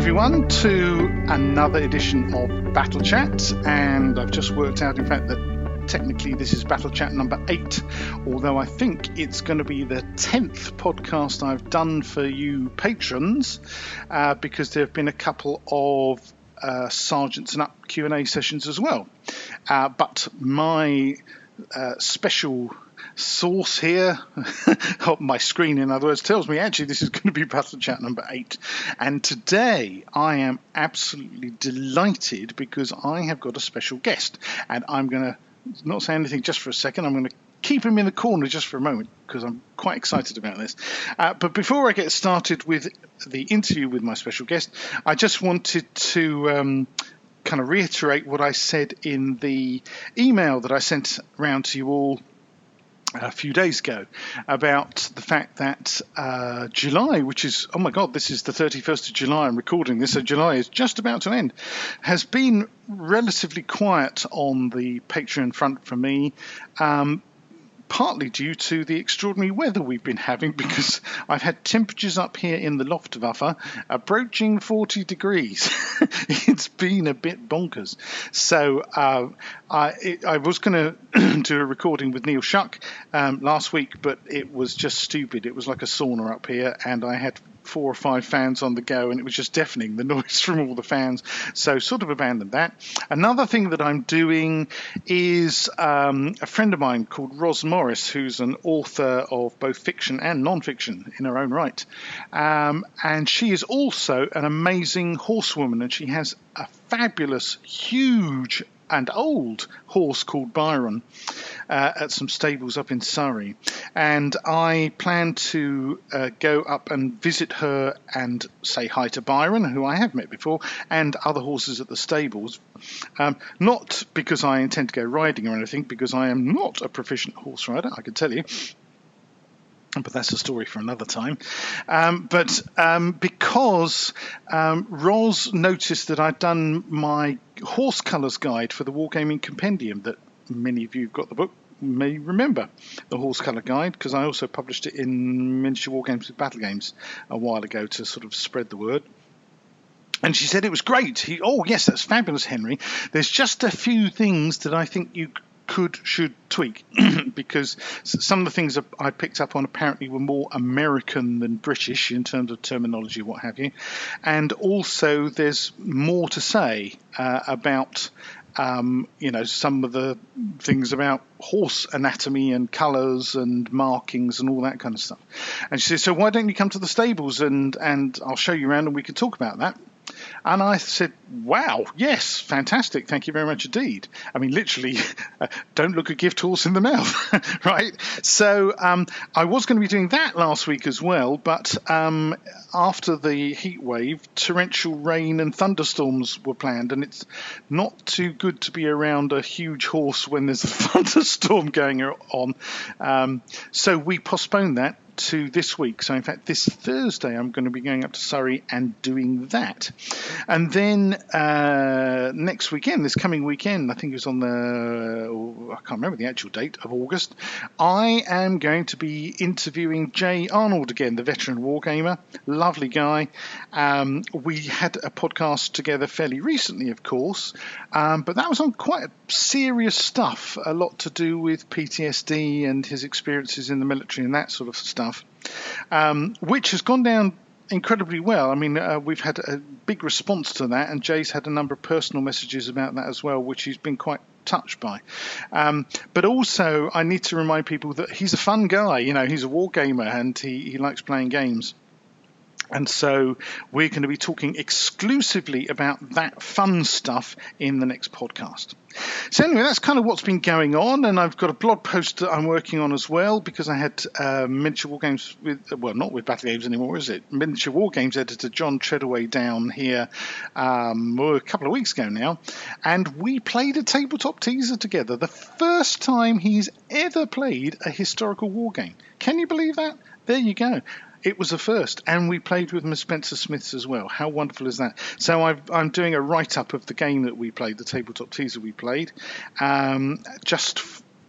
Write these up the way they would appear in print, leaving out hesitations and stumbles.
everyone to another edition of Battlechat, and I've just worked out in fact that technically this is Battlechat number 8, although I think it's going to be the 10th podcast I've done for you patrons, because there have been a couple of Sergeants and Up Q&A sessions as well. But my special source here, my screen in other words, tells me actually this is going to be Battlechat number 8. And today I am absolutely delighted because I have got a special guest. And I'm going to not say anything just for a second. I'm going to keep him in the corner just for a moment because I'm quite excited about this. But before I get started with the interview with my special guest, I just wanted to kind of reiterate what I said in the email that I sent around to you all a few days ago about the fact that July, which is, oh my God, this is the 31st of July, I'm recording this, so July is just about to end, has been relatively quiet on the Patreon front for me, partly due to the extraordinary weather we've been having, because I've had temperatures up here in the Luftwaffe approaching 40 degrees. It's been a bit bonkers. So I was going to do a recording with Neil Shuck last week, but it was just stupid. It was like a sauna up here, and I had 4 or 5 fans on the go, and it was just deafening, the noise from all the fans, so sort of abandoned that. Another thing that I'm doing is a friend of mine called Ros Morris, who's an author of both fiction and non-fiction in her own right, and she is also an amazing horsewoman, and she has a fabulous, huge and old horse called Byron at some stables up in Surrey, and I plan to go up and visit her and say hi to Byron, who I have met before, and other horses at the stables, not because I intend to go riding or anything, because I am not a proficient horse rider, I can tell you, but that's a story for another time. Because Ros noticed that I'd done my horse colours guide for the Wargaming Compendium, that many of you who've got the book may remember, the horse colour guide, because I also published it in Miniature Wargames with Battlegames a while ago to sort of spread the word. And she said it was great. Oh yes, that's fabulous, Henry. There's just a few things that I think you should tweak because some of the things I picked up on apparently were more American than British in terms of terminology, what have you. And also there's more to say about some of the things about horse anatomy and colours and markings and all that kind of stuff. And she said, so why don't you come to the stables and I'll show you around and we can talk about that. And I said, wow, yes, fantastic. Thank you very much indeed. I mean, literally, don't look a gift horse in the mouth, right? So I was going to be doing that last week as well. But after the heat wave, torrential rain and thunderstorms were planned. And it's not too good to be around a huge horse when there's a thunderstorm going on. So we postponed that to this week. So in fact this Thursday I'm going to be going up to Surrey and doing that, and then next weekend, this coming weekend, I think it was on I can't remember the actual date of August, I am going to be interviewing Jay Arnold again, the veteran wargamer, lovely guy. We had a podcast together fairly recently, of course, but that was on quite serious stuff, a lot to do with PTSD and his experiences in the military and that sort of stuff. Which has gone down incredibly well. I mean, we've had a big response to that, and Jay's had a number of personal messages about that as well, which he's been quite touched by. But also, I need to remind people that he's a fun guy. He's a wargamer, and he likes playing games. And so we're going to be talking exclusively about that fun stuff in the next podcast. So anyway, that's kind of what's been going on, and I've got a blog post that I'm working on as well, because I had Miniature Wargames not with Battlegames anymore, is it? Miniature Wargames editor John Treadaway down here a couple of weeks ago now, and we played a tabletop teaser together, the first time he's ever played a historical wargame. Can you believe that? There you go. It was a first, and we played with Miss Spencer Smiths as well. How wonderful is that? So I'm doing a write-up of the game that we played, the tabletop teaser we played, just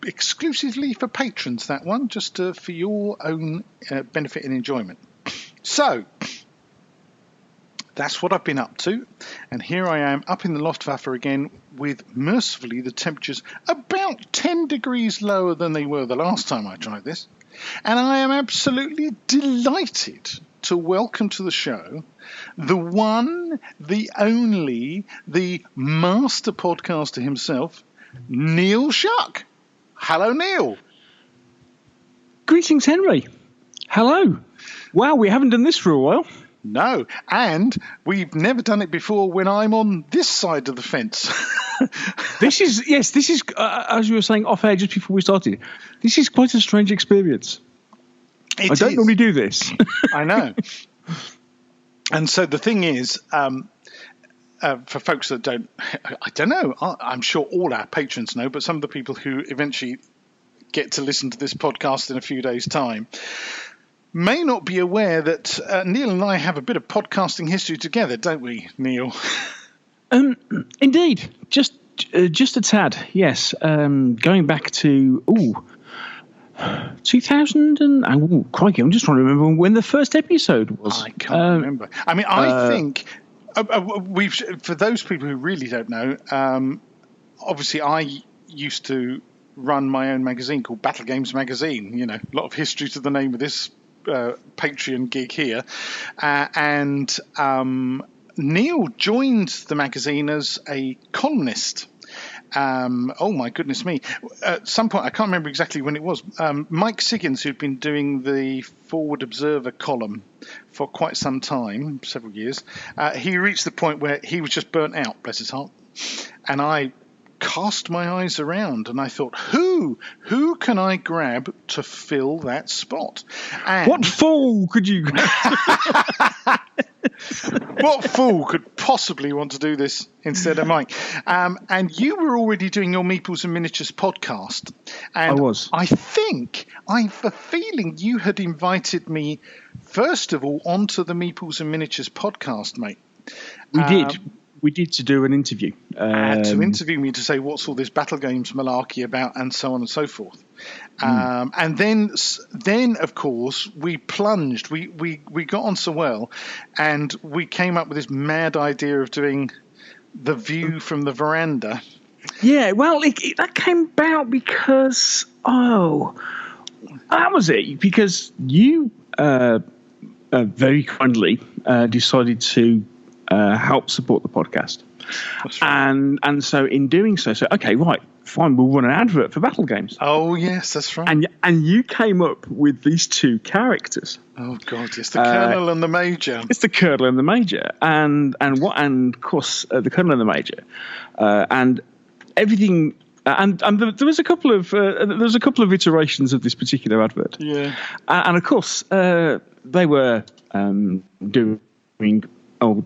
exclusively for patrons, that one, just for your own benefit and enjoyment. So That's what I've been up to, and here I am up in the Luftwaffe again with, mercifully, the temperatures about 10 degrees lower than they were the last time I tried this. And I am absolutely delighted to welcome to the show the one, the only, the master podcaster himself, Neil Shuck. Hello, Neil. Greetings, Henry. Hello. Wow, we haven't done this for a while. No, and we've never done it before when I'm on this side of the fence. This is, as you were saying off air just before we started, this is quite a strange experience. I don't normally do this. I know. And so the thing is, for folks that don't, I don't know, I'm sure all our patrons know, but some of the people who eventually get to listen to this podcast in a few days' time may not be aware that Neil and I have a bit of podcasting history together, don't we, Neil? Indeed, just a tad, yes. Going back to 2000 and crikey, I'm just trying to remember when the first episode was. I can't remember. I mean, I think we've, for those people who really don't know, obviously I used to run my own magazine called Battlegames magazine. You know, a lot of history to the name of this Patreon gig here, and Neil joined the magazine as a columnist. Oh my goodness me! At some point, I can't remember exactly when it was. Mike Siggins, who'd been doing the Forward Observer column for quite some time, several years, he reached the point where he was just burnt out, bless his heart, and I cast my eyes around and I thought, who can I grab to fill that spot? And what fool could you grab? What fool could possibly want to do this instead of Mike? And you were already doing your Meeples and Miniatures podcast. And I was. I think, I have a feeling you had invited me, first of all, onto the Meeples and Miniatures podcast, mate. We did. We did, to do an interview. To interview me to say what's all this Battlegames malarkey about and so on and so forth. And then of course we plunged. We got on so well, and we came up with this mad idea of doing the view from the veranda. Yeah, well, that came about because that was it. Because you very kindly decided to help support the podcast. That's right. And so in doing so, okay, right, fine, we'll run an advert for Battlegames. Oh yes, that's right. And you came up with these two characters. Oh God, yes, the Colonel and the Major. It's the Colonel and the Major, and of course the Colonel and the Major, and everything. And there was a couple of iterations of this particular advert. Yeah. And of course they were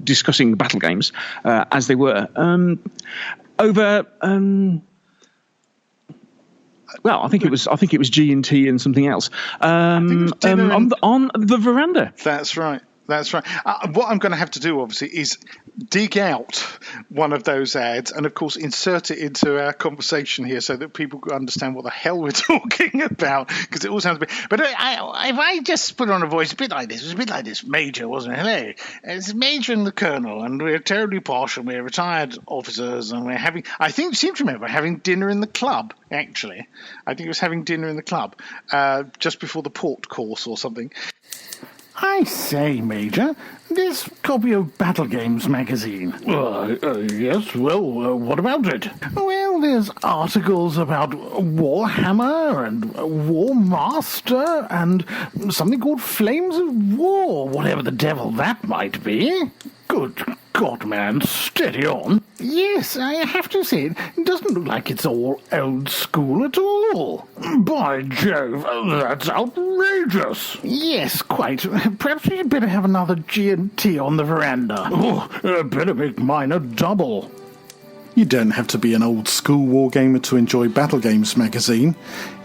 discussing Battlegames as they were over. Well, I think it was G&T and something else on the veranda. That's right. That's right. What I'm going to have to do, obviously, is dig out one of those ads and, of course, insert it into our conversation here so that people can understand what the hell we're talking about, because it all sounds a bit... But if I just put on a voice a bit like this, it was a bit like this Major, wasn't it? Hello. It's Major and the Colonel, and we're terribly posh, and we're retired officers, and we're having... I seem to remember having dinner in the club, actually. I think it was having dinner in the club just before the port course or something. I say, Major, this copy of Battlegames magazine. Yes, well, what about it? Well, there's articles about Warhammer and War Master and something called Flames of War, whatever the devil that might be. Good God, man, steady on. Yes, I have to say, it doesn't look like it's all old school at all. By Jove, that's outrageous. Yes, quite. Perhaps we'd better have another G&T on the veranda. Better make mine a double. You don't have to be an old-school wargamer to enjoy Battlegames magazine.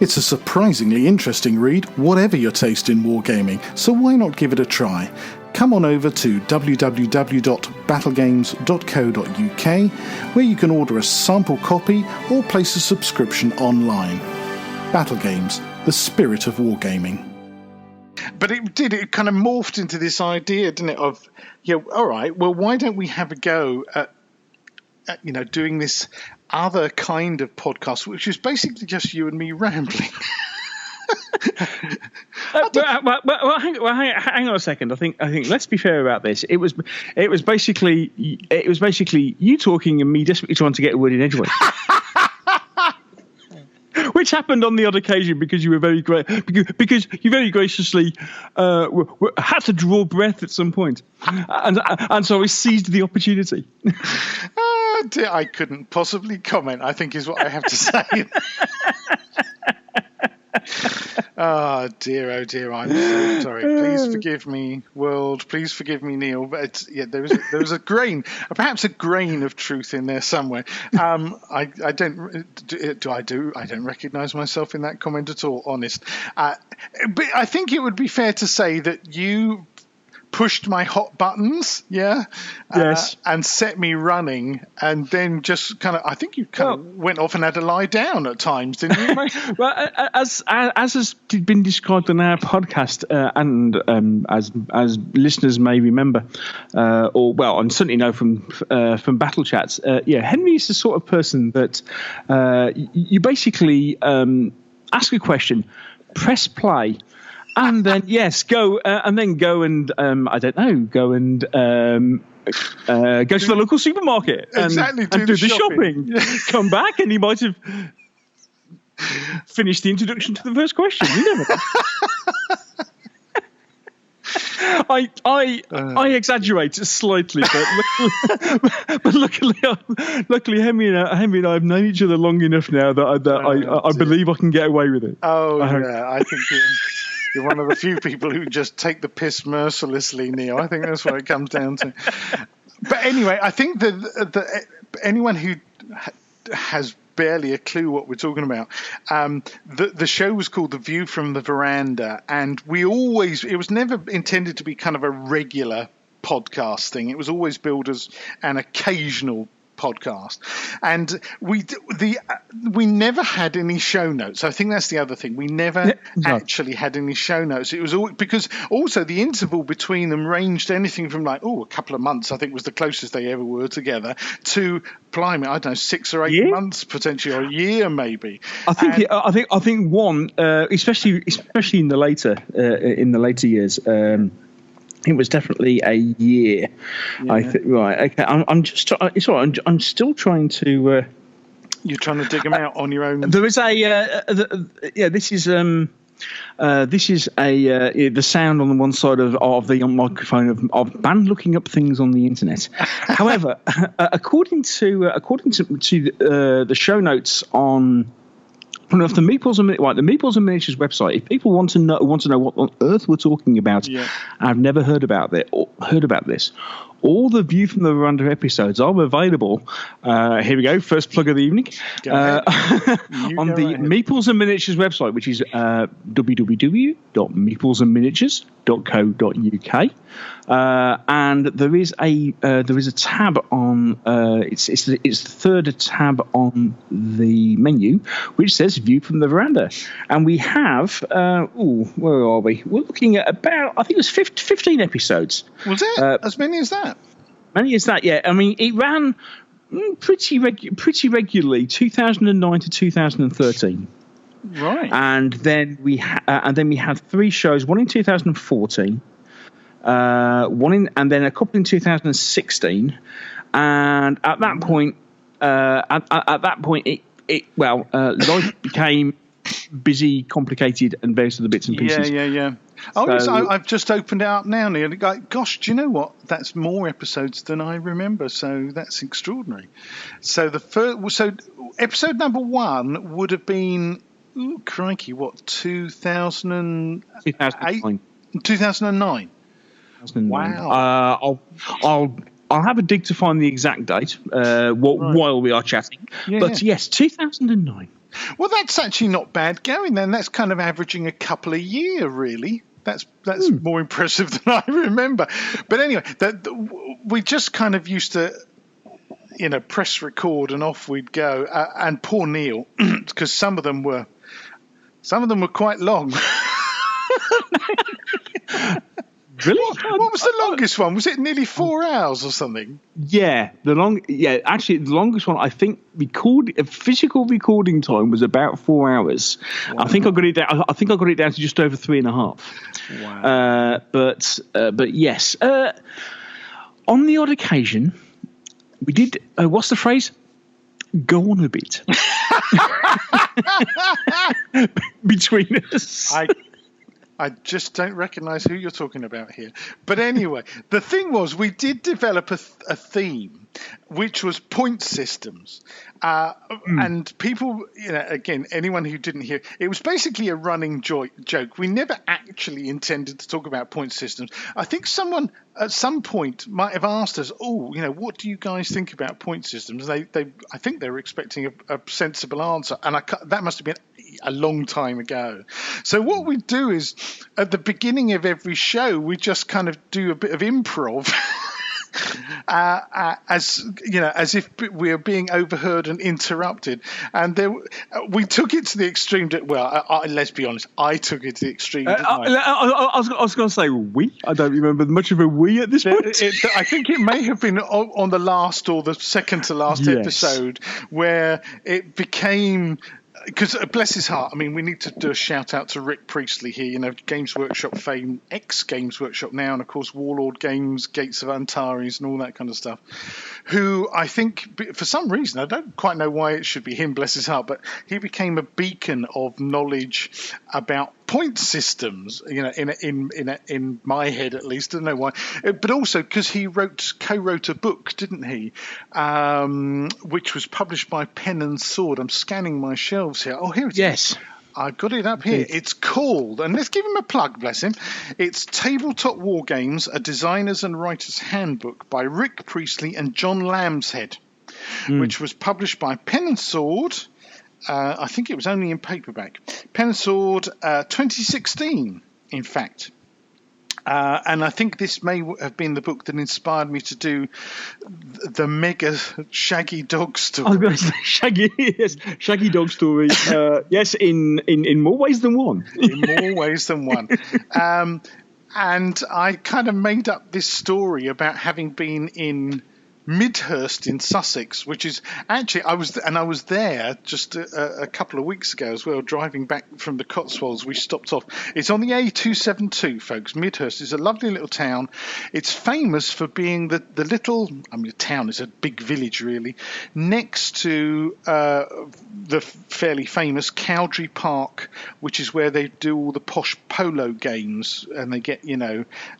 It's a surprisingly interesting read, whatever your taste in wargaming, so why not give it a try? Come on over to www.battlegames.co.uk, where you can order a sample copy or place a subscription online. Battlegames, the spirit of wargaming. but it did. It kind of morphed into this idea, didn't it? Of all right. Well, why don't we have a go at doing this other kind of podcast, which is basically just you and me rambling. Hang on a second. I think. Let's be fair about this. It was basically you talking and me desperately trying to get a word in edgeways. Which happened on the odd occasion because you were very great. Because you very graciously had to draw breath at some point, and so I seized the opportunity. I couldn't possibly comment, I think is what I have to say. Oh dear, I'm so sorry. Please forgive me, world. Please forgive me, Neil. But there was a grain, perhaps a grain of truth in there somewhere. I don't recognise myself in that comment at all. Honest, but I think it would be fair to say that you pushed my hot buttons, yes, and set me running, and then just kind of, I think you kind of went off and had to lie down at times, didn't you? Well, as has been described on our podcast, and as listeners may remember, and certainly know from Battlechats, Henry is the sort of person that you basically ask a question, press play. And then go and go and go to the local supermarket and do the shopping. Come back and he might have finished the introduction to the first question. You never know. I exaggerate slightly, but luckily Henry and I have known each other long enough now that I believe I can get away with it. I think. You're one of the few people who just take the piss mercilessly, Neil. I think that's what it comes down to. But anyway, I think that anyone who has barely a clue what we're talking about, the show was called The View from the Veranda, and it was never intended to be kind of a regular podcast thing. It was always billed as an occasional podcast, and we never had any show notes. I think that's the other thing. We never actually had any show notes. It was all because also the interval between them ranged anything from a couple of months, I think was the closest they ever were together, to blimey, I don't know, 6 or 8 months potentially, or a year maybe. I think one, especially in the later years. It was definitely a year. Yeah. Right. Okay. It's all right. I'm still trying to. You're trying to dig them out on your own. There is This is the sound on the one side of the microphone of Ben looking up things on the internet. However, according to the show notes on. The Meeples and Miniatures website. If people want to know what on earth we're talking about, I've never heard about this. All the View from the Veranda episodes are available. Here we go. First plug of the evening on the Meeples and Miniatures website, which is www.meeplesandminiatures.co.uk. And there is a tab on it's the third tab on the menu which says View from the Veranda, and we have where are we? We're looking at about, I think it was 15 episodes. Was it as many as that? Many as that, yeah. I mean, it ran pretty regularly, 2009 to 2013. Right. And then we had 3 shows, one in 2014. And then a couple in 2016, and at that point, life became busy, complicated, and various other bits and pieces. Yeah. I've just opened it up now, Neil. Gosh, do you know what? That's more episodes than I remember. So that's extraordinary. So episode number 1 would have been, crikey, what, 2009. 2009. Wow. I'll have a dig to find the exact date while we are chatting. Yes, 2009. Well, that's actually not bad going then. That's kind of averaging a couple a year, really. That's more impressive than I remember. But anyway, we just kind of used to, press record and off we'd go. And poor Neil, because some of them were quite long. Really? What was the longest one? Was it nearly 4 hours or something? Yeah, actually, the longest one I think physical recording time was about 4 hours. Wow. I think I got it down. I think I got it down to just over 3.5. Wow. But yes, on the odd occasion, we did. What's the phrase? Go on a bit between us. I just don't recognise who you're talking about here. But anyway, the thing was, we did develop a theme, which was point systems. And people, again, anyone who didn't hear, it was basically a running joke. We never actually intended to talk about point systems. I think someone at some point might have asked us, what do you guys think about point systems? I think they were expecting a sensible answer. And that must have been a long time ago. So what we do is, at the beginning of every show, we just kind of do a bit of improv. As if we are being overheard and interrupted, and we took it to the extreme. Let's be honest, I took it to the extreme. I was going to say we. I don't remember much of a we at this point. I think it may have been on the last or the second to last episode where it became. Because bless his heart, I mean, we need to do a shout out to Rick Priestley here, Games Workshop fame, ex-Games Workshop now, and of course Warlord Games, Gates of Antares and all that kind of stuff, who I think, for some reason, I don't quite know why it should be him, bless his heart, but he became a beacon of knowledge about point systems, in my head at least. I don't know why, but also because he co-wrote a book, didn't he? Which was published by Pen and Sword. I'm scanning my shelves here. Oh, here it is. Yes. I've got it up here. It's called, and let's give him a plug, bless him. It's Tabletop Wargames, a Designer's and Writer's Handbook by Rick Priestley and John Lambshead, which was published by Pen and Sword. I think it was only in paperback. Pen and Sword, 2016, in fact. And I think this may have been the book that inspired me to do the mega Shaggy Dog story. I was going to say Shaggy Dog story. Yes, in more ways than one. In more ways than one. And I kind of made up this story about having been in Midhurst in Sussex, which is actually I was there just a couple of weeks ago as well, driving back from the Cotswolds. We stopped off. It's on the A272, folks. Midhurst is a lovely little town. It's famous for being the little, the town is a big village really, next to the fairly famous Cowdrey Park, which is where they do all the posh polo games, and they get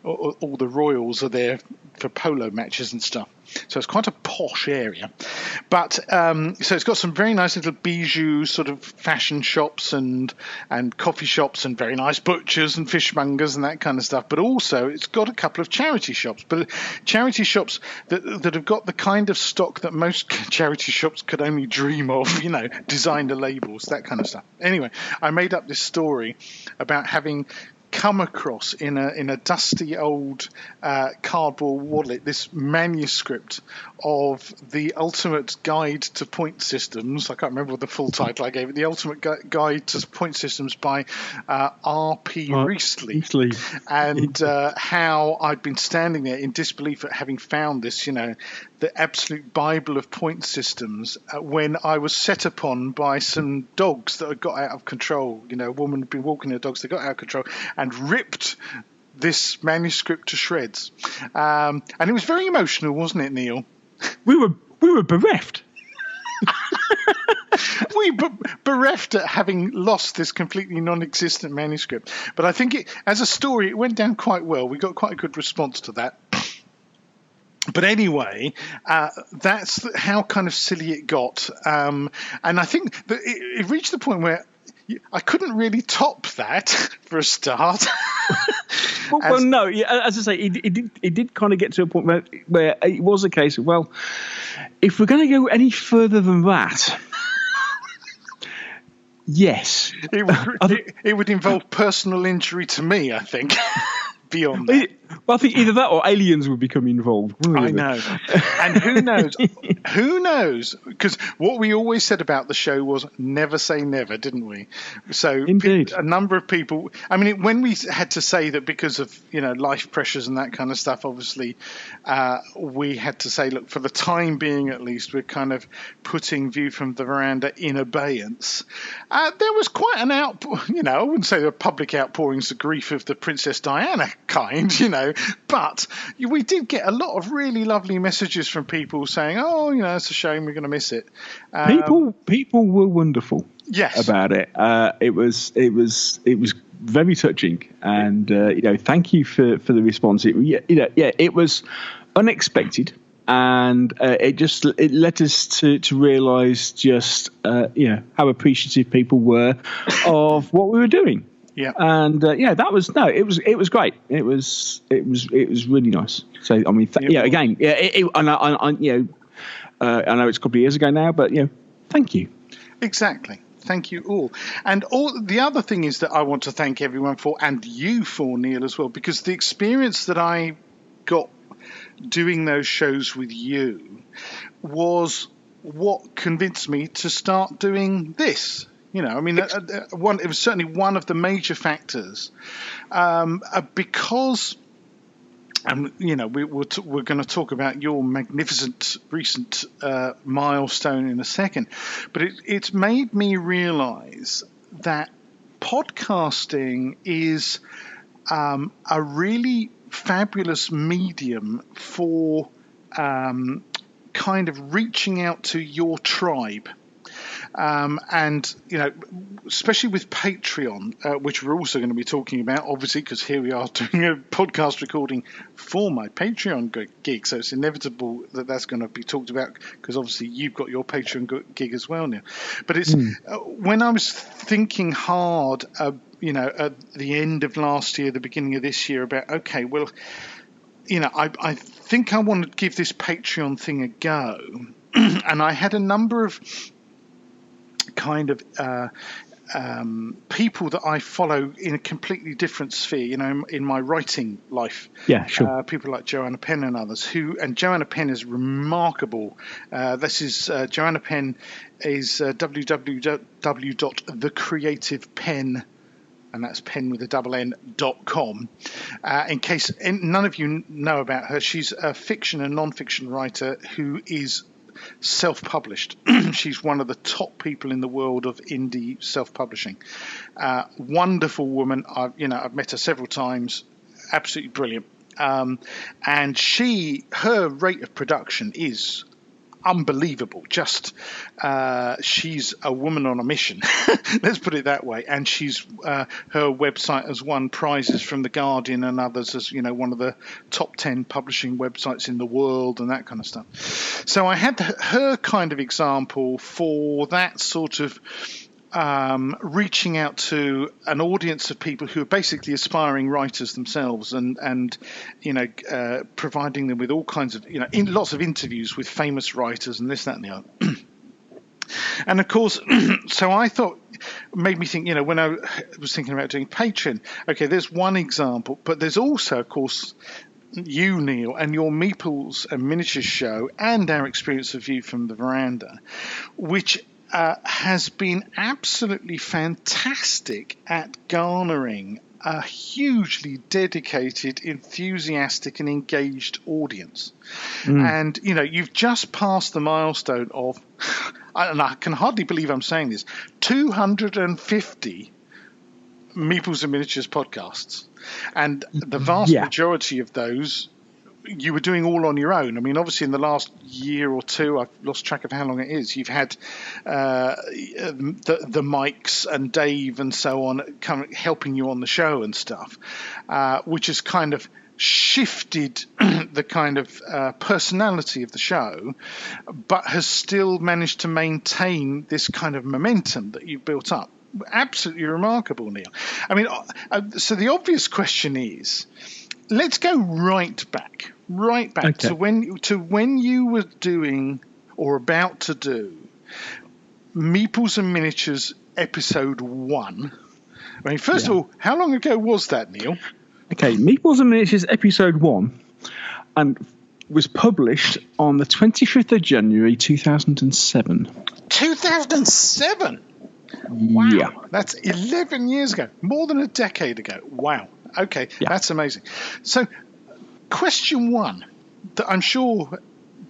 all the royals are there for polo matches and stuff. So it's quite a posh area. But so it's got some very nice little bijou sort of fashion shops and coffee shops and very nice butchers and fishmongers and that kind of stuff. But also it's got a couple of charity shops. But charity shops that have got the kind of stock that most charity shops could only dream of, designer labels, that kind of stuff. Anyway, I made up this story about having come across in a dusty old cardboard wallet this manuscript of the Ultimate Guide to Point Systems. I can't remember what the full title I gave it. The Ultimate Guide to Point Systems by R.P. Riestley. And how I'd been standing there in disbelief at having found this, the absolute Bible of point systems, when I was set upon by some dogs that had got out of control. A woman had been walking her dogs, they got out of control and ripped this manuscript to shreds. And it was very emotional, wasn't it, Neil? We were bereft. We bereft at having lost this completely non-existent manuscript. But I think as a story, it went down quite well. We got quite a good response to that. But anyway, that's how kind of silly it got. And I think that it reached the point where I couldn't really top that for a start. Well, no. Yeah, as I say, it did kind of get to a point where it was a case of, well, if we're going to go any further than that, yes. It would involve personal injury to me, I think, beyond that. Well, I think either that or aliens would become involved. I know. And who knows? Who knows? Because what we always said about the show was never say never, didn't we? So Indeed. a number of people, I mean, when we had to say that because of, life pressures and that kind of stuff, obviously, we had to say, look, for the time being at least, we're kind of putting View from the Veranda in abeyance. There was quite an I wouldn't say there were public outpourings of grief of the Princess Diana kind, but we did get a lot of really lovely messages from people saying, "Oh, it's a shame, we're going to miss it." People were wonderful. Yes. About it. It was very touching, and thank you for the response. It was unexpected, and it led us to realise just how appreciative people were of what we were doing. Yeah, and it was great. It was really nice. So I mean, again, I know it's a couple of years ago now, but thank you. Exactly. Thank you all. And the other thing is that I want to thank everyone for, and you for, Neil, as well, because the experience that I got doing those shows with you was what convinced me to start doing this. It was certainly one of the major factors, because, we're going to talk about your magnificent recent milestone in a second, but it's made me realise that podcasting is a really fabulous medium for kind of reaching out to your tribe. And especially with Patreon, which we're also going to be talking about, obviously, because here we are doing a podcast recording for my Patreon gig, so it's inevitable that that's going to be talked about, because obviously you've got your Patreon gig as well now. But it's when I was thinking hard, at the end of last year, the beginning of this year, about I think I want to give this Patreon thing a go, and I had a number of kind of people that I follow in a completely different sphere, in my writing life. Yeah, sure. People like Jonah Pin and others and Jonah Pin is remarkable. This is Jonah Pin is www.thecreativepen, and that's pen with a double N.com. In case none of you know about her, she's a fiction and non-fiction writer who is self-published. She's one of the top people in the world of indie self-publishing. Wonderful woman. I've met her several times. Absolutely brilliant. And her rate of production is unbelievable. Just she's a woman on a mission. Let's put it that way. And her website has won prizes from The Guardian and others as one of the top 10 publishing websites in the world and that kind of stuff. So I had her kind of example for that sort of reaching out to an audience of people who are basically aspiring writers themselves, and providing them with all kinds of lots of interviews with famous writers and this, that, and the other. And of course, so I thought, made me think, when I was thinking about doing Patreon, okay, there's one example, but there's also, of course, you, Neil, and your Meeples and Miniatures show, and our experience of View from the Veranda, which has been absolutely fantastic at garnering a hugely dedicated, enthusiastic and engaged audience. And, you've just passed the milestone of, and I can hardly believe I'm saying this, 250 Meeples and Miniatures podcasts. And the vast majority of those you were doing all on your own. I mean, obviously in the last year or two, I've lost track of how long it is, you've had the Mikes and Dave and so on kind of helping you on the show and stuff, which has kind of shifted the kind of personality of the show, but has still managed to maintain this kind of momentum that you've built up. Absolutely remarkable, Neil. I mean, so the obvious question is, let's go right back okay. to when you were doing or about to do Meeples and Miniatures episode 1. I mean, first of all, how long ago was that, Neil? Okay, Meeples Miniatures episode 1 and was published on the 25th of January 2007. 2007? Wow. Yeah. That's 11 years ago. More than a decade ago. Wow. Okay, Yeah. That's amazing. So, question 1 that I'm sure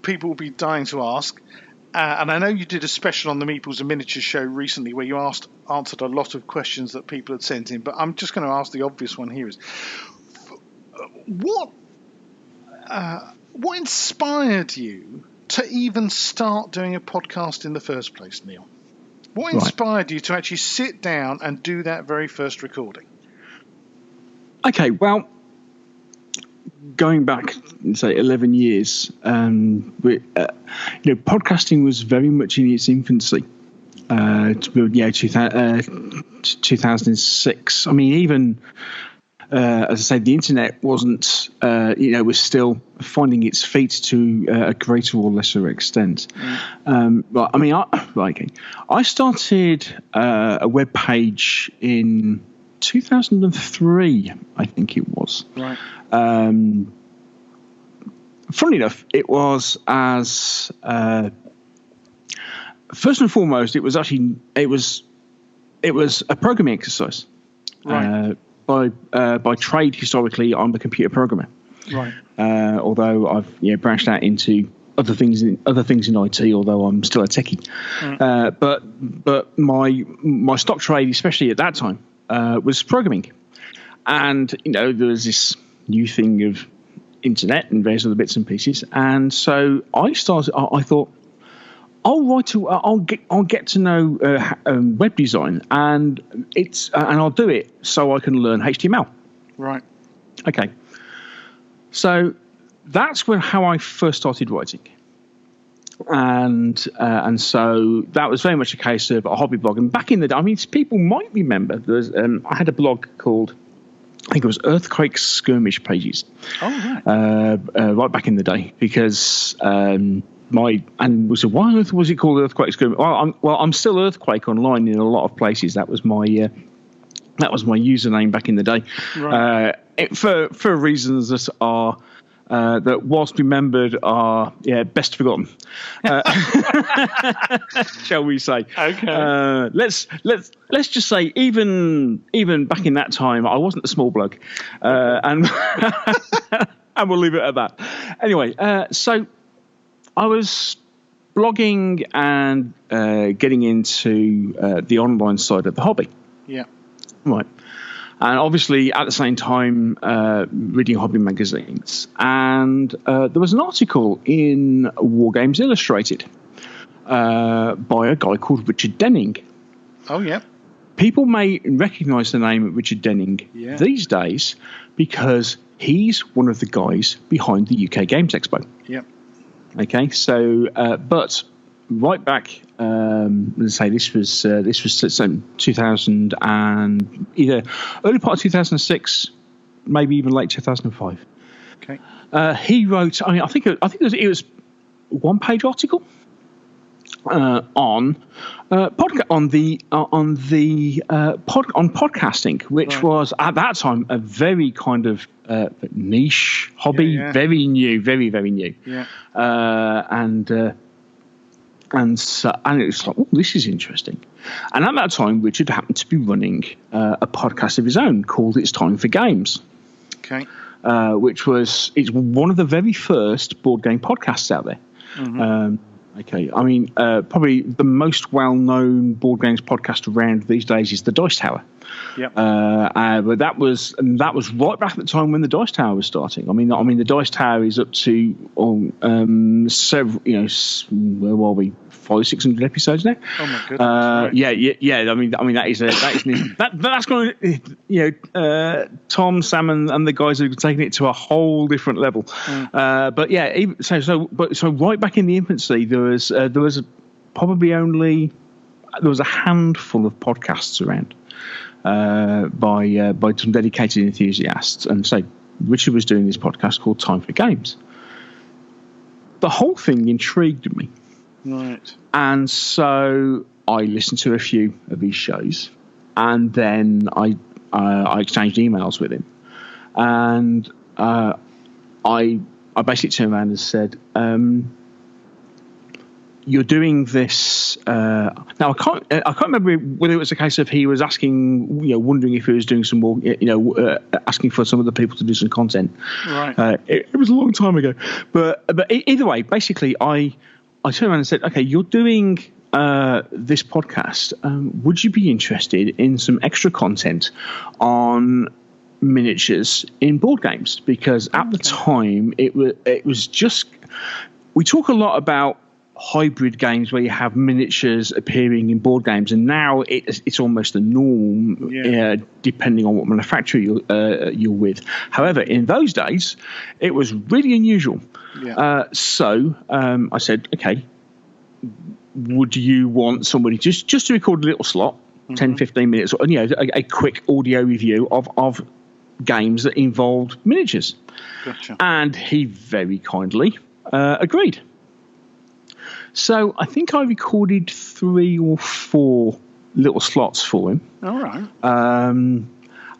people will be dying to ask, and I know you did a special on the Meeples and Miniatures show recently where you answered a lot of questions that people had sent in, but I'm just going to ask the obvious one here is, what inspired you to even start doing a podcast in the first place, Neil? What inspired you to actually sit down and do that very first recording? Okay, well, going back, say, 11 years, podcasting was very much in its infancy. 2006. I mean, even as I say, the internet wasn't, was still finding its feet to a greater or lesser extent. I started a web page in 2003, I think it was. Right. Funnily enough, it was as first and foremost, it was a programming exercise. Right. By trade, historically, I'm a computer programmer. Right. Although I've branched out into other things in IT, although I'm still a techie. But my stock trade, especially at that time, was programming. And there was this new thing of internet and various other bits and pieces. And so I thought, I'll get to know web design, and I'll do it so I can learn HTML. Right. Okay. So that's how I first started writing, and so that was very much a case of a hobby blog. And back in the day, I mean, people might remember I had a blog called, I think it was Earthquake Skirmish Pages. Oh right. Right back in the day, because. Why on earth was it called Earthquake Skirmish? Well, I'm still Earthquake online in a lot of places. That was my username back in the day. Right. For reasons that are that, whilst remembered, are best forgotten. Shall we say? Okay. Let's just say even back in that time, I wasn't a small bloke, and and we'll leave it at that. Anyway, so. I was blogging and getting into the online side of the hobby. Yeah. Right. And obviously, at the same time, reading hobby magazines. And there was an article in Wargames Illustrated by a guy called Richard Denning. Oh, yeah. People may recognise the name Richard Denning these days because he's one of the guys behind the UK Games Expo. Yeah. Okay, so but right back, let's say this was 2000 and either early part of 2006, maybe even late 2005. Okay. He wrote. I think it was one-page article on podcasting, which was at that time a very kind of niche hobby, very new, very, very new. Yeah. And it was like, oh, this is interesting. And at that time, Richard happened to be running a podcast of his own called It's Time for Games. Okay. It's one of the very first board game podcasts out there. Mm-hmm. Okay, I mean, probably the most well-known board games podcast around these days is the Dice Tower. Yep. But that was right back at the time when the Dice Tower was starting. I mean, the Dice Tower is up to several, where were we? 500-600 episodes now. Oh my goodness! Yeah. I mean that's going to, Tom, Sam, and the guys have taken it to a whole different level. But yeah, so right back in the infancy, there was a handful of podcasts around by some dedicated enthusiasts, and so Richard was doing this podcast called Time for Games. The whole thing intrigued me. Right. And so I listened to a few of his shows, and then I exchanged emails with him. and I basically turned around and said, "You're doing this." Now I can't remember whether it was a case of he was asking, wondering if he was doing some more, asking for some other people to do some content. Right. It was a long time ago, but either way, basically, I turned around and said, "Okay, you're doing this podcast. Would you be interested in some extra content on miniatures in board games?" Because at the time, it was just, we talk a lot about hybrid games where you have miniatures appearing in board games, and now it's almost the norm, depending on what manufacturer you're with. However, in those days, it was really unusual. So I said, okay, would you want somebody just to record a little slot, 10, 15 minutes, or a quick audio review of games that involved miniatures? Gotcha. And he very kindly agreed. So I think I recorded 3 or 4 little slots for him. All right.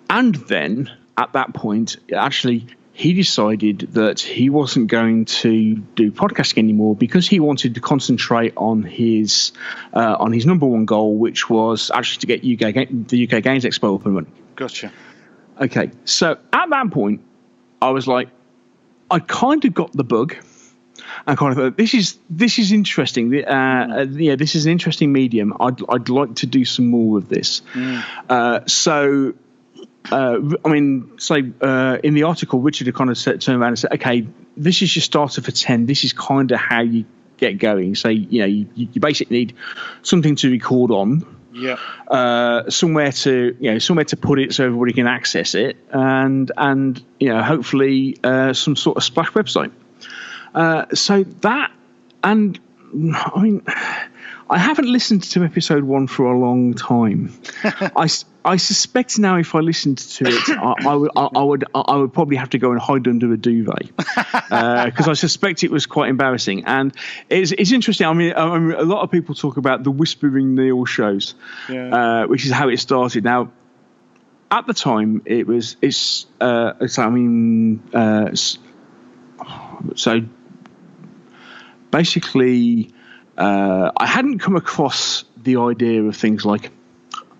And then at that point, actually, he decided that he wasn't going to do podcasting anymore because he wanted to concentrate on his number one goal, which was actually to get the UK Games Expo up and running. Gotcha. Okay, so at that point, I was like, I kind of got the bug. I kind of thought, this is interesting. This is an interesting medium. I'd like to do some more of this. So, in the article, Richard had kind of turned around and said, okay, this is your starter for 10. This is kind of how you get going. So, you basically need something to record on. Yeah. Somewhere to put it so everybody can access it, and hopefully some sort of splash website. So that, and I mean, I haven't listened to episode 1 for a long time. I suspect now if I listened to it, I would probably have to go and hide under a duvet because I suspect it was quite embarrassing. And it's interesting. I mean, a lot of people talk about the Whispering Neil shows, which is how it started. Now, at the time, so basically, I hadn't come across the idea of things like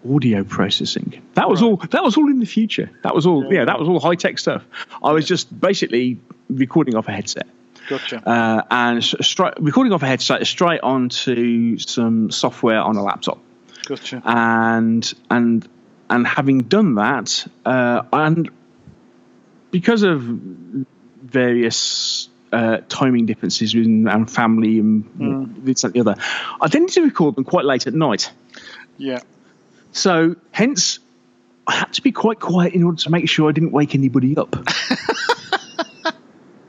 audio processing. That was all. That was all in the future. That was all. That was all high tech stuff. I was just basically recording off a headset. Gotcha. And recording off a headset straight onto some software on a laptop. Gotcha. And having done that, and because of various timing differences and family and this and the other, I tended to record them quite late at night. Yeah. So hence, I had to be quite quiet in order to make sure I didn't wake anybody up.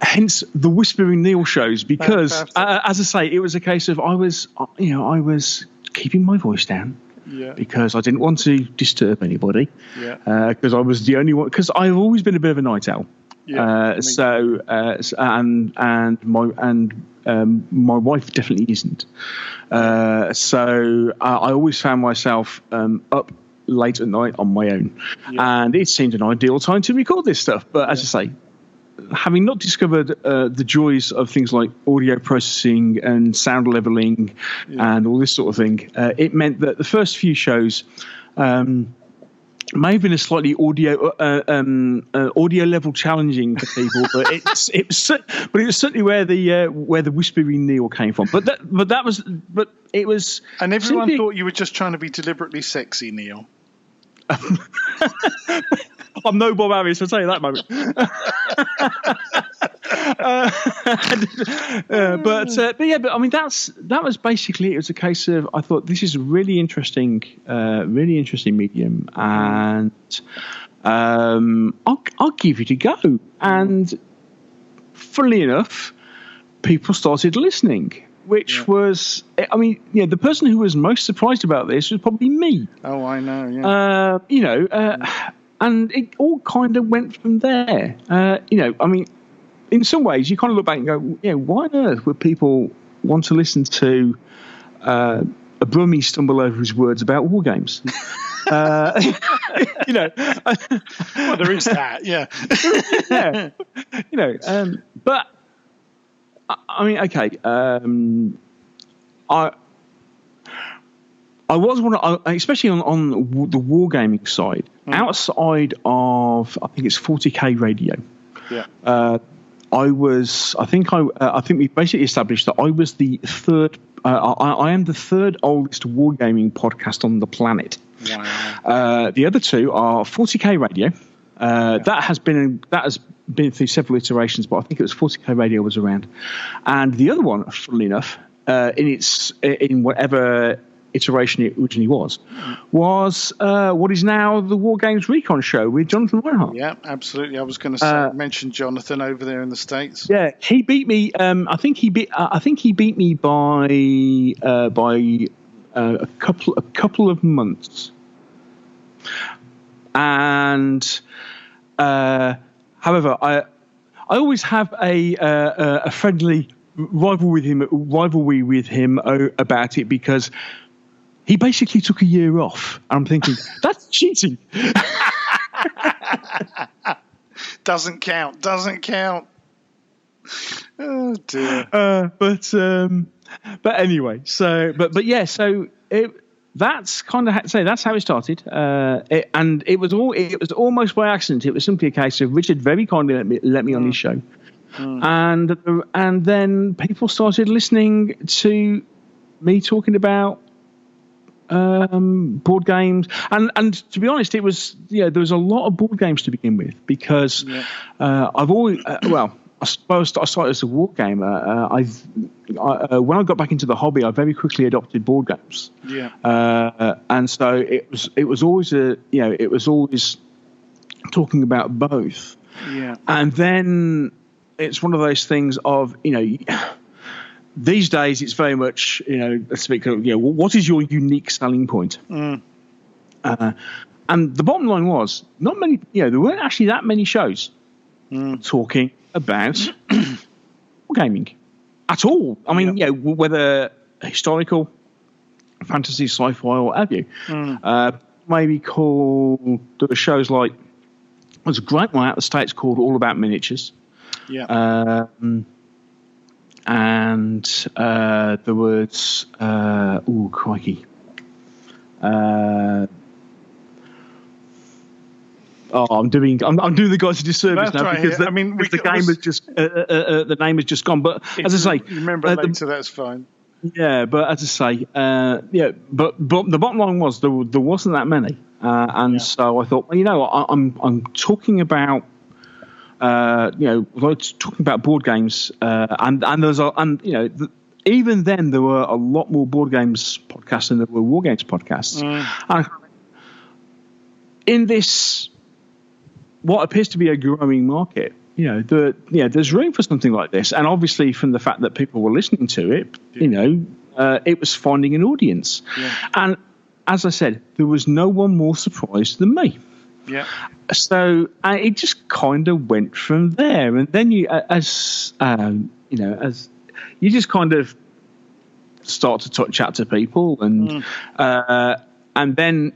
Hence the Whispering Neil shows, because as I say, it was a case of I was keeping my voice down. Yeah. Because I didn't want to disturb anybody. Yeah. Because I was the only one. Because I've always been a bit of a night owl. Yeah. My wife definitely isn't. So I always found myself up late at night on my own, and it seemed an ideal time to record this stuff. But as I say, having not discovered the joys of things like audio processing and sound leveling and all this sort of thing, it meant that the first few shows may have been a slightly audio level challenging for people, but it was certainly where the Whispering Neil came from. But it was, and everyone thought you were just trying to be deliberately sexy, Neil. I'm no Bob Harris, I'll tell you that moment. But I mean, that was basically, it was a case of, I thought this is a really interesting medium, and I'll give it a go. And funnily enough, people started listening, which was, I mean, the person who was most surprised about this was probably me. Oh, I know, yeah. And it all kind of went from there. I mean, in some ways, you kind of look back and go, why on earth would people want to listen to a Brummie stumble over his words about war games? you know, Well, there is that, yeah. yeah, you know, but I mean, okay, I was one, especially on the wargaming side, outside of I think it's 40K radio. Yeah. I think we basically established that I was the third. I am the third oldest wargaming podcast on the planet. Wow. The other two are 40K radio. That has been through several iterations, but I think it was 40K radio was around, and the other one, funnily enough, in whatever iteration it originally was what is now the War Games Recon show with Jonathan Reinhardt. Yeah, absolutely. I was going to mention Jonathan over there in the States. Yeah, he beat me. I think he beat me by a couple of months. And however, I always have a friendly rivalry with him about it, because he basically took a year off. I'm thinking, that's cheating. Doesn't count. Oh dear. But anyway, but yeah, so that's kind of that's how it started. And it was almost by accident. It was simply a case of Richard very kindly let me on his show. And then people started listening to me talking about board games, and to be honest, it was there was a lot of board games to begin with, because I've always I suppose I started as a war gamer. When I got back into the hobby, I very quickly adopted board games. And so it was always talking about both. And then it's one of those things of these days it's very much let's speak what is your unique selling point. And the bottom line was not many there weren't actually that many shows talking about gaming at all. I mean whether historical, fantasy, sci-fi, or what have you. Maybe called there were shows like there's a great one out of the States called All About Miniatures. And there was crikey. I'm doing the guys a disservice now, because the name has just gone. But as I say, remember later, that's fine. Yeah, but as I say, but the bottom line was there wasn't that many, so I thought, well, I'm talking about. Talking about board games, and there's even then there were a lot more board games podcasts than there were war games podcasts. And in this, what appears to be a growing market, there's room for something like this, and obviously from the fact that people were listening to it, it was finding an audience, and as I said, there was no one more surprised than me. So it just kind of went from there, and then as you just kind of start to chat to people, and then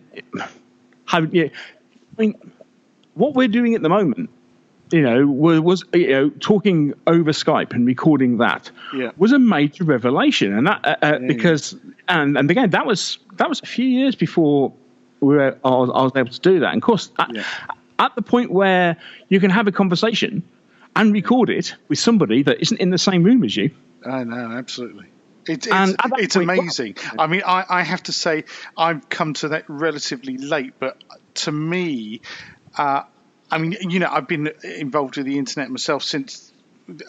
what we're doing at the moment, was talking over Skype and recording that was a major revelation, and that because and again that was a few years before. I was able to do that. And of course, at the point where you can have a conversation and record it with somebody that isn't in the same room as you. I know, absolutely. It's amazing. I mean, I have to say, I've come to that relatively late, but to me, I've been involved with the internet myself since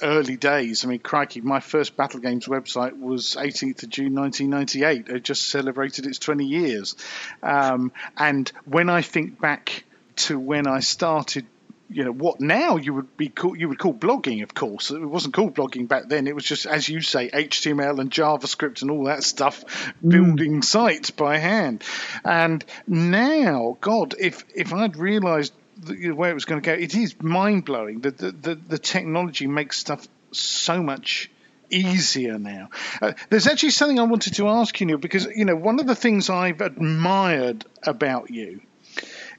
early days. I mean, crikey, my first Battlegames website was 18th of June 1998. It just celebrated its 20 years. And when I think back to when I started, what now you would call blogging, of course. It wasn't called blogging back then. It was just, as you say, HTML and JavaScript and all that stuff, building sites by hand. And now, God, if I'd realized where it was going to go, it is mind-blowing. The technology makes stuff so much easier now. There's actually something I wanted to ask you, Neil, because one of the things I've admired about you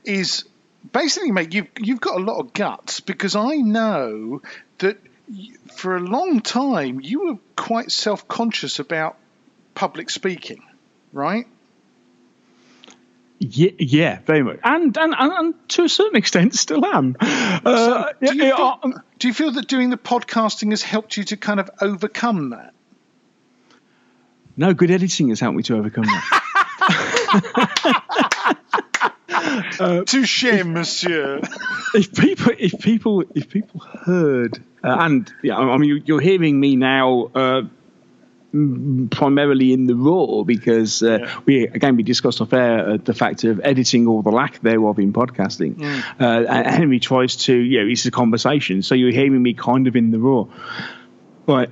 is basically, mate, you've got a lot of guts, because I know that for a long time you were quite self-conscious about public speaking, right? Yeah, very much, and to a certain extent still am. Do you feel that doing the podcasting has helped you to kind of overcome that? No, good editing has helped me to overcome that. Touché, monsieur. If people heard, and I mean, you're hearing me now primarily in the raw, because we discussed off air the fact of editing, or the lack thereof in podcasting. And Henry tries to, it's a conversation, so you're hearing me kind of in the raw. But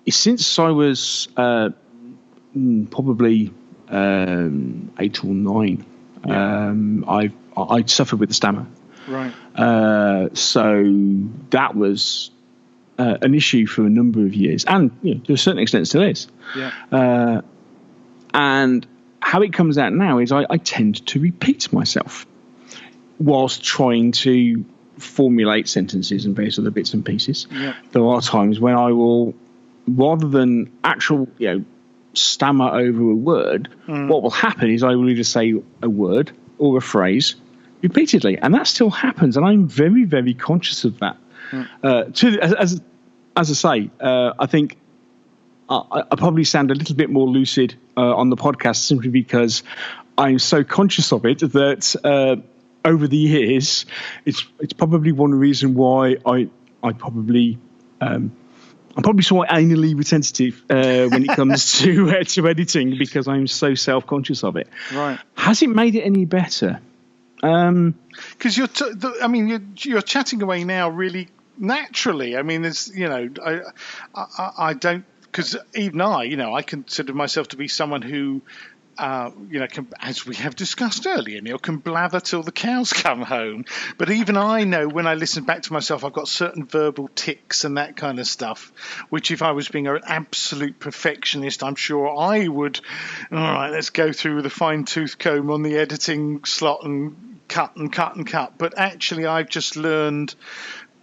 since I was probably 8 or 9, I suffered with the stammer. Right. So that was an issue for a number of years, and to a certain extent still is. Yeah. And how it comes out now is I tend to repeat myself whilst trying to formulate sentences and various other bits and pieces. Yeah. There are times when I will, rather than actual stammer over a word, what will happen is I will either say a word or a phrase repeatedly, and that still happens, and I'm very, very conscious of that. As I say, I think I probably sound a little bit more lucid on the podcast, simply because I'm so conscious of it that over the years, it's probably one reason why I'm probably somewhat anally retentive when it comes to editing, because I'm so self-conscious of it. Right. Has it made it any better? Because you're chatting away now really naturally. I mean, there's I don't, because even I consider myself to be someone who can, as we have discussed earlier, Neil, can blather till the cows come home. But even I know, when I listen back to myself, I've got certain verbal tics and that kind of stuff, which if I was being an absolute perfectionist, I'm sure I would, all right, let's go through with a fine-tooth comb on the editing slot and cut and cut and cut. But actually, I've just learned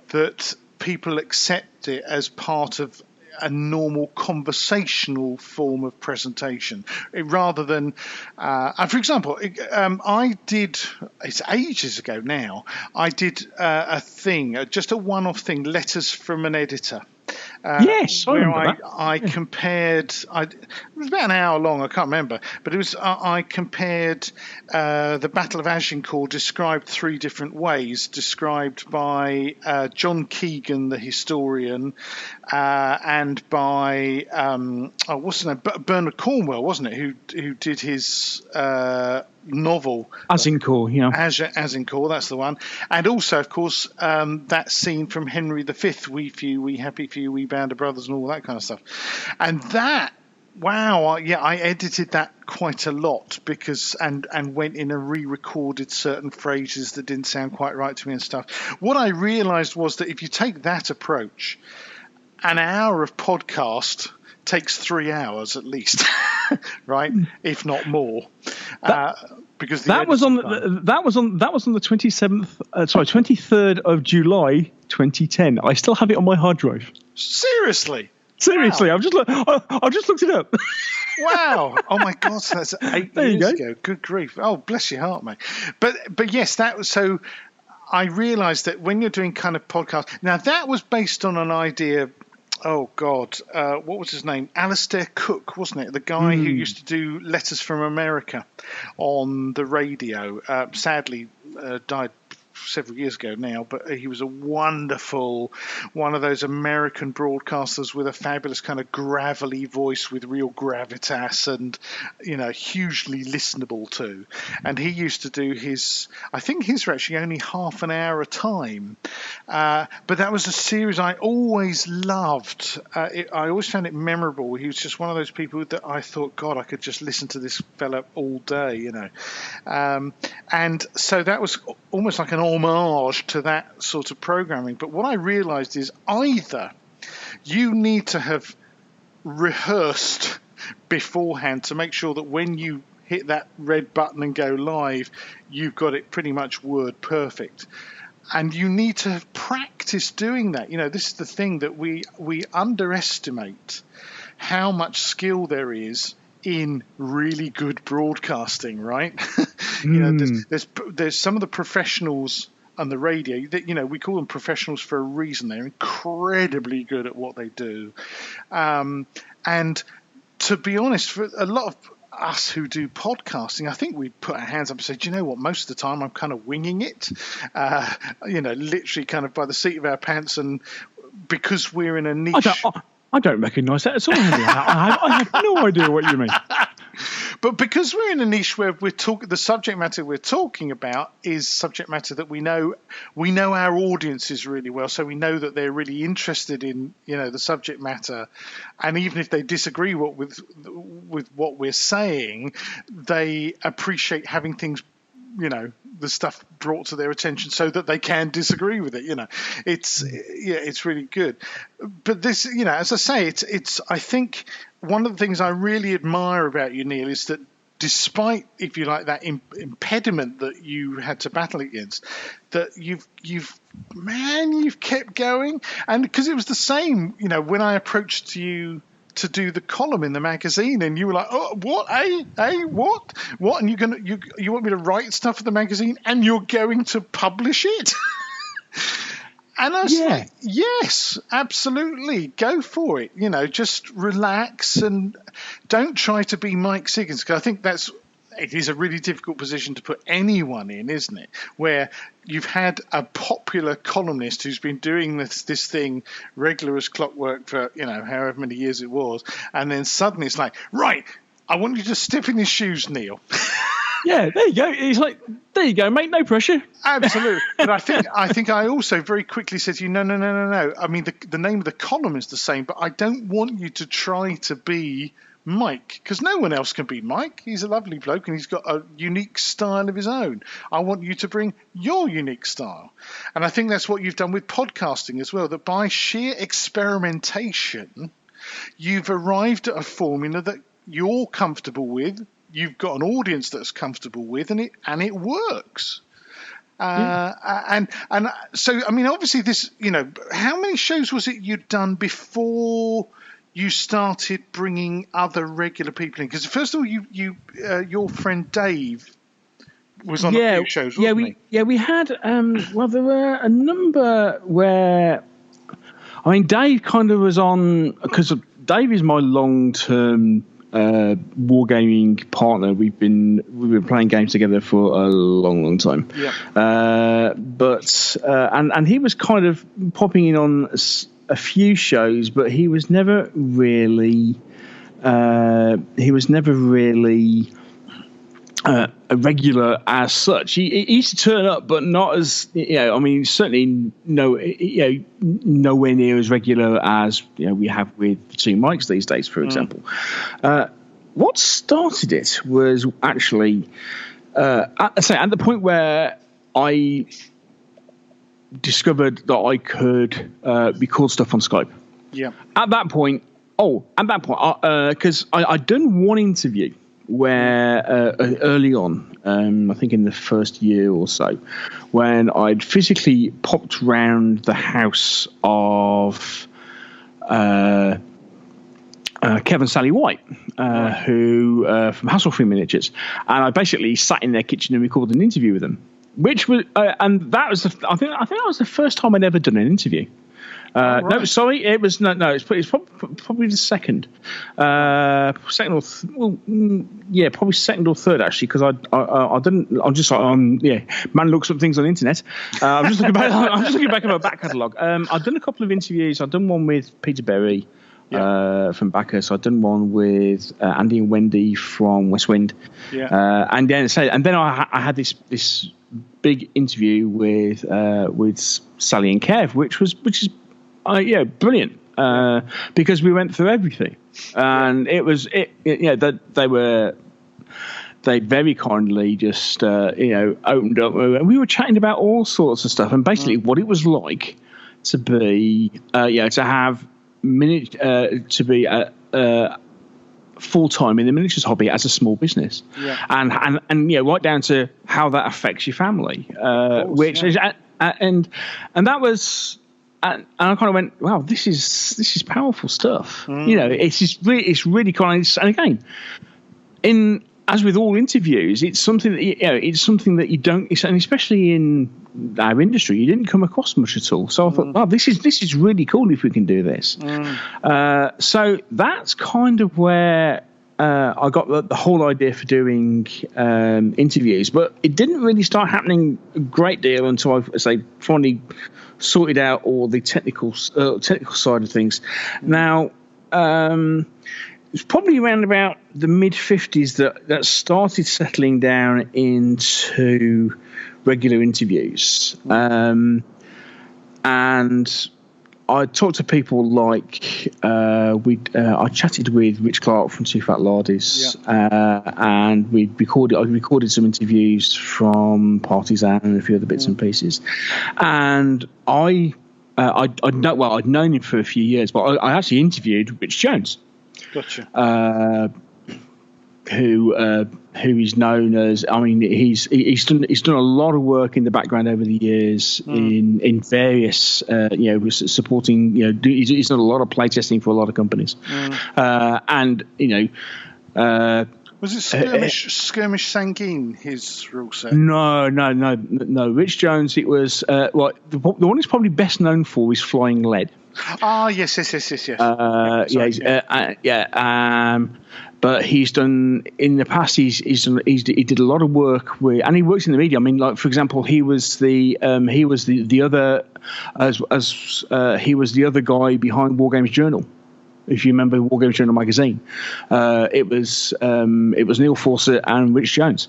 that people accept it as part of a normal conversational form of presentation, rather than for example, I did, it's ages ago now, I did a thing, just a one-off thing, letters from an editor. Yes, I compared. It was about an hour long. I can't remember, but it was. I compared the Battle of Agincourt, described 3 different ways, described by John Keegan, the historian, and by what's his name, Bernard Cornwell, wasn't it? Who did his novel Agincourt, Agincourt, that's the one. And also, of course, that scene from Henry V, we few, we happy few, we band of brothers, and all that kind of stuff. And that, I edited that quite a lot, because and went in and re-recorded certain phrases that didn't sound quite right to me and stuff. What I realized was that if you take that approach, an hour of podcast takes 3 hours at least, right? If not more. Because that was on the 23rd of July 2010. I still have it on my hard drive. Seriously? Wow. I've just looked it up. Wow! Oh my God, so that's 8 years ago. Good grief! Oh, bless your heart, mate. But yes, that was so. I realised that when you're doing kind of podcast, now that was based on an idea. Oh God, what was his name? Alistair Cook, wasn't it? The guy who used to do Letters from America on the radio. Sadly, died several years ago now, but he was a wonderful one of those American broadcasters with a fabulous kind of gravelly voice with real gravitas, and hugely listenable too. And he used to do I think his were actually only half an hour a time, but that was a series I always loved. I always found it memorable. He was just one of those people that I thought, God, I could just listen to this fella all day, and so that was almost like an homage to that sort of programming. But what I realized is either you need to have rehearsed beforehand to make sure that when you hit that red button and go live, you've got it pretty much word perfect. And you need to practice doing that. This is the thing that we underestimate how much skill there is in really good broadcasting, right? There's some of the professionals on the radio that, we call them professionals for a reason. They're incredibly good at what they do. And to be honest, for a lot of us who do podcasting, I think we put our hands up and say, do you know what, most of the time I'm kind of winging it, literally kind of by the seat of our pants, and because we're in a niche. I don't recognise that at all. I have no idea what you mean. But because we're in a niche where the subject matter we're talking about is subject matter that we know our audiences really well, so we know that they're really interested in the subject matter, and even if they disagree with what we're saying, they appreciate having things, the stuff brought to their attention so that they can disagree with it. It's really good. But this, as I say, it's I think one of the things I really admire about you, Neil, is that despite, if you like, that impediment that you had to battle against, that you've kept going. And because it was the same, when I approached you to do the column in the magazine, and you were like, "Oh, what? What? And you want me to write stuff for the magazine, and you're going to publish it?" And I was like, "Yes, absolutely, go for it. Just relax and don't try to be Mike Siggins," because I think it is a really difficult position to put anyone in, isn't it? Where you've had a popular columnist who's been doing this thing regular as clockwork for, however many years it was. And then suddenly it's like, right, I want you to step in his shoes, Neil. Yeah, there you go. He's like, there you go, mate, no pressure. Absolutely. But I think I also very quickly said to you, no. I mean, the name of the column is the same, but I don't want you to try to be Mike, because no one else can be Mike. He's a lovely bloke and he's got a unique style of his own. I want you to bring your unique style. And I think that's what you've done with podcasting as well, that by sheer experimentation, you've arrived at a formula that you're comfortable with, you've got an audience that's comfortable with, and it works. And so, I mean, obviously this, how many shows was it you'd done before you started bringing other regular people in? Because first of all, your friend Dave was on a few shows, wasn't he? We had, there were a number where, I mean, Dave kind of was on, because Dave is my long-term wargaming partner. We've been playing games together for a long time. Yeah. And he was kind of popping in on a few shows, but he was never really a regular as such. He used to turn up, but not as, I mean, certainly nowhere near as regular as we have with the two mics these days, for example. What started it was actually at the point where I discovered that I could record stuff on Skype. Yeah. At that point, because I'd done one interview where early on, I think in the first year or so, when I'd physically popped round the house of Kevin Sally White, who from Hasselfree Miniatures, and I basically sat in their kitchen and recorded an interview with them. Which was, and that was I think that was the first time I'd ever done an interview. Right. No, sorry, it was it's probably the second, probably second or third actually, because I didn't. I'm just like man looks up things on the internet. I'm just looking back at my back catalogue. I've done a couple of interviews. I've done one with Peter Berry. From Bacchus. I'd done one with Andy and Wendy from West Wind, and then I had this big interview with Sally and Kev, which is brilliant because we went through everything, and they very kindly just opened up, and we were chatting about all sorts of stuff, and basically what it was like to be to have to be full time in the miniatures hobby as a small business, and right down to how that affects your family, is that was. And I kind of went, wow, this is powerful stuff. It's really kind of, and again, as with all interviews, it's something that you don't, and especially in our industry, you didn't come across much at all. So I thought, wow, this is really cool if we can do this. So that's kind of where I got the whole idea for doing interviews, but it didn't really start happening a great deal until I finally sorted out all the technical side of things. Now, it's probably around about the mid-50s that started settling down into regular interviews. And I talked to people like I chatted with Rich Clark from Two Fat Lardies, and I recorded some interviews from Partisan and a few other bits and pieces. And I'd known him for a few years, but I actually interviewed Rich Jones. Gotcha. Who is known as? I mean, he's done a lot of work in the background over the years in various supporting. He's done a lot of playtesting for a lot of companies, and was it Skirmish Sanguine, his rule set? No. Rich Jones. It was the one he's probably best known for is Flying Lead. Ah, yes. But he's done in the past. He did a lot of work with, and he works in the media. I mean, like for example, he was the other guy behind Wargames Journal. If you remember Wargames Journal magazine, it was Neil Fawcett and Rich Jones.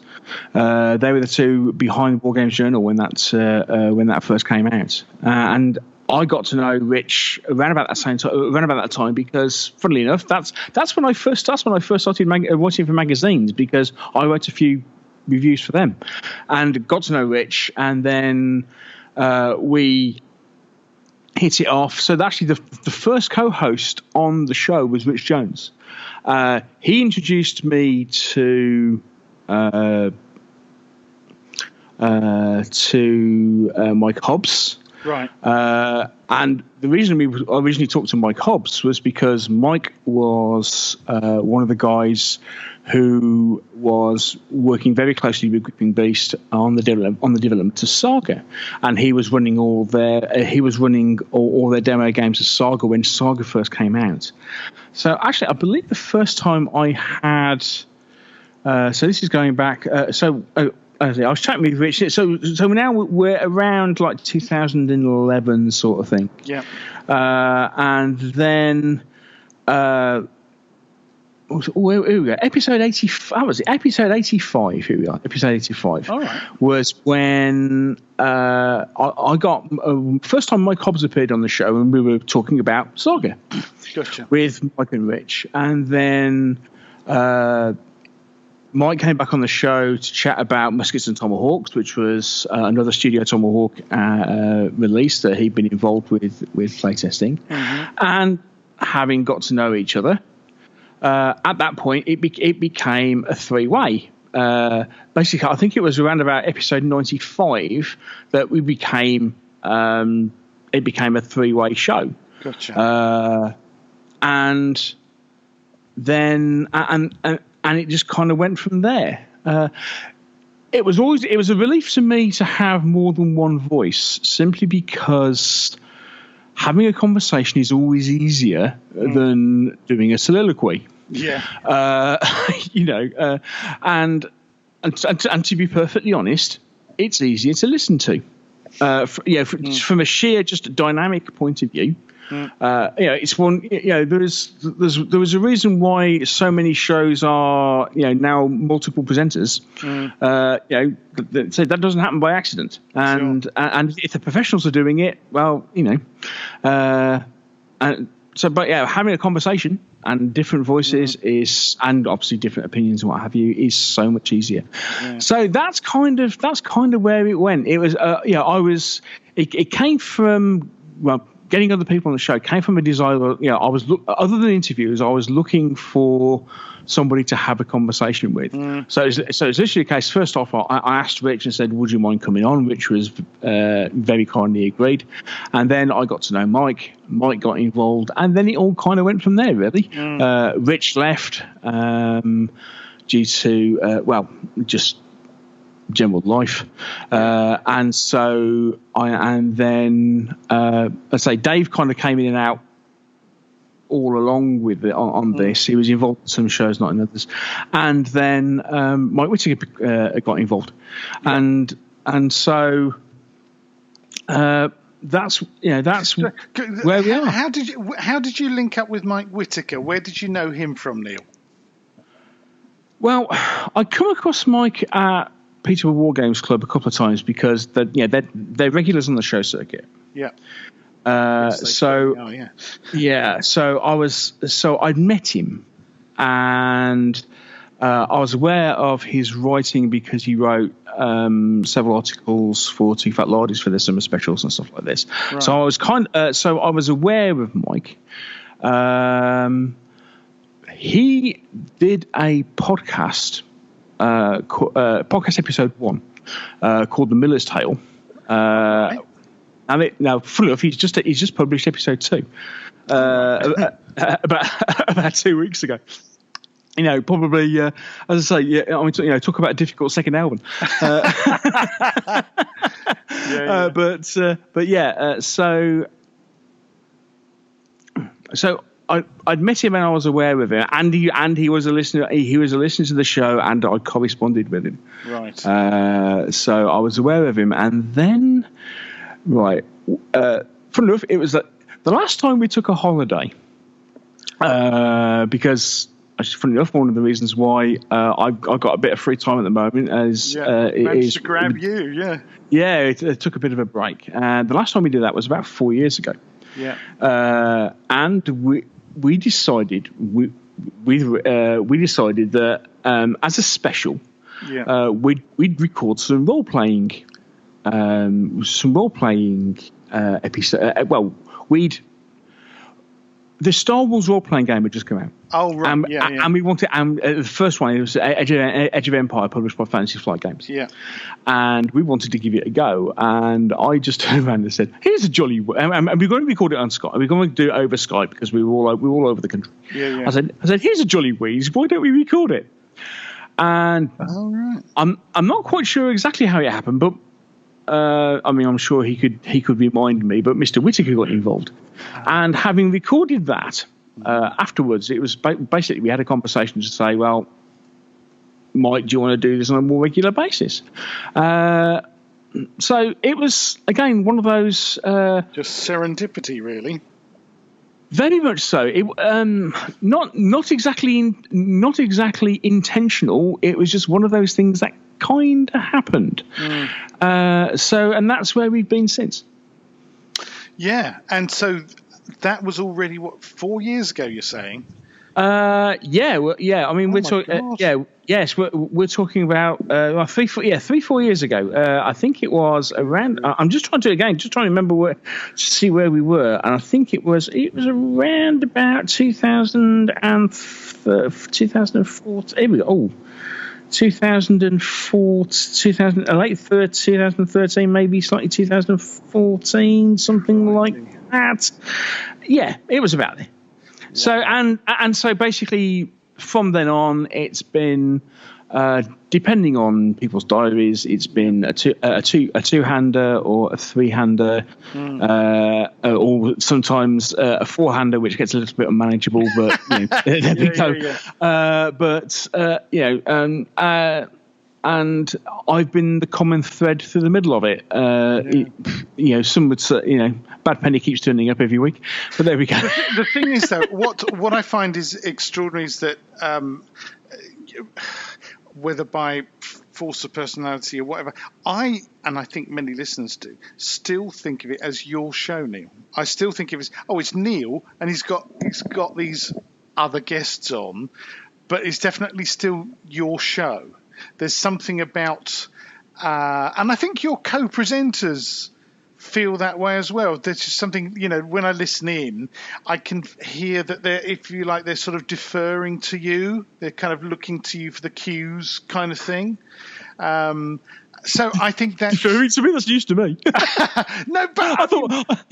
They were the two behind Wargames Journal when that first came out, and I got to know Rich around about that time because, funnily enough, that's when I first started writing for magazines, because I wrote a few reviews for them, and got to know Rich, and then we hit it off. So actually, the first co-host on the show was Rich Jones. He introduced me to Mike Hobbs. Right. And the reason we originally talked to Mike Hobbs was because Mike was one of the guys who was working very closely with Gripping Beast on the development of Saga, and he was running all their demo games of Saga when Saga first came out. So actually, I believe the first time I had, so this is going back. I was chatting with Rich. So now we're around like 2011 sort of thing. Yeah. And then here we go. Episode 85. Was it episode 85? Here we are. Episode 85. All right. Was when I got first time Mike Hobbs appeared on the show, and we were talking about Saga. Gotcha. With Mike and Rich, and then. Mike came back on the show to chat about Muskets and Tomahawks, which was another Studio Tomahawk release that he'd been involved with playtesting. And having got to know each other, at that point, it became a three-way. Basically, I think it was around about episode 95 that it became a three-way show. Gotcha. And then and it just kind of went from there. It was a relief to me to have more than one voice, simply because having a conversation is always easier than doing a soliloquy. Yeah. And to be perfectly honest, it's easier to listen to. From a sheer just dynamic point of view. It's one. There was a reason why so many shows are now multiple presenters. So that doesn't happen by accident, and if the professionals are doing it, well, having a conversation and different voices and obviously different opinions and what have you is so much easier. Yeah. So that's kind of where it went. It was it came from getting other people on the show came from a desire. Other than interviews, I was looking for somebody to have a conversation with. So it's literally a case. First off, I asked Rich and said, "Would you mind coming on?" Rich was very kindly agreed, and then I got to know Mike. Mike got involved, and then it all kind of went from there. Really, Rich left due to just general life, and so then let's say Dave kind of came in and out all along with it on this. He was involved in some shows, not in others, and then Mike Whittaker got involved, and so that's where we are. How did you link up with Mike Whittaker? Where did you know him from, Neil? Well, I come across Mike at Peterborough Wargames Club a couple of times because they're regulars on the show circuit. Yeah. So I'd met him, and I was aware of his writing because he wrote several articles for Two Fat Lardies for their summer specials and stuff like this. Right. So I was aware of Mike. He did a podcast. Podcast episode 1 called The Miller's Tale, and funnily enough, he's just published episode 2 about 2 weeks ago. Probably as I say, talk about a difficult second album. So I'd met him and I was aware of it, and he was a listener. He was a listener to the show, and I corresponded with him. Right. So I was aware of him, and then, funny enough, it was the last time we took a holiday, because. Funny enough, one of the reasons why I've got a bit of free time at the moment managed to grab you. Yeah, it took a bit of a break. The last time we did that was about 4 years ago. Yeah, and we decided that as a special, we'd record some role playing episode. The Star Wars role-playing game had just come out. Oh, right. And we wanted, the first one, it was Edge of Empire, published by Fantasy Flight Games. Yeah. And we wanted to give it a go. And I just turned around and said, "Here's a jolly," and we're going to record it on Skype. We're going to do it over Skype because we were all over the country. Yeah. I said, "Here's a jolly wheeze. Why don't we record it?" And I'm not quite sure exactly how it happened, but I'm sure he could remind me, but Mr. Whittaker got involved. And having recorded that, afterwards, it was basically we had a conversation to say, well, Mike, do you want to do this on a more regular basis? So it was, again, one of those... just serendipity, really. Very much so. It not exactly intentional. It was just one of those things that kind of happened. And that's where we've been since. Yeah, and so that was already 4 years ago, you're saying? I mean, we're talking. We're talking about 3-4 years ago. I think it was around. I'm just trying to remember to see where we were, and I think it was around about 2004. Here we go. 2004, 2013, maybe slightly 2014, something like that. Yeah, it was about there. So and so basically from then on, it's been depending on people's diaries, it's been a two-hander or a three-hander, or sometimes a four-hander, which gets a little bit unmanageable. But there we go. And I've been the common thread through the middle of it. Some would say, Bad Penny keeps turning up every week, but there we go. The thing is, though, what I find is extraordinary is that whether by force of personality or whatever, I think many listeners do, still think of it as your show, Neil. I still think of it as, it's Neil, and he's got these other guests on, but it's definitely still your show. There's something about, and I think your co-presenters feel that way as well. There's just something, when I listen in, I can hear that they're sort of deferring to you. They're kind of looking to you for the cues, kind of thing. So I think that deferring to me, that's news to me. No, but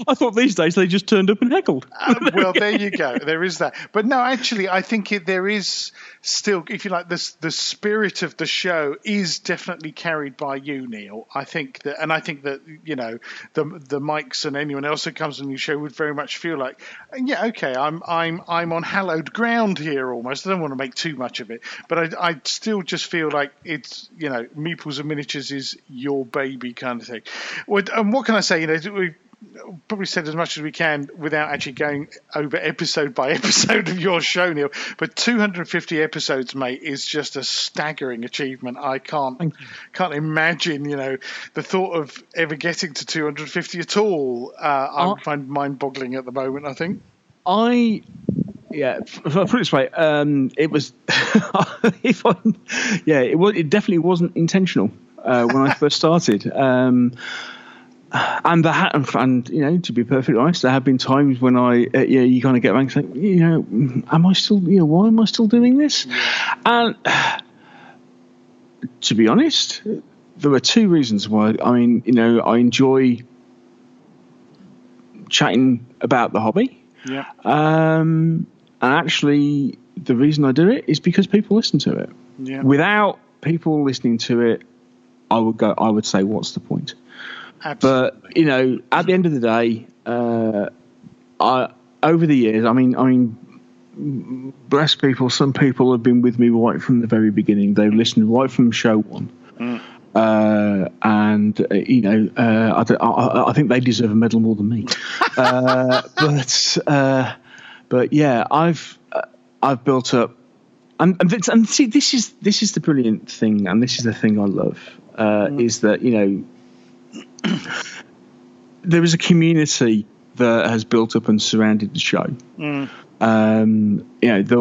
I thought these days they just turned up and heckled. Well, there you go. There is that. But no, actually, I think there is still, if you like, the spirit of the show is definitely carried by you, Neil. I think that the mics and anyone else that comes on your show would very much feel like, yeah, okay, I'm on hallowed ground here almost. I don't want to make too much of it, but I still just feel like it's, Meeples and Miniatures is your baby kind of thing. And what can I say? We've probably said as much as we can without actually going over episode by episode of your show, Neil. But 250 episodes, mate, is just a staggering achievement. I can't imagine, the thought of ever getting to 250 at all. I find mind-boggling at the moment, I think. Put it this way, it was, it definitely wasn't intentional when I first started. And to be perfectly honest, there have been times when you kind of get back and think, am I still, why am I still doing this? Yeah. And to be honest, there were two reasons why. I I enjoy chatting about the hobby. Yeah. And actually, the reason I do it is because people listen to it. Yeah. Without people listening to it, I would say, what's the point? Absolutely. But at the end of the day, over the years, bless people. Some people have been with me right from the very beginning. They've listened right from show one, and I think they deserve a medal more than me. But yeah, I've built up, and see, this is the brilliant thing, and this is the thing I love, is that there is a community that has built up and surrounded the show. There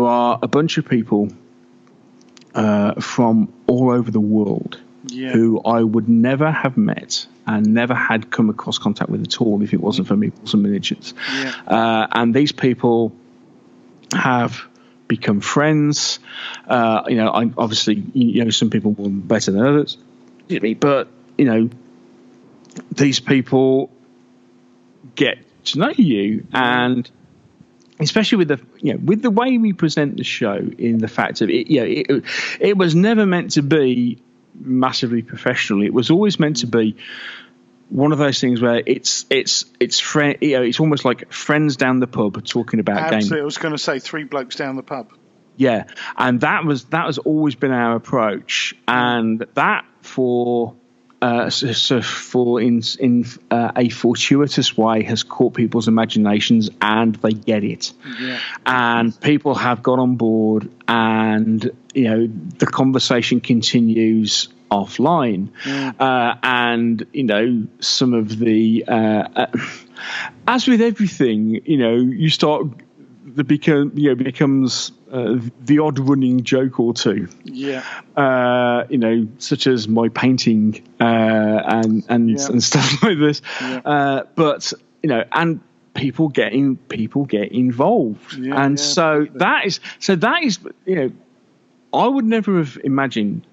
are a bunch of people from all over the world who I would never have met and never had come across contact with at all if it wasn't for Meeples and Miniatures. And these people have become friends. I obviously, some people were better than others, but these people get to know you, and especially with the way we present the show, in the fact of it, it was never meant to be massively professional. It was always meant to be one of those things where it's almost like friends down the pub talking about games. Absolutely, I was going to say three blokes down the pub. Yeah, and that has always been our approach, and that in a fortuitous way has caught people's imaginations, and they get it. And people have got on board, and the conversation continues offline. And some of the as with everything, you start becomes the odd running joke or two. Such as my painting and stuff like this. But and people get involved, so that is I would never have imagined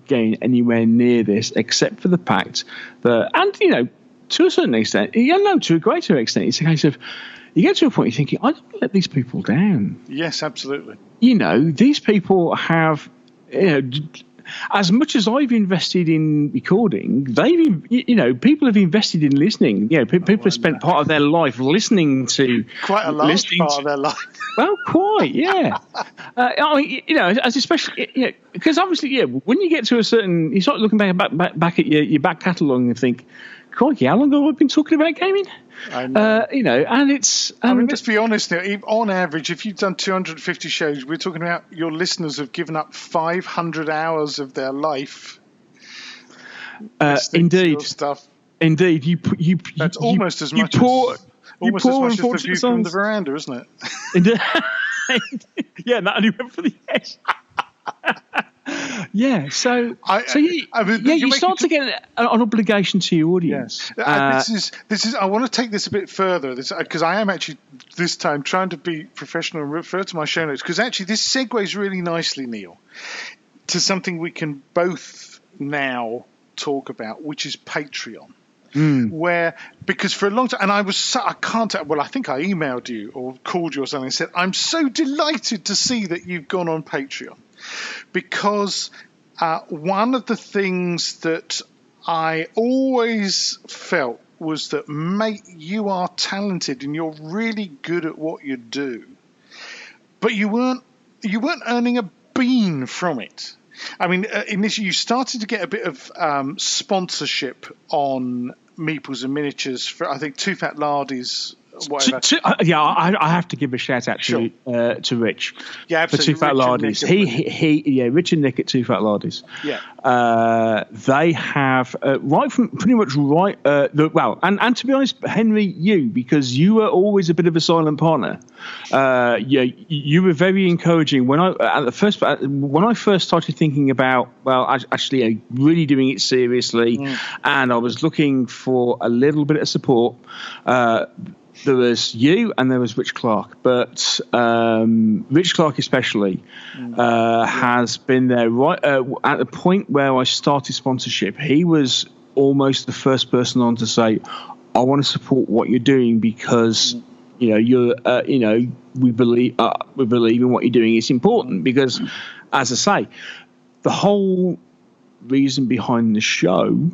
getting anywhere near this, except for the fact that, and to a certain extent, to a greater extent, it's a case of, you get to a point you're thinking, I don't let these people down. Yes, absolutely. These people have, as much as I've invested in recording, people have invested in listening. People have spent part of their life listening to. Quite a large part of their life. Well, quite, yeah. As especially, because obviously, when you get to a certain, you start looking back at your back catalogue and think, crikey, how long have I been talking about gaming? I know. And it's. Let's be honest now. On average, if you've done 250 shows, we're talking about your listeners have given up 500 hours of their life. Indeed. Stuff. Indeed, That's almost as much. Almost as much as the view from the veranda, isn't it? Yeah, that only went for the yes. Yeah, so you start to get an obligation to your audience. Yes. This is. I want to take this a bit further, because I am actually this time trying to be professional and refer to my show notes, because actually this segues really nicely, Neil, to something we can both now talk about, which is Patreon. Where, because for a long time, and I think I emailed you or called you or something and said, I'm so delighted to see that you've gone on Patreon, because one of the things that I always felt was that, mate, you are talented and you're really good at what you do, but you weren't earning a bean from it. I mean, initially you started to get a bit of sponsorship on Meeples and Miniatures for, I think, Two Fat Lardies. Whatever. I have to give a shout out to Rich. Yeah, absolutely. For Two Fat Lardies. Rich and Nick at Two Fat Lardies. Yeah. They have and to be honest, Henry, you, because you were always a bit of a silent partner. You were very encouraging when I first started thinking about actually really doing it seriously, and I was looking for a little bit of support. There was you and there was Rich Clark, but Rich Clark especially has been there right at the point where I started sponsorship. He was almost the first person on to say, I want to support what you're doing because we believe in what you're doing. It's important because, as I say, the whole reason behind the show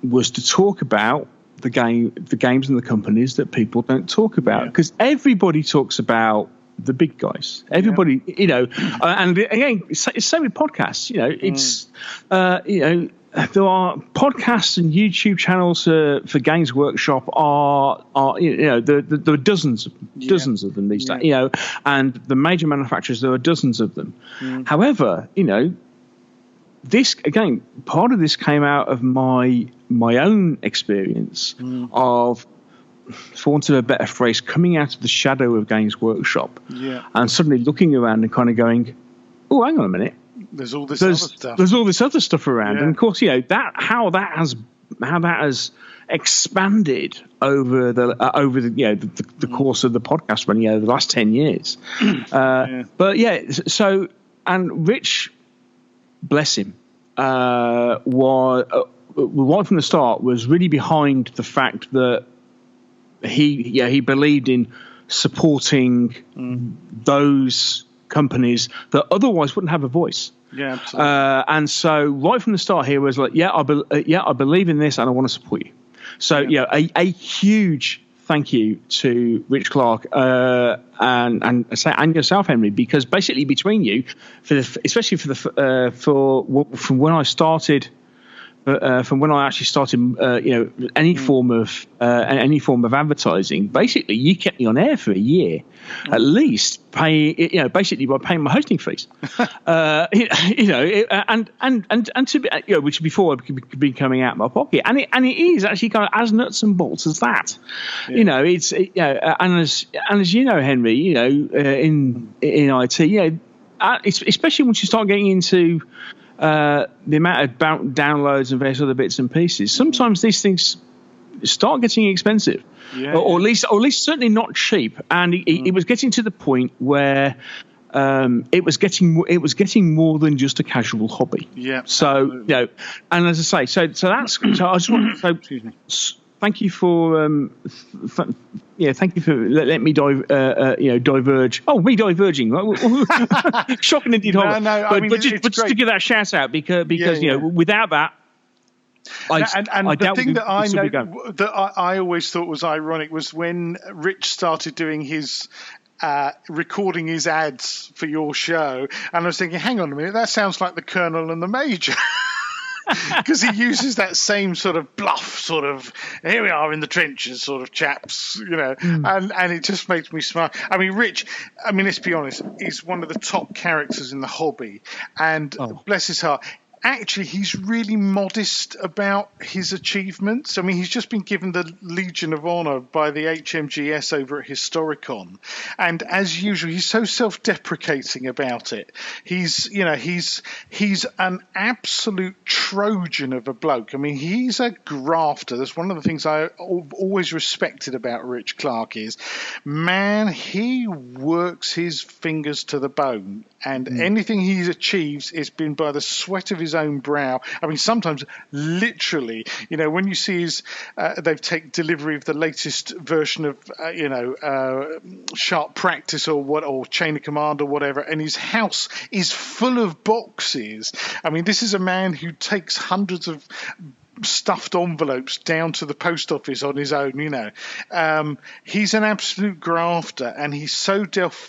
was to talk about the games and the companies that people don't talk about, because everybody talks about the big guys. Everybody, and again, it's same with podcasts. It's there are podcasts and YouTube channels for Games Workshop there are dozens of them these days. And the major manufacturers, there are dozens of them. However, this, again, part of this came out of my own experience of, for want of a better phrase, coming out of the shadow of Games Workshop and suddenly looking around and kind of going, oh, hang on a minute. There's all this other stuff. There's all this other stuff around. And of course, how that has expanded over the course of the podcast running over the last 10 years. But so, and Rich, bless him, was right from the start was really behind the fact that he believed in supporting those companies that otherwise wouldn't have a voice. Yeah, absolutely. And so right from the start, he was like, I believe in this and I want to support you. So a huge thank you to Rich Clark and yourself, Henry, because basically between you, especially from when I started, from when I actually started, any form of advertising, basically you kept me on air for a year, at least, basically by paying my hosting fees, and to be, which before would be coming out of my pocket, and it is actually kind of as nuts and bolts as that, and as you know, Henry, in IT, especially once you start getting into the amount of downloads and various other bits and pieces, sometimes these things start getting expensive, or at least certainly not cheap. And it was getting to the point where it was getting more than just a casual hobby. Yeah. So and as I say, so that's so I just want to excuse me. Thank you for thank you for letting me diverge. Oh, me diverging. Shocking indeed. No, but just to give that shout out because without that, the thing that I know that I always thought was ironic was when Rich started doing his recording his ads for your show, and I was thinking, hang on a minute, that sounds like the Colonel and the Major. Because he uses that same sort of bluff, sort of here we are in the trenches, sort of chaps, and it just makes me smile. I mean, Rich, let's be honest, he's one of the top characters in the hobby, and bless his heart, actually he's really modest about his achievements. I mean, he's just been given the Legion of Honor by the HMGS over at Historicon, and as usual, he's so self-deprecating about it. He's an absolute Trojan of a bloke. I mean, he's a grafter. That's one of the things I always respected about Rich Clark is, man, he works his fingers to the bone, and anything he achieves has been by the sweat of his own brow. I mean, sometimes literally, when you see they've taken delivery of the latest version of, Sharp Practice or Chain of Command or whatever, and his house is full of boxes. I mean, this is a man who takes hundreds of stuffed envelopes down to the post office on his own. He's an absolute grafter, and he's so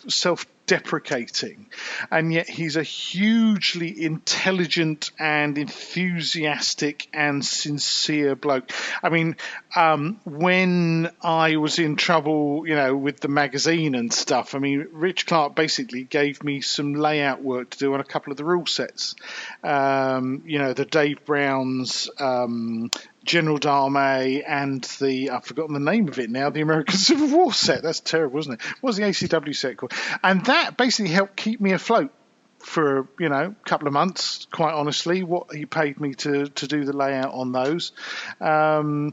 self-deprecating, and yet he's a hugely intelligent and enthusiastic and sincere bloke. I mean, when I was in trouble, with the magazine and stuff, I mean, Rich Clark basically gave me some layout work to do on a couple of the rule sets. The Dave Brown's General D'Armée and I've forgotten the name of it now, the American Civil War set. That's terrible, isn't it? What was the ACW set called? And that basically helped keep me afloat for, a couple of months, quite honestly, what he paid me to do the layout on those. So,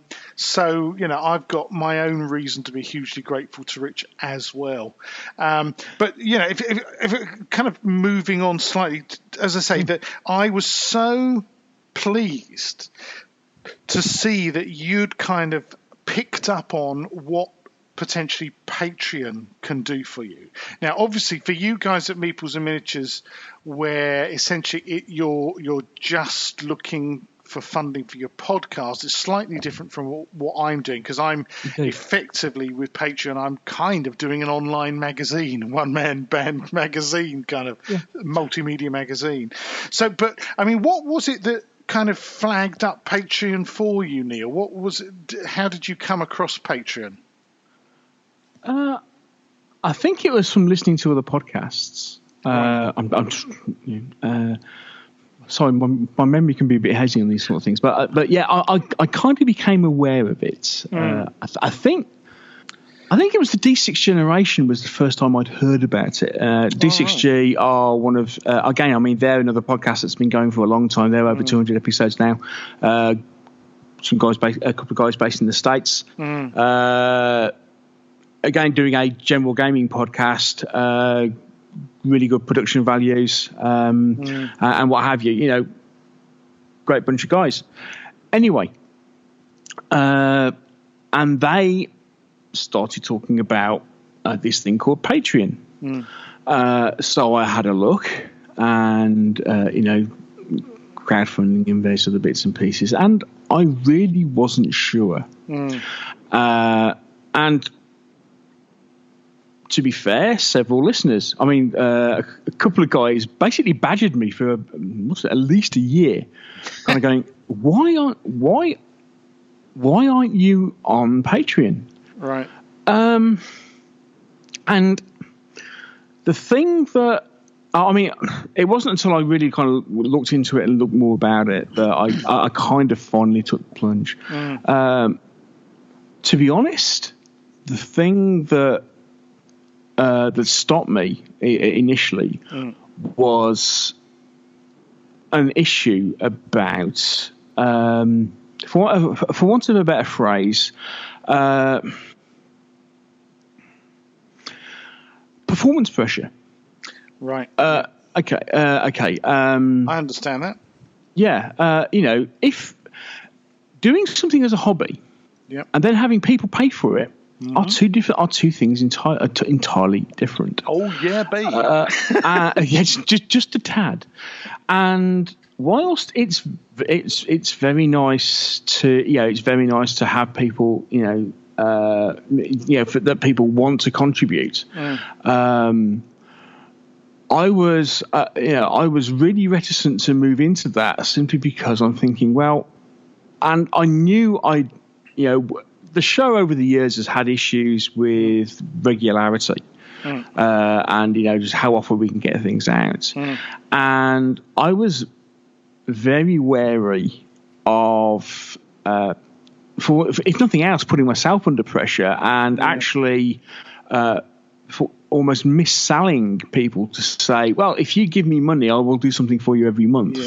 I've got my own reason to be hugely grateful to Rich as well. But, if kind of moving on slightly, as I say, that I was so pleased to see that you'd kind of picked up on what potentially Patreon can do for you. Now, obviously, for you guys at Meeples and Miniatures, where essentially you're just looking for funding for your podcast, it's slightly different from what I'm doing, because I'm effectively with Patreon, I'm kind of doing an online magazine, one-man band magazine, kind of multimedia magazine. So, but I mean, what was it that kind of flagged up Patreon for you, Neil? What was it? How did you come across Patreon? I think it was from listening to other podcasts. Sorry, my memory can be a bit hazy on these sort of things, but yeah, I kind of became aware of it. I think it was the D6 generation was the first time I'd heard about it. D6G are one of, again, I mean, they're another podcast that's been going for a long time. They're over 200 episodes now. A couple of guys based in the States. Again, doing a general gaming podcast, really good production values, and what have you. Great bunch of guys. Anyway, and they started talking about this thing called Patreon. So I had a look, and crowdfunding and various other bits and pieces, and I really wasn't sure. And to be fair, several listeners, I mean, a couple of guys basically badgered me for at least a year, kind of going, why aren't you on Patreon? Right. And the thing that, I mean, it wasn't until I really kind of looked into it and looked more about it that I kind of finally took the plunge. To be honest, the thing that stopped me initially was an issue about, for want of a better phrase, performance pressure. Right. Okay. I understand that. Yeah. If doing something as a hobby, and then having people pay for it, are two things entirely different. Oh yeah, babe. Just a tad. And whilst it's very nice to have people that people want to contribute. I was really reticent to move into that simply because I'm thinking, well, and I knew the show over the years has had issues with regularity, and just how often we can get things out. And I was very wary of, for if nothing else, putting myself under pressure and actually for almost mis-selling people to say, well, if you give me money, I will do something for you every month.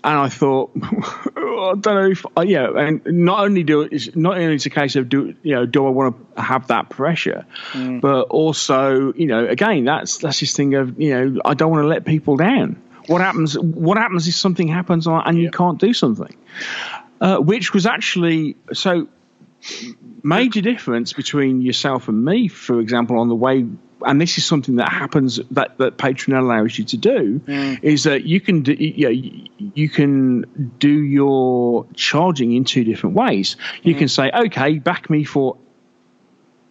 And I thought, I don't know if, and not only it's a case of do I want to have that pressure, but also, again, that's this thing of, I don't want to let people down. What happens if something happens and you can't do something, which was actually major difference between yourself and me, for example, on the way. And this is something that happens that Patreon allows you to do, is that you can do your charging in two different ways. You can say, okay, back me for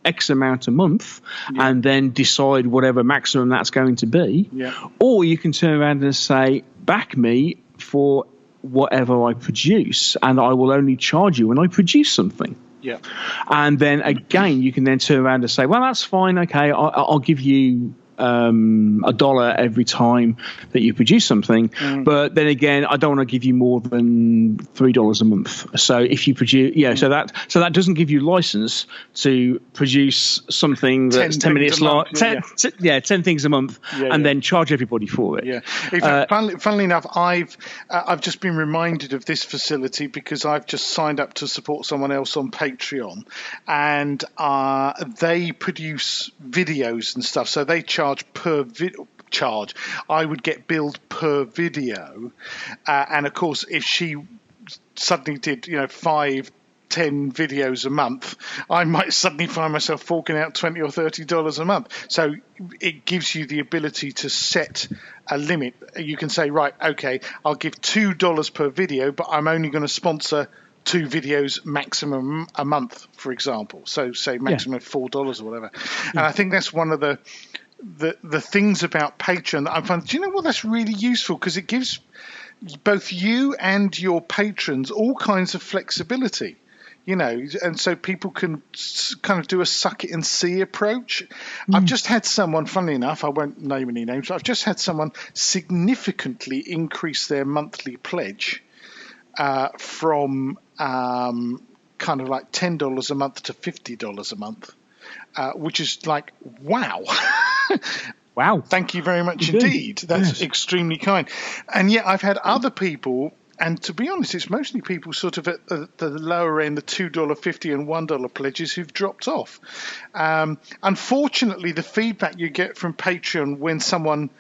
X amount a month, and then decide whatever maximum that's going to be. Or you can turn around and say, back me for whatever I produce, and I will only charge you when I produce something. And then again, you can then turn around and say, well, that's fine. Okay, I'll give you $1 every time that you produce something. But then again, I don't want to give you more than $3 a month. So if you produce, so that doesn't give you license to produce something that's 10 minutes long. 10 things a month, and then charge everybody for it. In fact, funnily enough, I've just been reminded of this facility because I've just signed up to support someone else on Patreon, and they produce videos and stuff. So they charge per charge. I would get billed per video, and of course, if she suddenly did 5-10 videos a month, I might suddenly find myself forking out $20 or $30 a month. So it gives you the ability to set a limit. You can say, right, okay, I'll give $2 per video, but I'm only going to sponsor 2 videos maximum a month, for example. So say maximum $4 or whatever. And I think that's one of the things about Patreon that I find, do you know what, that's really useful, because it gives both you and your patrons all kinds of flexibility, and so people can kind of do a suck it and see approach. I've just had someone, funnily enough, I won't name any names, but I've just had someone significantly increase their monthly pledge from kind of like $10 a month to $50 a month, which is like, wow. Wow. Thank you very much indeed. That's extremely kind. And yet I've had other people, and to be honest, it's mostly people sort of at the lower end, the $2.50 and $1 pledges, who've dropped off. Unfortunately, the feedback you get from Patreon when someone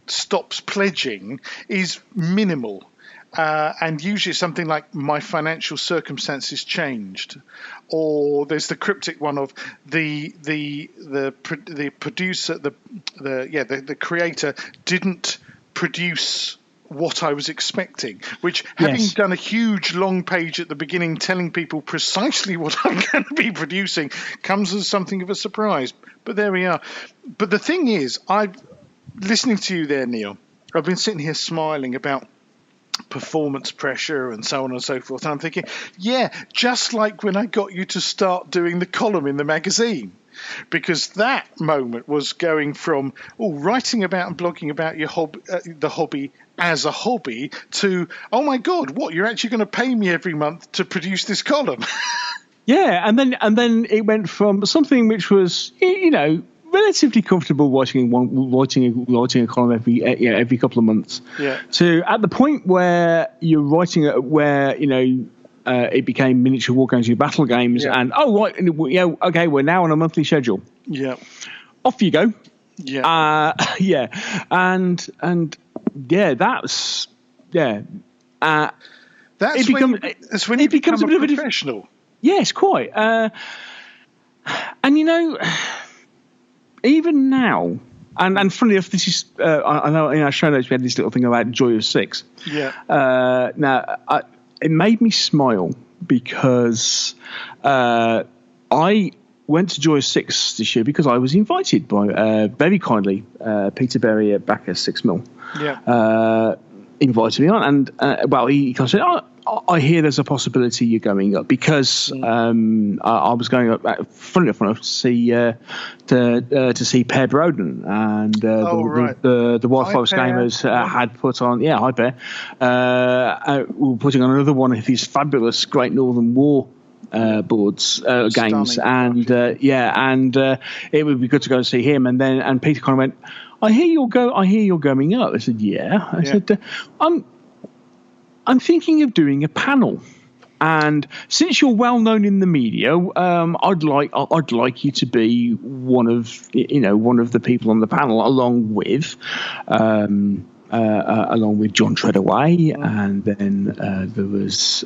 stops pledging is minimal. And usually something like my financial circumstances changed, or there's the cryptic one of the producer, the creator didn't produce what I was expecting, which, having done a huge long page at the beginning telling people precisely what I'm going to be producing, comes as something of a surprise. But there we are. But the thing is, listening to you there, Neil, I've been sitting here smiling about performance pressure and so on and so forth, and I'm thinking, just like when I got you to start doing the column in the magazine, because that moment was going from writing about and blogging about your the hobby as a hobby to, oh my god, what, you're actually going to pay me every month to produce this column. And then it went from something which was relatively comfortable writing a column every couple of months, to at the point where you're writing where it became Miniature Wargames with Battlegames, and okay, we're now on a monthly schedule. Off you go. That's when it becomes a bit of a professional. Yes, quite. And even now, and funnily enough, this is I know in our show notes we had this little thing about Joy of Six. Now it made me smile because I went to Joy of Six this year because I was invited by very kindly Peter Berry at Backer 6 Mil. invited me on, and he kind of said, I hear there's a possibility you're going up, because I was going up, funny enough, to see Per Broden, and the Wildfire Gamers had put on, hi Per, we were putting on another one of these fabulous Great Northern War boards games, and it would be good to go and see him. And Peter kind of went, I hear you're going up. I said, yeah. I said, I'm thinking of doing a panel, and since you're well known in the media, I'd like you to be one of the people on the panel, along with John Treadaway, and then there was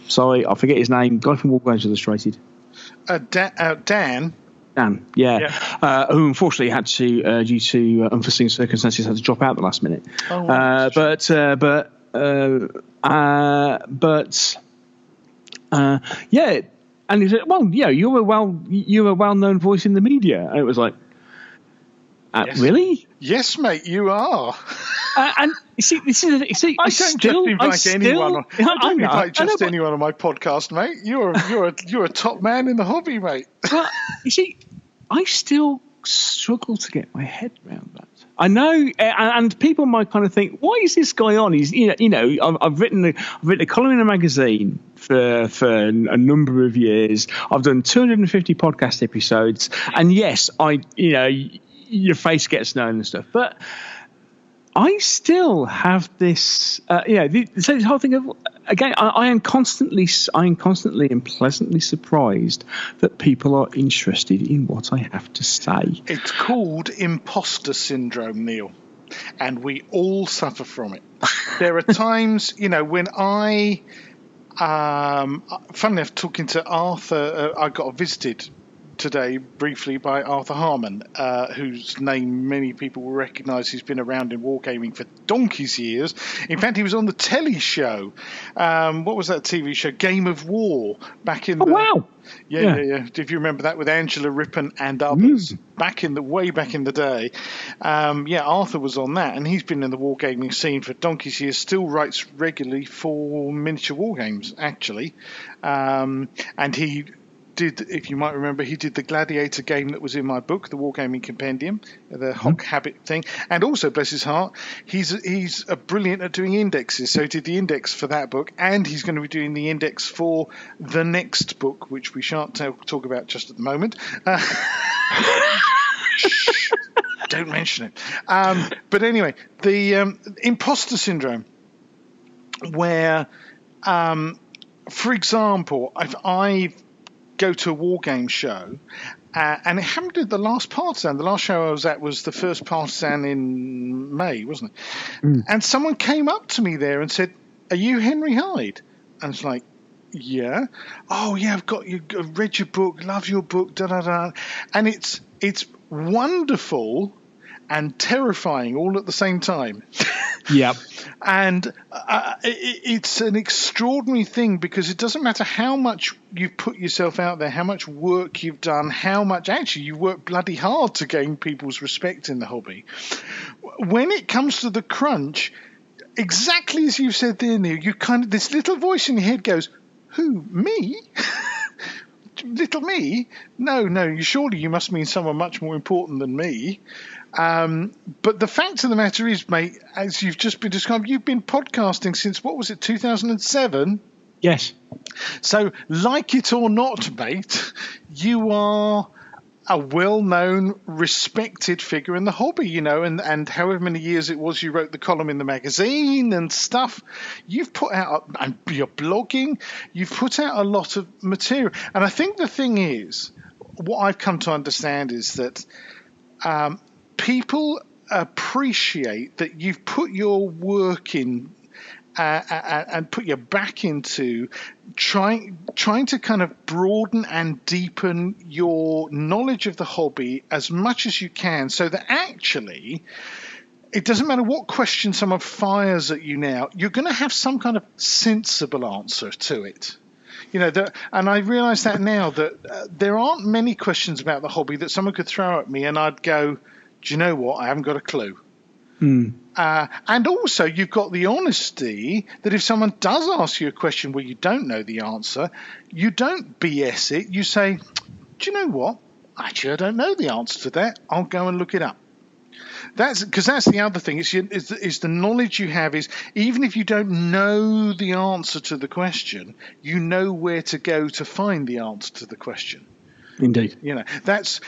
sorry, I forget his name. Guy from Wargames Illustrated. Dan. Dan, who unfortunately had to, due to unforeseen circumstances, had to drop out the last minute. And he said, "Well, you're a well-known voice in the media," and it was like, yes. Really? Yes, mate, you are. And you see, I don't invite anyone on my podcast, mate. You're a top man in the hobby, mate. Well, you see, I still struggle to get my head around that. I know, and people might kind of think, why is this guy on? He's, I've written a column in a magazine for a number of years. I've done 250 podcast episodes, and yes, your face gets known and stuff, but I still have this, this whole thing of, again, I am constantly and pleasantly surprised that people are interested in what I have to say. It's called Impostor Syndrome, Neil, and we all suffer from it. There are times, when funnily enough, talking to Arthur, I got visited today briefly by Arthur Harmon, whose name many people will recognise. He's been around in wargaming for donkey's years. In fact, he was on the telly show. What was that TV show? Game of War, back in wow. Yeah. If you remember that, with Angela Rippon and others, way back in the day. Arthur was on that, and he's been in the wargaming scene for donkey's years. Still writes regularly for Miniature Wargames, actually, and he did, if you might remember, he did the Gladiator game that was in my book, the Wargaming Compendium, the Hock Habit thing. And also, bless his heart, he's brilliant at doing indexes. So he did the index for that book, and he's going to be doing the index for the next book, which we shan't talk about just at the moment. Don't mention it. But anyway, the Impostor Syndrome, where, for example, I go to a war game show, and it happened at the last Partisan. The last show I was at was the first Partisan in May, wasn't it? And someone came up to me there and said, "Are you Henry Hyde?" And it's like, "Yeah." "Oh yeah, I've read your book, love your book, da da da." And it's wonderful and terrifying all at the same time. Yep. And it's an extraordinary thing, because it doesn't matter how much you've put yourself out there, how much work you've done, how much actually you work bloody hard to gain people's respect in the hobby. When it comes to the crunch, exactly as you said there, Neil, this little voice in your head goes, "Who, me?" Little me? No, surely you must mean someone much more important than me. But the fact of the matter is, mate, as you've just been described, you've been podcasting since, what was it, 2007? Yes. So, like it or not, mate, you are a well-known, respected figure in the hobby, and however many years it was you wrote the column in the magazine and stuff, you've put out, and you're blogging, you've put out a lot of material. And I think the thing is, what I've come to understand is that people appreciate that you've put your work in and put your back into trying to kind of broaden and deepen your knowledge of the hobby as much as you can, so that actually it doesn't matter what question someone fires at you now, you're going to have some kind of sensible answer to it. And I realise that now, that there aren't many questions about the hobby that someone could throw at me and I'd go, "Do you know what? I haven't got a clue." And also, you've got the honesty that if someone does ask you a question where you don't know the answer, you don't BS it. You say, do you know what? Actually, I don't know the answer to that. I'll go and look it up. That's the other thing. Is the knowledge you have is, even if you don't know the answer to the question, you know where to go to find the answer to the question. Indeed. That's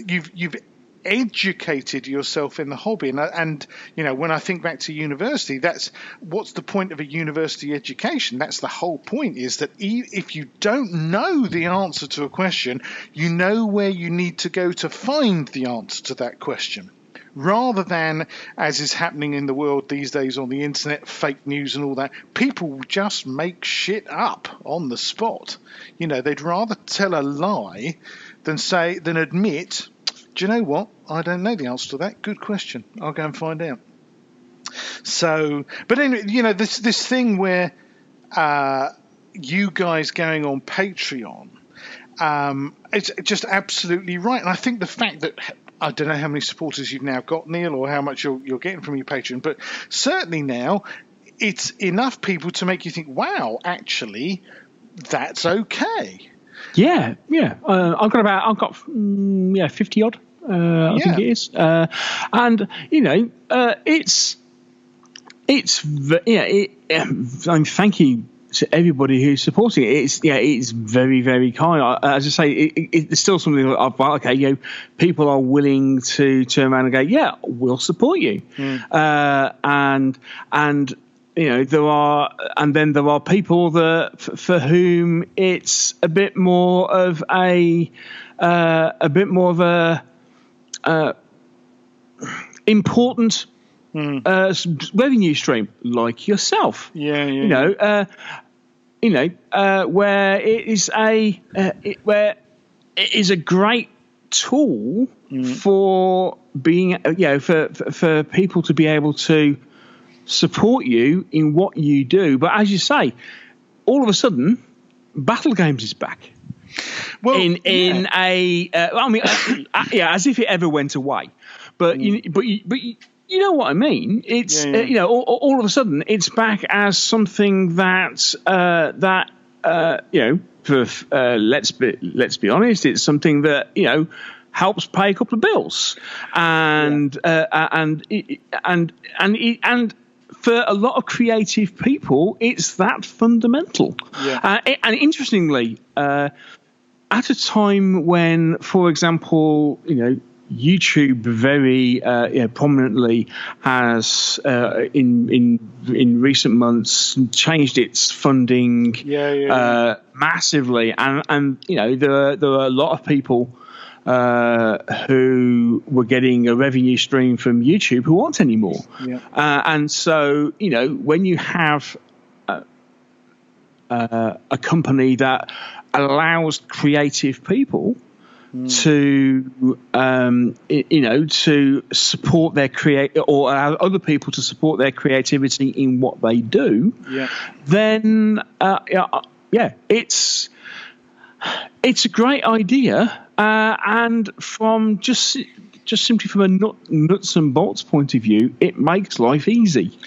you've educated yourself in the hobby, and when I think back to university, that's what's the point of a university education. That's the whole point, is that if you don't know the answer to a question, you know where you need to go to find the answer to that question, rather than, as is happening in the world these days on the internet, fake news and all that. People just make shit up on the spot. They'd rather tell a lie than admit, do you know what? I don't know the answer to that. Good question. I'll go and find out. So, but anyway, this thing where you guys going on Patreon, it's just absolutely right. And I think the fact that, I don't know how many supporters you've now got, Neil, or how much you're getting from your Patreon, but certainly now it's enough people to make you think, wow, actually, that's okay. Yeah. I've got 50 odd. I think it is, and thank you to everybody who's supporting it. It's very, very kind. As I say, it's still something that I've got. Okay, people are willing to turn around and go, yeah, we'll support you, and there are people that for whom it's a bit more of a important revenue stream, like yourself. Where it is a great tool for being for people to be able to support you in what you do. But as you say, all of a sudden, Battlegames is back. Well, as if it ever went away. But you know what I mean. It's all of a sudden it's back as something that let's be honest, it's something that helps pay a couple of bills, and for a lot of creative people, it's that fundamental. And interestingly, at a time when, for example, YouTube very prominently has in recent months changed its funding massively, and there are a lot of people who were getting a revenue stream from YouTube who aren't anymore. And so when you have a company that allows creative people to to support their or allow other people to support their creativity in what they do, then it's a great idea, and from just simply from a nuts and bolts point of view, it makes life easy.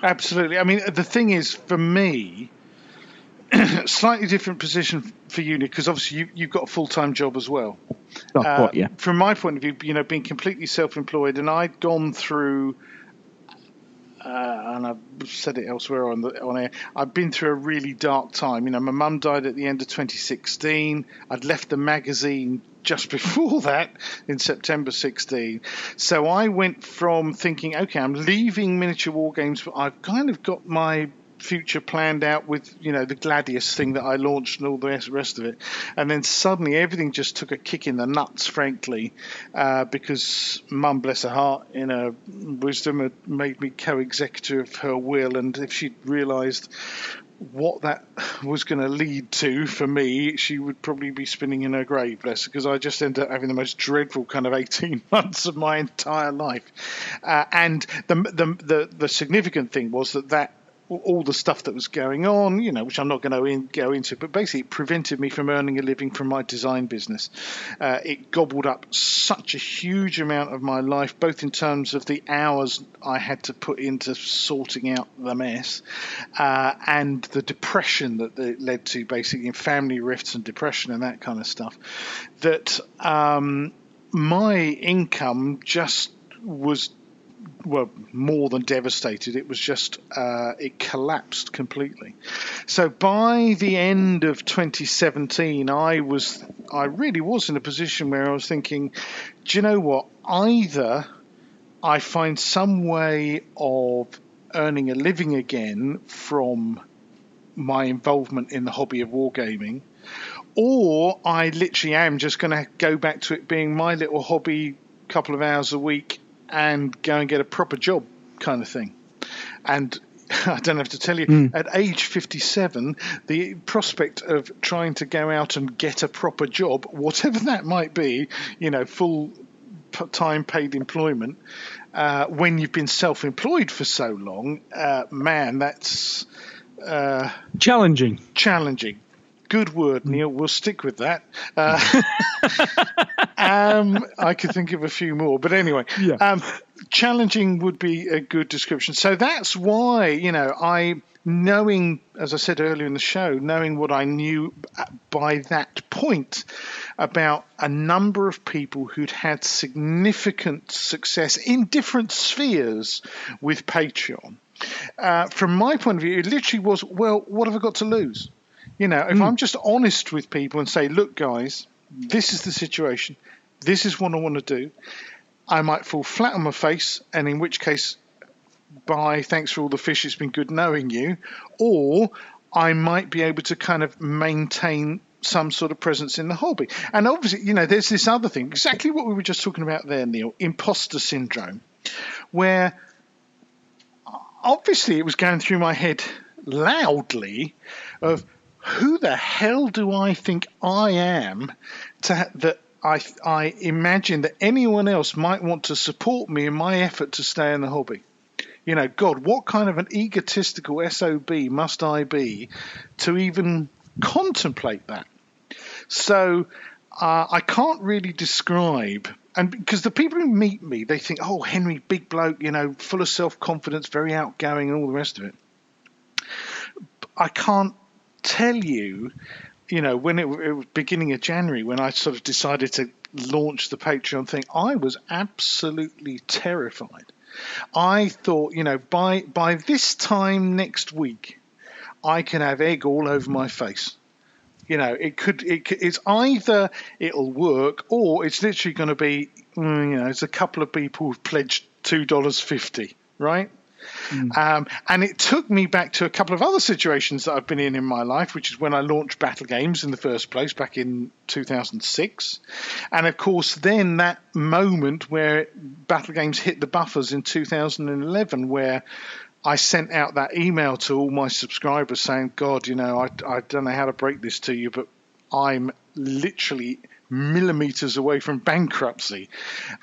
Absolutely. I mean, the thing is, for me, slightly different position for you, because obviously you've got a full-time job as well. From my point of view, being completely self-employed, and I'd gone through, and I've said it elsewhere on air, I've been through a really dark time. My mum died at the end of 2016. I'd left the magazine just before that in September 16. So I went from thinking, okay, I'm leaving Miniature Wargames, but I've kind of got my future planned out with the Gladius thing that I launched and all the rest of it, and then suddenly everything just took a kick in the nuts, frankly, because Mum, bless her heart, in her wisdom, had made me co-executor of her will, and if she'd realised what that was going to lead to for me, she would probably be spinning in her grave, bless her, because I just ended up having the most dreadful kind of 18 months of my entire life. And the significant thing was that all the stuff that was going on, which I'm not going to go into, but basically it prevented me from earning a living from my design business. It gobbled up such a huge amount of my life, both in terms of the hours I had to put into sorting out the mess and the depression that it led to, basically, in family rifts and depression and that kind of stuff, that my income just was more than devastated. It was just, it collapsed completely. So by the end of 2017, I really was in a position where I was thinking, do you know what? Either I find some way of earning a living again from my involvement in the hobby of wargaming, or I literally am just going to go back to it being my little hobby, couple of hours a week, and go and get a proper job kind of thing. And I don't have to tell you, at age 57, the prospect of trying to go out and get a proper job, whatever that might be, full-time paid employment, when you've been self-employed for so long, man, that's... challenging. Good word, Neil. We'll stick with that. I could think of a few more, but anyway, challenging would be a good description. So that's why, knowing, as I said earlier in the show, knowing what I knew by that point about a number of people who'd had significant success in different spheres with Patreon. From my point of view, it literally was, well, what have I got to lose? If I'm just honest with people and say, look, guys, this is the situation. This is what I want to do. I might fall flat on my face, and in which case, bye, thanks for all the fish. It's been good knowing you. Or I might be able to kind of maintain some sort of presence in the hobby. And obviously, there's this other thing, exactly what we were just talking about there, Neil, imposter syndrome, where obviously it was going through my head loudly of, who the hell do I think I am that I imagine that anyone else might want to support me in my effort to stay in the hobby? God, what kind of an egotistical SOB must I be to even contemplate that? So I can't really describe, and because the people who meet me, they think, oh, Henry, big bloke, full of self-confidence, very outgoing and all the rest of it. I can't tell you, when it was beginning of January, when I sort of decided to launch the Patreon thing, I was absolutely terrified. I thought, by this time next week, I can have egg all over my face. It's either it'll work, or it's literally going to be, it's a couple of people who've pledged $2.50, right? And it took me back to a couple of other situations that I've been in my life, which is when I launched Battlegames in the first place back in 2006. And of course, then that moment where Battlegames hit the buffers in 2011, where I sent out that email to all my subscribers saying, God, I don't know how to break this to you, but I'm literally millimeters away from bankruptcy.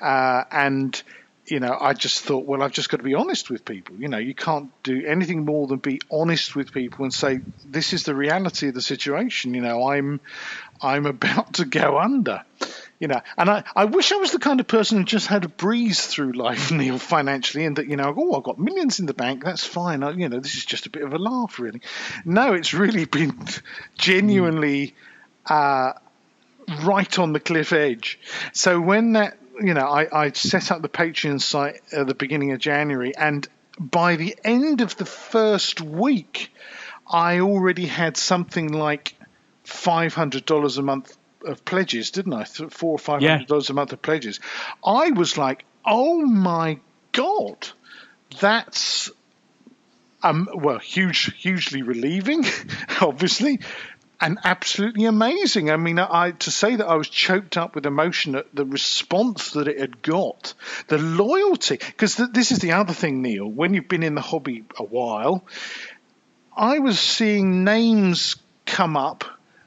I just thought, well, I've just got to be honest with people. You can't do anything more than be honest with people and say, this is the reality of the situation. I'm about to go under. And I wish I was the kind of person who just had a breeze through life, Neil, financially, and that, I've got millions in the bank. That's fine. This is just a bit of a laugh, really. No, it's really been genuinely right on the cliff edge. So when that, I set up the Patreon site at the beginning of January, and by the end of the first week, I already had something like $500 a month of pledges, didn't I? $400 or $500 a month of pledges. I was like, oh my God, that's hugely relieving, obviously. And absolutely amazing. I mean, to say that I was choked up with emotion at the response that it had got, the loyalty, because this is the other thing, Neil, when you've been in the hobby a while, I was seeing names come up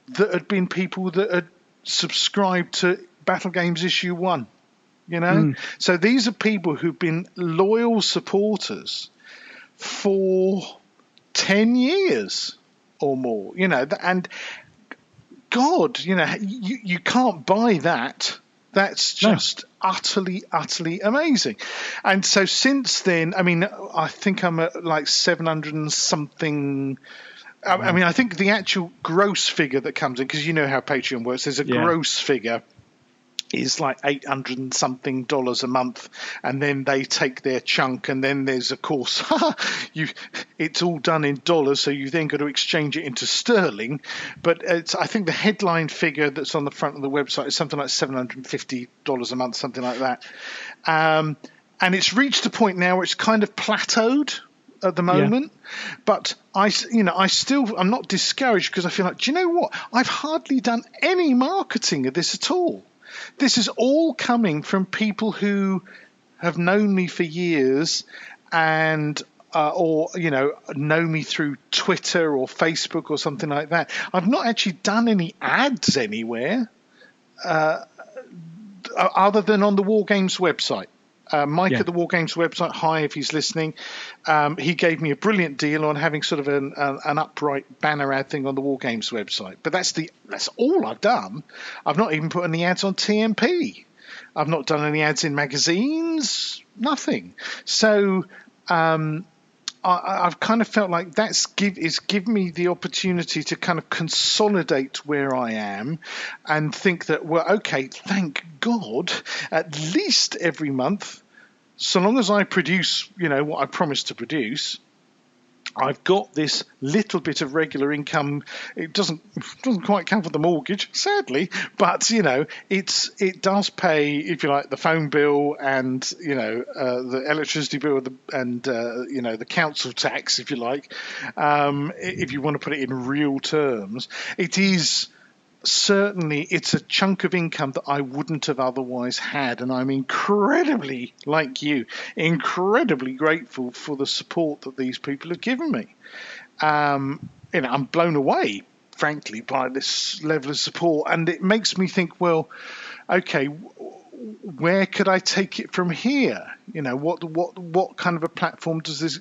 that had been people that had subscribed to Battlegames issue 1, So these are people who've been loyal supporters for 10 years or more, and God, you can't buy that. That's just utterly amazing. And so since then, I mean, I think I'm at like 700 and something. I mean, I think the actual gross figure that comes in, because you know how Patreon works, there's a gross figure is like $800 and something a month, and then they take their chunk, and then there's of course it's all done in dollars, so you then got to exchange it into sterling. But I think the headline figure that's on the front of the website is something like $750 a month, something like that, and it's reached a point now where it's kind of plateaued at the moment. But I'm not discouraged, because I feel like, do you know what, I've hardly done any marketing of this at all. This is all coming from people who have known me for years, and or know me through Twitter or Facebook or something like that. I've not actually done any ads anywhere other than on the Wargames website. Mike at the Wargames website, hi if he's listening, he gave me a brilliant deal on having sort of an upright banner ad thing on the Wargames website. But that's all I've done. I've not even put any ads on TMP. I've not done any ads in magazines, nothing. So I've kind of felt like it's given me the opportunity to kind of consolidate where I am and think that, well, okay, thank God, at least every month, so long as I produce, what I promised to produce, I've got this little bit of regular income. It doesn't quite cover the mortgage, sadly, but it does pay, if you like, the phone bill and the electricity bill and the council tax, if you like. If you want to put it in real terms, it is. Certainly, it's a chunk of income that I wouldn't have otherwise had, and I'm incredibly grateful for the support that these people have given me. I'm blown away, frankly, by this level of support, and it makes me think, well, okay, where could I take it from here? What kind of a platform does this?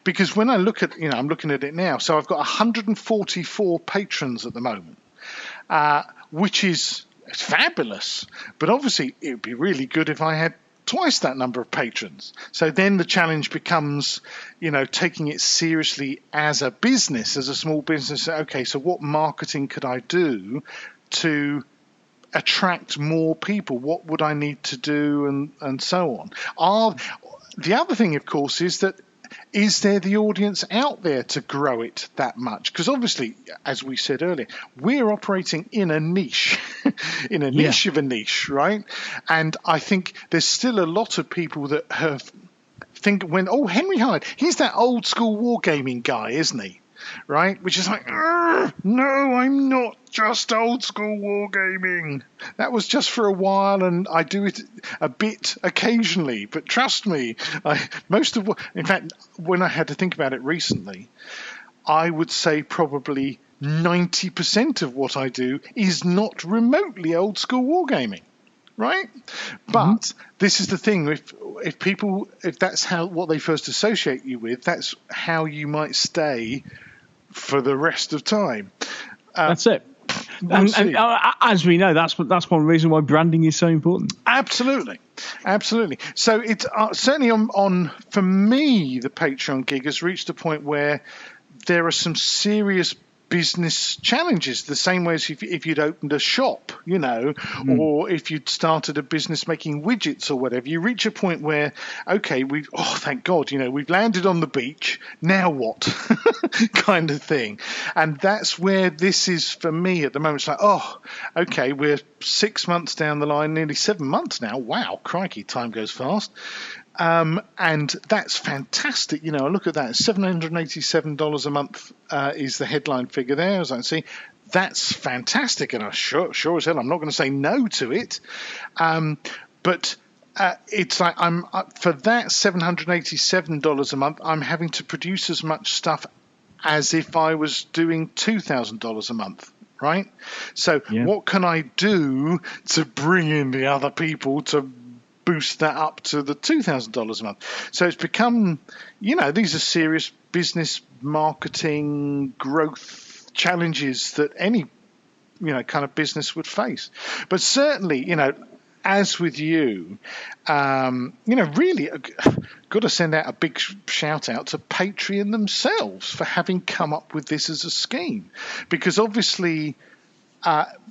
Because when I look at, I'm looking at it now, so I've got 144 patrons at the moment. Which is fabulous, but obviously it would be really good if I had twice that number of patrons. So then the challenge becomes, taking it seriously as a business, as a small business. Okay, so what marketing could I do to attract more people? What would I need to do, and so on? The other thing, of course, is that, is there the audience out there to grow it that much? Because obviously, as we said earlier, we're operating in a niche, in a niche of a niche, right? And I think there's still a lot of people that Henry Hyde, he's that old school wargaming guy, isn't he? Right? Which is like, no, I'm not just old school wargaming. That was just for a while, and I do it a bit occasionally. But trust me, in fact, when I had to think about it recently, I would say probably 90% of what I do is not remotely old school wargaming. Right? But this is the thing, if that's what they first associate you with, that's how you might stay for the rest of time. That's it. And as we know, that's one reason why branding is so important. Absolutely. So it's certainly on for me, the Patreon gig has reached a point where there are some serious business challenges, the same way as if you'd opened a shop, or if you'd started a business making widgets or whatever. You reach a point where, okay, thank God, we've landed on the beach, now what? kind of thing. And that's where this is for me at the moment. It's like, okay, we're 6 months down the line, nearly 7 months now. Wow, crikey, time goes fast. And that's fantastic. I look at that, $787 a month is the headline figure there, as I can see. That's fantastic, and I'm sure as hell I'm not going to say no to it. But it's like I'm for that $787 a month, I'm having to produce as much stuff as if I was doing $2,000 a month. Right? So what can I do to bring in the other people to boost that up to the $2,000 a month? So it's become, these are serious business marketing growth challenges that any kind of business would face. But certainly, as with you, really got to send out a big shout out to Patreon themselves for having come up with this as a scheme, because obviously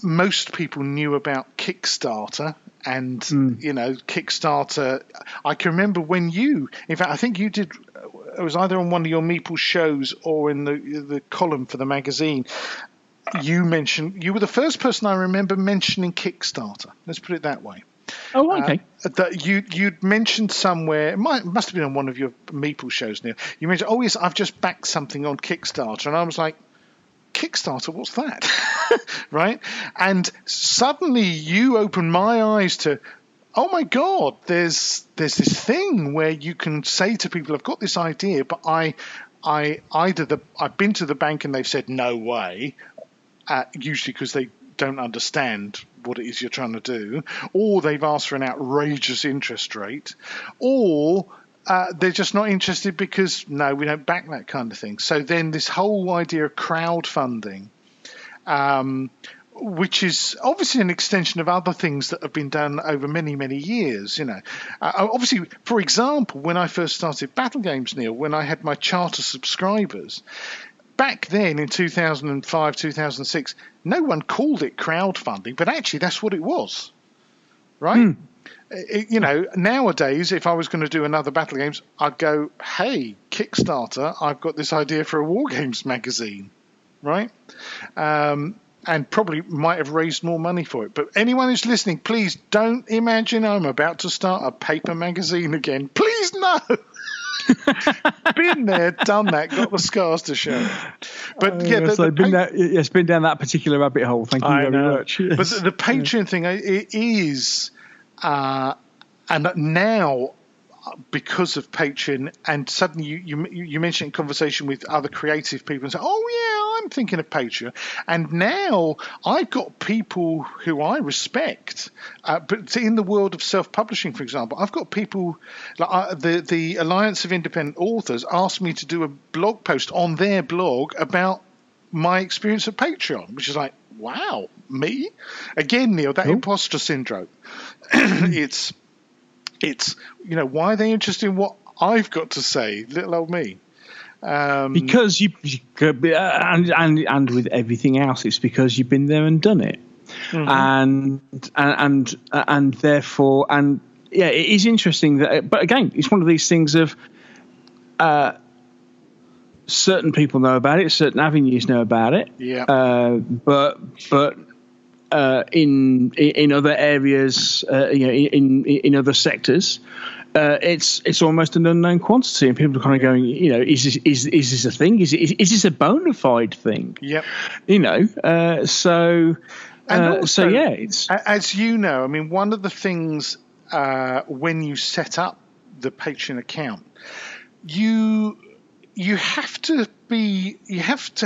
most people knew about Kickstarter. And, Kickstarter, I can remember when in fact, I think you did, it was either on one of your Meeples shows or in the column for the magazine, you were the first person I remember mentioning Kickstarter. Let's put it that way. Oh, okay. That you'd mentioned somewhere, it must have been on one of your Meeples shows, Neil. You mentioned, oh, yes, I've just backed something on Kickstarter. And I was like, Kickstarter, what's that? Right? And suddenly you opened my eyes to, oh my God, there's this thing where you can say to people, I've got this idea, but I've been to the bank and they've said no way, usually because they don't understand what it is you're trying to do, or they've asked for an outrageous interest rate, or they're just not interested because, no, we don't back that kind of thing. So then this whole idea of crowdfunding, which is obviously an extension of other things that have been done over many, many years. Obviously, for example, when I first started Battlegames, Neil, when I had my charter subscribers, back then in 2005, 2006, no one called it crowdfunding, but actually that's what it was, right? Nowadays, if I was going to do another Battlegames, I'd go, hey, Kickstarter, I've got this idea for a Wargames magazine, right? And probably might have raised more money for it. But anyone who's listening, please don't imagine I'm about to start a paper magazine again. Please, no. Been there, done that, got the scars to show. But been down that particular rabbit hole. Thank you very much. Yes. But the Patreon thing, it is, and now because of Patreon, and suddenly you mentioned in conversation with other creative people and say, oh yeah, I'm thinking of Patreon, and now I've got people who I respect, but in the world of self-publishing, for example, I've got people like the Alliance of Independent Authors asked me to do a blog post on their blog about my experience of Patreon, which is like, wow, me again, Neil, that imposter syndrome. It's why are they interested in what I've got to say, little old me? Because you could be, and with everything else, it's because you've been there and done it, and therefore, and yeah, it is interesting that. But again, it's one of these things of certain people know about it, certain avenues know about it, but in other areas, in other sectors, it's almost an unknown quantity, and people are kind of going, is this a thing? Is this a bona fide thing? Yep. So yeah, it's as you know. I mean, one of the things when you set up the Patreon account, you have to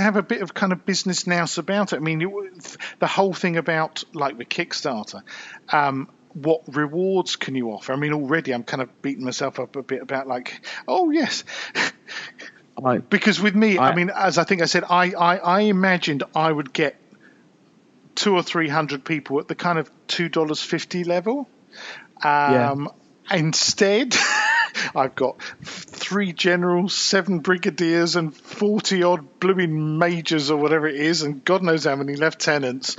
have a bit of kind of business nous about it. I mean, the whole thing about, like with Kickstarter, what rewards can you offer? I mean, already I'm kind of beating myself up a bit about like, oh yes, because with me, I mean, as I think I said, I imagined I would get 200 or 300 people at the kind of $2.50 level. Instead, I've got 3 generals, 7 brigadiers, and 40 odd blooming majors or whatever it is, and God knows how many lieutenants.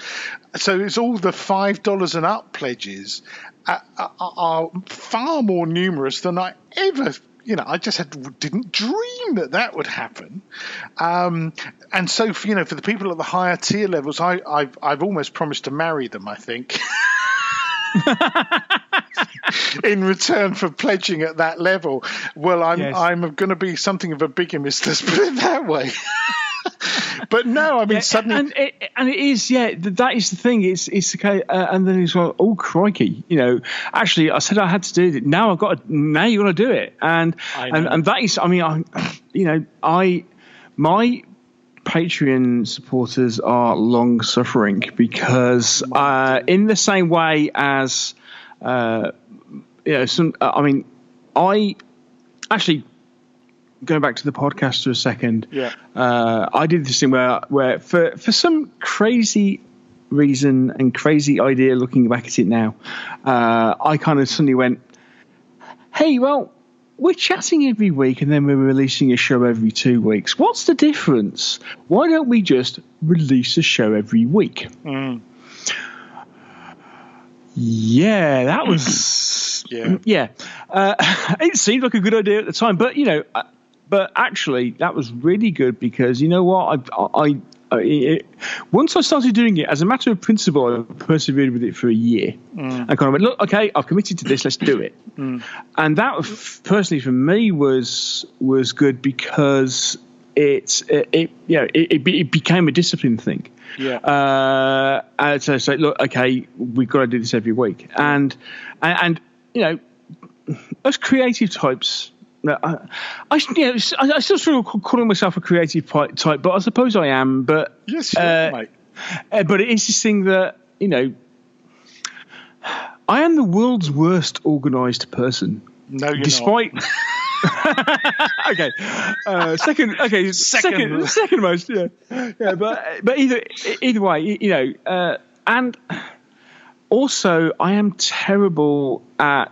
So it's all the $5 and up pledges are far more numerous than I ever. I just didn't dream that would happen. And so, for the people at the higher tier levels, I've almost promised to marry them, I think. In return for pledging at that level. Well, I'm going to be something of a bigamist, let's put it that way. But no, I mean, suddenly, and it is, that is the thing. It's okay, and then it's like, oh crikey, actually, I said I had to do it. Now now you want to do it, and that is, I mean, my Patreon supporters are long suffering because, in the same way as, I mean, I actually going back to the podcast for a second. Yeah. I did this thing where for some crazy reason and crazy idea, looking back at it now, I kind of suddenly went, hey, well, we're chatting every week and then we're releasing a show every 2 weeks. What's the difference? Why don't we just release a show every week? Yeah, that was... yeah. It seemed like a good idea at the time, but, but actually that was really good because, you know what, once I started doing it, as a matter of principle, I persevered with it for a year. I kind of went, look, okay, I've committed to this, let's do it. And that, personally, for me, was good because it became a discipline thing. Yeah. And so look, okay, we've got to do this every week, and us creative types. I still struggle calling myself a creative type, but I suppose I am. But yes, you are, mate. But it is this thing that I am the world's worst organised person. No, you're despite not. Okay. Second most. Yeah. But either way, and also I am terrible at.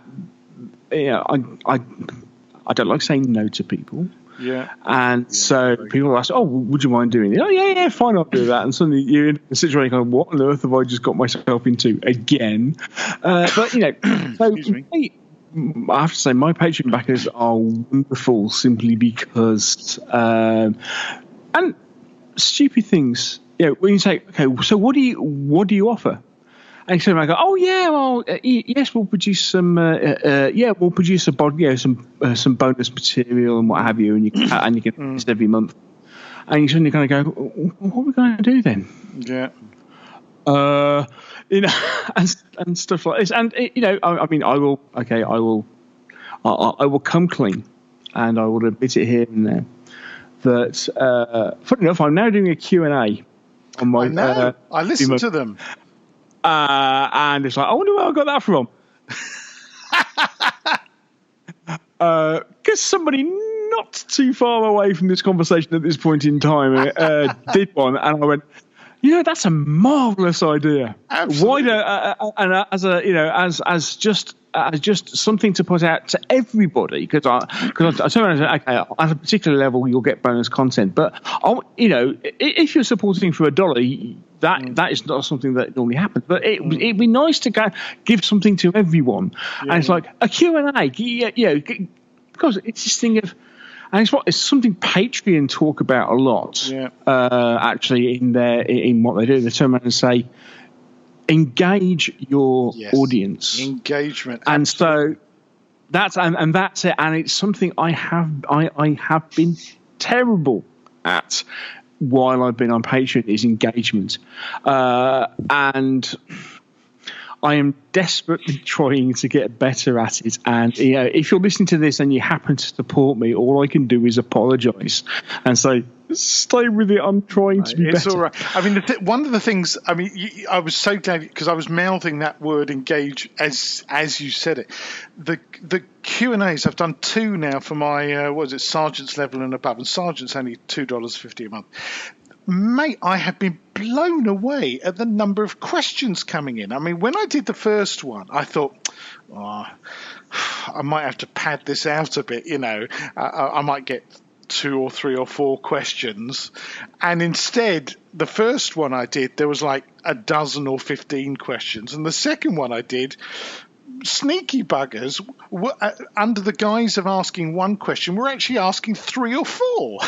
I don't like saying no to people. Yeah. And so people ask, oh, would you mind doing it? Oh, yeah, fine, I'll do that. And suddenly you're in a situation kind of, what on earth have I just got myself into again? But, so I have to say my Patreon backers are wonderful simply because, and stupid things, when you say, okay, so what do you offer? And so I go, oh yeah, well, yes, we'll produce some, we'll produce some bonus material and what have you, and you can do this every month. And you suddenly kind of go, what are we going to do then? Yeah. And stuff like this, and I will come clean, and I will admit it here and there. That funny enough, I'm now doing a Q&A on my. I know. I listen to them. And it's like, I wonder where I got that from. Because somebody not too far away from this conversation at this point in time did one, and I went, that's a marvelous idea. Absolutely. Why don't as just something to put out to everybody? Because I turn around and say, okay, at a particular level you'll get bonus content, but if you're supporting for $1, that is not something that normally happens. But it'd be nice to give something to everyone, and it's like a Q&A, because it's this thing of. And it's something Patreon talk about a lot. Yeah. Actually, in what they do, they turn around and say, engage your audience. Engagement. And so that's it. And it's something I have been terrible at while I've been on Patreon is engagement, and I am desperately trying to get better at it. And if you're listening to this and you happen to support me, all I can do is apologise and say, stay with it. I'm trying to be better. It's all right. I mean, one of the things. I mean, I was so glad because I was mouthing that word "engage" as you said it. The Q&As, I've done 2 now for my sergeant's level and above, and sergeant's only $2.50 a month. Mate, I have been blown away at the number of questions coming in. I mean, when I did the first one, I thought, I might have to pad this out a bit, I might get 2 or 3 or 4 questions. And instead, the first one I did, there was like a dozen or 15 questions. And the second one I did, sneaky buggers, under the guise of asking one question, we're actually asking 3 or 4.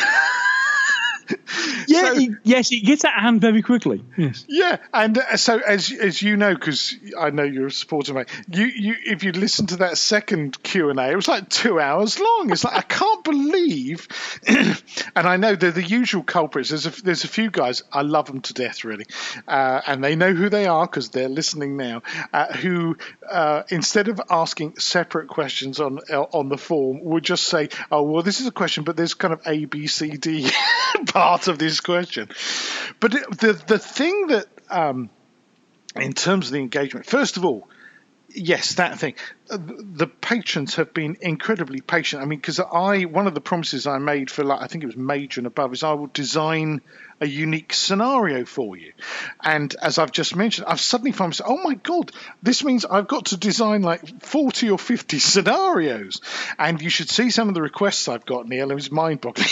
Yeah, yes, it gets out of hand very quickly. Yes. Yeah, and so as you know, because I know you're a supporter, mate. You if you listen to that second Q&A, it was like 2 hours long. It's like I can't believe, and I know they're the usual culprits. There's a few guys, I love them to death, really, and they know who they are because they're listening now. Who instead of asking separate questions on the form, would just say, "Oh, well, this is a question, but there's kind of A, B, C, D." Part of this question, but the thing that in terms of the engagement, first of all, Yes, that thing. The patrons have been incredibly patient. I mean, because one of the promises I made for, I think it was Major and above, is I will design a unique scenario for you. And as I've just mentioned, I've suddenly found myself, oh my God, this means I've got to design like 40 or 50 scenarios. And you should see some of the requests I've got, Neil. It was mind-boggling.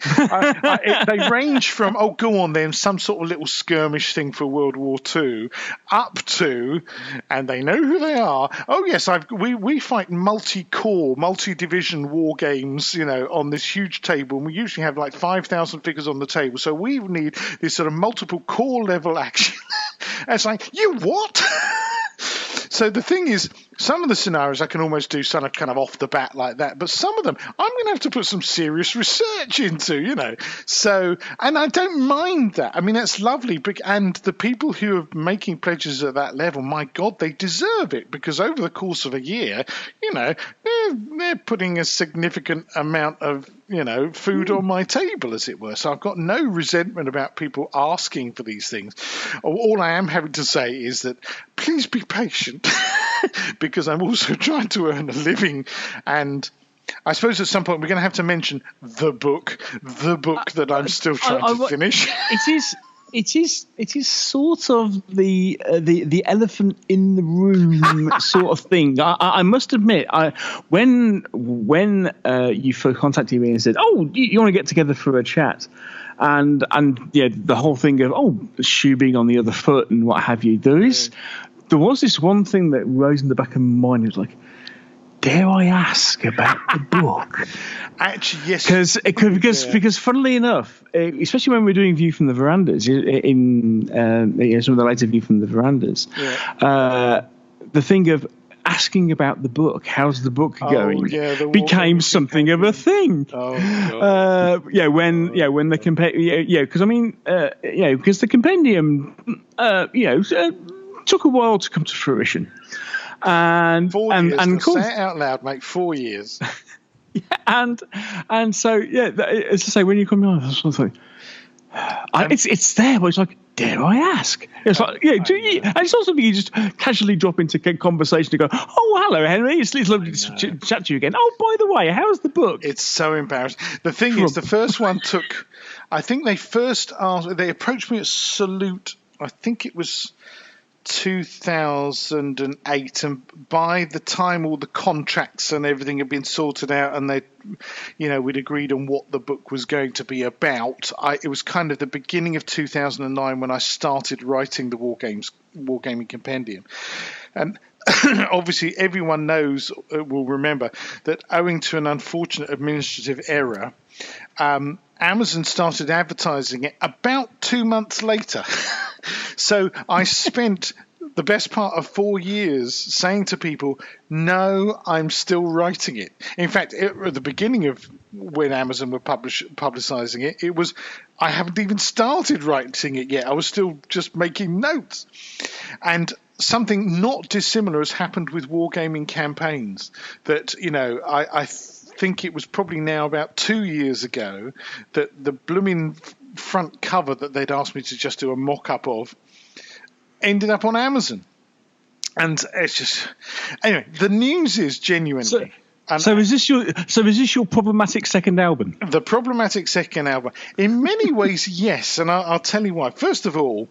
They range from, oh, go on then, some sort of little skirmish thing for World War II, up to, and they know who they are. Oh yes, we fight multi-core, multi-division war games, on this huge table, and we usually have like 5,000 figures on the table. So we need this sort of multiple core level action. And it's like, you what? So the thing is, some of the scenarios I can almost do kind of off the bat like that, but some of them I'm going to have to put some serious research into, So, and I don't mind that. I mean, that's lovely. And the people who are making pledges at that level, my God, they deserve it, because over the course of a year, they're putting a significant amount of, food on my table, as it were. So I've got no resentment about people asking for these things. All I am having to say is that please be patient. Because I'm also trying to earn a living, and I suppose at some point we're going to have to mention the book that I'm still trying to finish. It is sort of the elephant in the room sort of thing. I must admit, when you first contacted me and said, "Oh, you want to get together for a chat," and the whole thing of shoe being on the other foot and what have you, there was this one thing that rose in the back of my mind. It was like, dare I ask about the book? Actually, yes. Because funnily enough, especially when we're doing View from the Verandas, in some of the later View from the Verandas, the thing of asking about the book, how's the book going, became something of a thing. When the because I mean, because the compendium, took a while to come to fruition. And 4 years, and say it out loud, mate. 4 years. and so as I say, when you come on, it's there, but it's like, dare I ask? It's like, and it's not something you just casually drop into conversation and go, oh, hello, Henry, it's lovely to chat to you again. Oh, by the way, how's the book? It's so embarrassing. The thing is, the first one took, I think they approached me at Salute, I think it was 2008, and by the time all the contracts and everything had been sorted out and we'd agreed on what the book was going to be about, it was kind of the beginning of 2009 when I started writing the Wargaming Compendium. And obviously everyone will remember that owing to an unfortunate administrative error, Amazon started advertising it about 2 months later. So I spent the best part of 4 years saying to people, no, I'm still writing it. In fact, at the beginning of when Amazon were publicizing it, it was, I haven't even started writing it yet. I was still just making notes. And something not dissimilar has happened with Wargaming Campaigns. That, I think it was probably now about 2 years ago that the blooming front cover that they'd asked me to just do a mock-up of ended up on Amazon. And it's just, anyway, the news is genuinely. So is this your problematic second album? The problematic second album, in many ways, yes, and I'll tell you why. First of all,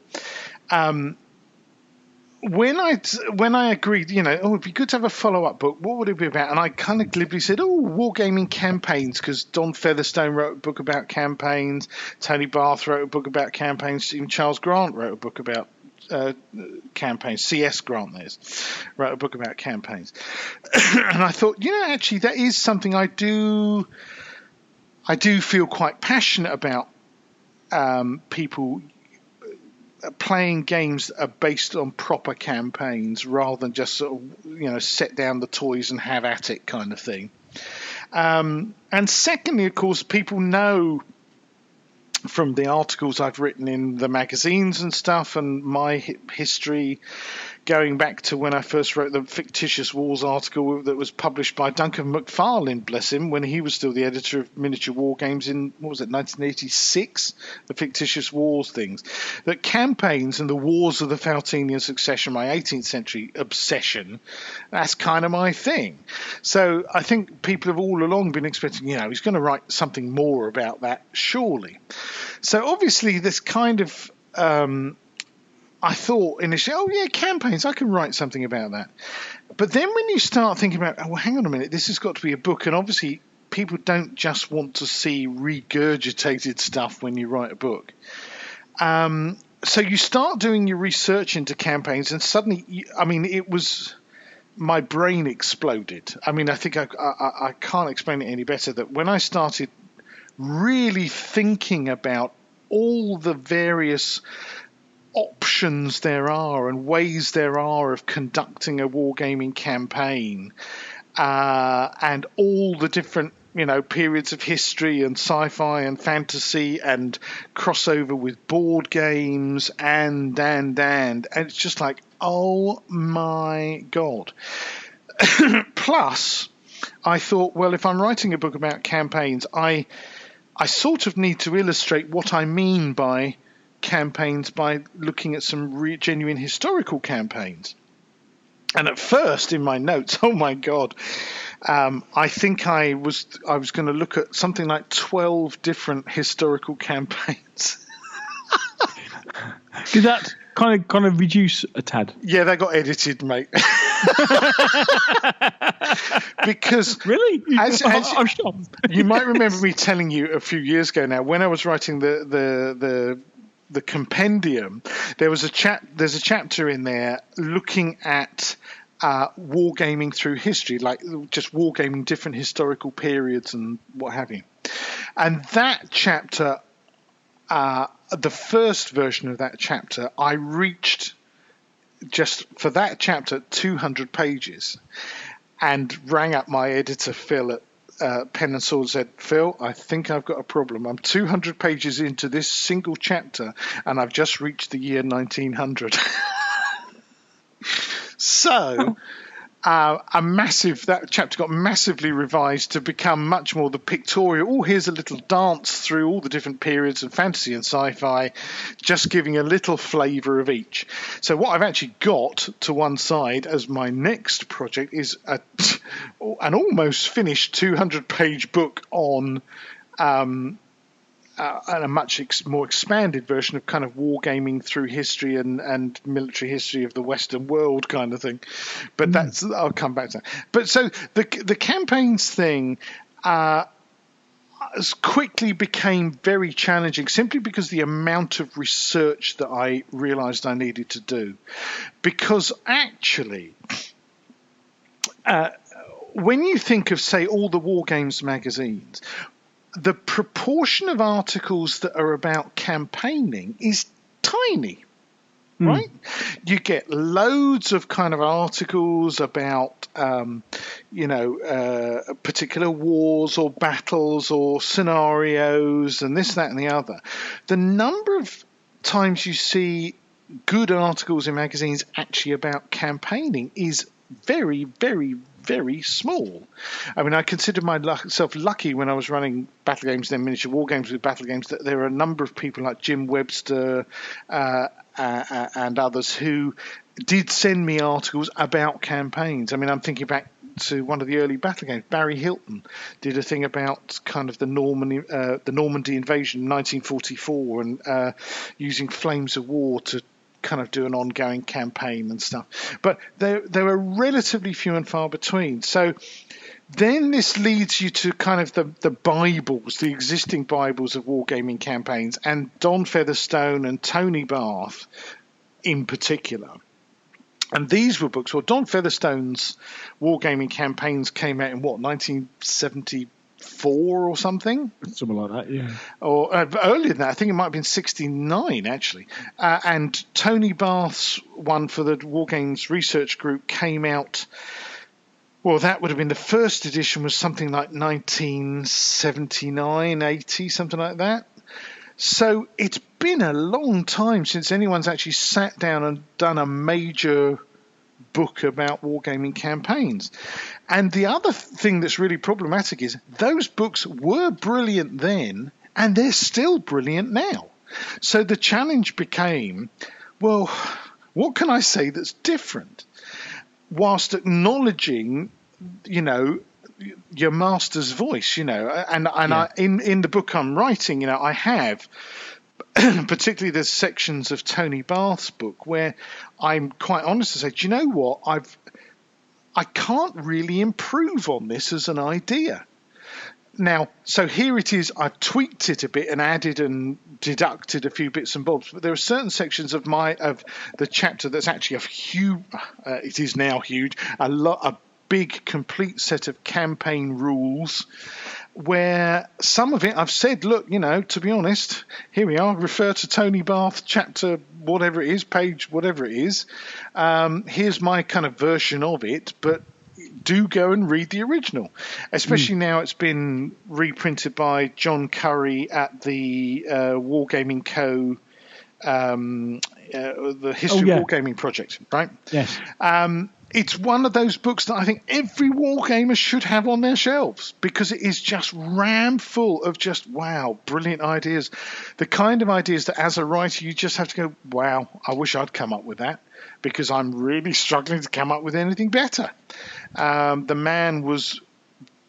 when I agreed, it'd be good to have a follow-up book. What would it be about? And I kind of glibly said, Wargaming Campaigns, because Don Featherstone wrote a book about campaigns, Tony Barth wrote a book about campaigns, even Charles Grant wrote a book about campaigns. C.S. Grant wrote a book about campaigns. And I thought, actually, that is something I do feel quite passionate about, people playing games that are based on proper campaigns rather than just sort of, set down the toys and have at it kind of thing. And secondly, of course, people know from the articles I've written in the magazines and stuff and my history going back to when I first wrote the Fictitious Wars article that was published by Duncan McFarlane, bless him, when he was still the editor of Miniature Wargames in, 1986? The Fictitious Wars things. That campaigns and the wars of the Faltinian succession, my 18th century obsession, that's kind of my thing. So I think people have all along been expecting, he's going to write something more about that, surely. So obviously this kind of... I thought initially, campaigns, I can write something about that. But then when you start thinking about, hang on a minute, this has got to be a book. And obviously people don't just want to see regurgitated stuff when you write a book. So you start doing your research into campaigns and suddenly, my brain exploded. I think I can't explain it any better that when I started really thinking about all the various options there are and ways there are of conducting a wargaming campaign, and all the different periods of history and sci-fi and fantasy and crossover with board games and it's just like, oh my god. Plus I thought, well, if I'm writing a book about campaigns, I sort of need to illustrate what I mean by campaigns by looking at some genuine historical campaigns. And at first in my notes, oh my god, I think I was going to look at something like 12 different historical campaigns. Did that kind of reduce a tad? Yeah, that got edited, mate. Because really, as I'm shocked. You might remember me telling you a few years ago now, when I was writing the compendium, there's a chapter in there looking at wargaming through history, like just wargaming different historical periods and what have you. And that chapter, the first version of that chapter, I reached just for that chapter 200 pages and rang up my editor Phil at Pen and Sword, said, Phil, I think I've got a problem. I'm 200 pages into this single chapter and I've just reached the year 1900. So that chapter got massively revised to become much more the pictorial. Oh, here's a little dance through all the different periods of fantasy and sci-fi, just giving a little flavour of each. So what I've actually got to one side as my next project is an almost finished 200-page book on and a much more expanded version of kind of wargaming through history and military history of the Western world kind of thing. But I'll come back to that. But so the campaigns thing quickly became very challenging simply because the amount of research that I realized I needed to do. Because actually, when you think of, say, all the Wargames magazines, the proportion of articles that are about campaigning is tiny, right? You get loads of kind of articles about, particular wars or battles or scenarios and this, that, and the other. The number of times you see good articles in magazines actually about campaigning is very, very, very small. I mean, I consider myself lucky when I was running Battlegames, then Miniature Wargames with Battlegames, that there are a number of people like Jim Webster and others who did send me articles about campaigns. I mean, I'm thinking back to one of the early Battlegames. Barry Hilton did a thing about kind of the Normandy invasion in 1944 and using Flames of War to kind of do an ongoing campaign and stuff. But there are relatively few and far between. So then this leads you to kind of the Bibles, the existing Bibles of wargaming campaigns, and Don Featherstone and Tony Barth in particular. And these were books. Well, Don Featherstone's wargaming campaigns came out in 1974 or something? Something like that, yeah. Or earlier than that, I think it might have been 69, actually. And Tony Barth's one for the Wargames Research Group came out, well, that would have been the first edition, was something like 1979, 80, something like that. So it's been a long time since anyone's actually sat down and done a major book about wargaming campaigns. And the other thing that's really problematic is those books were brilliant then, and they're still brilliant now. So the challenge became, well, what can I say that's different? Whilst acknowledging, your master's voice, and I, in the book I'm writing, I have particularly there's sections of Tony Barth's book where I'm quite honest to say, do you know what? I can't really improve on this as an idea. Now, so here it is. I've tweaked it a bit and added and deducted a few bits and bobs. But there are certain sections of the chapter that's actually it is now huge, a big, complete set of campaign rules. Where some of it I've said, look, to be honest, here we are. Refer to Tony Barth chapter, whatever it is, page, whatever it is. Here's my kind of version of it, but do go and read the original, especially now it's been reprinted by John Curry at the Wargaming Co. The History of Wargaming Project, right? Yes. It's one of those books that I think every wargamer should have on their shelves because it is just ram full of just, wow, brilliant ideas. The kind of ideas that as a writer you just have to go, wow, I wish I'd come up with that because I'm really struggling to come up with anything better. The man was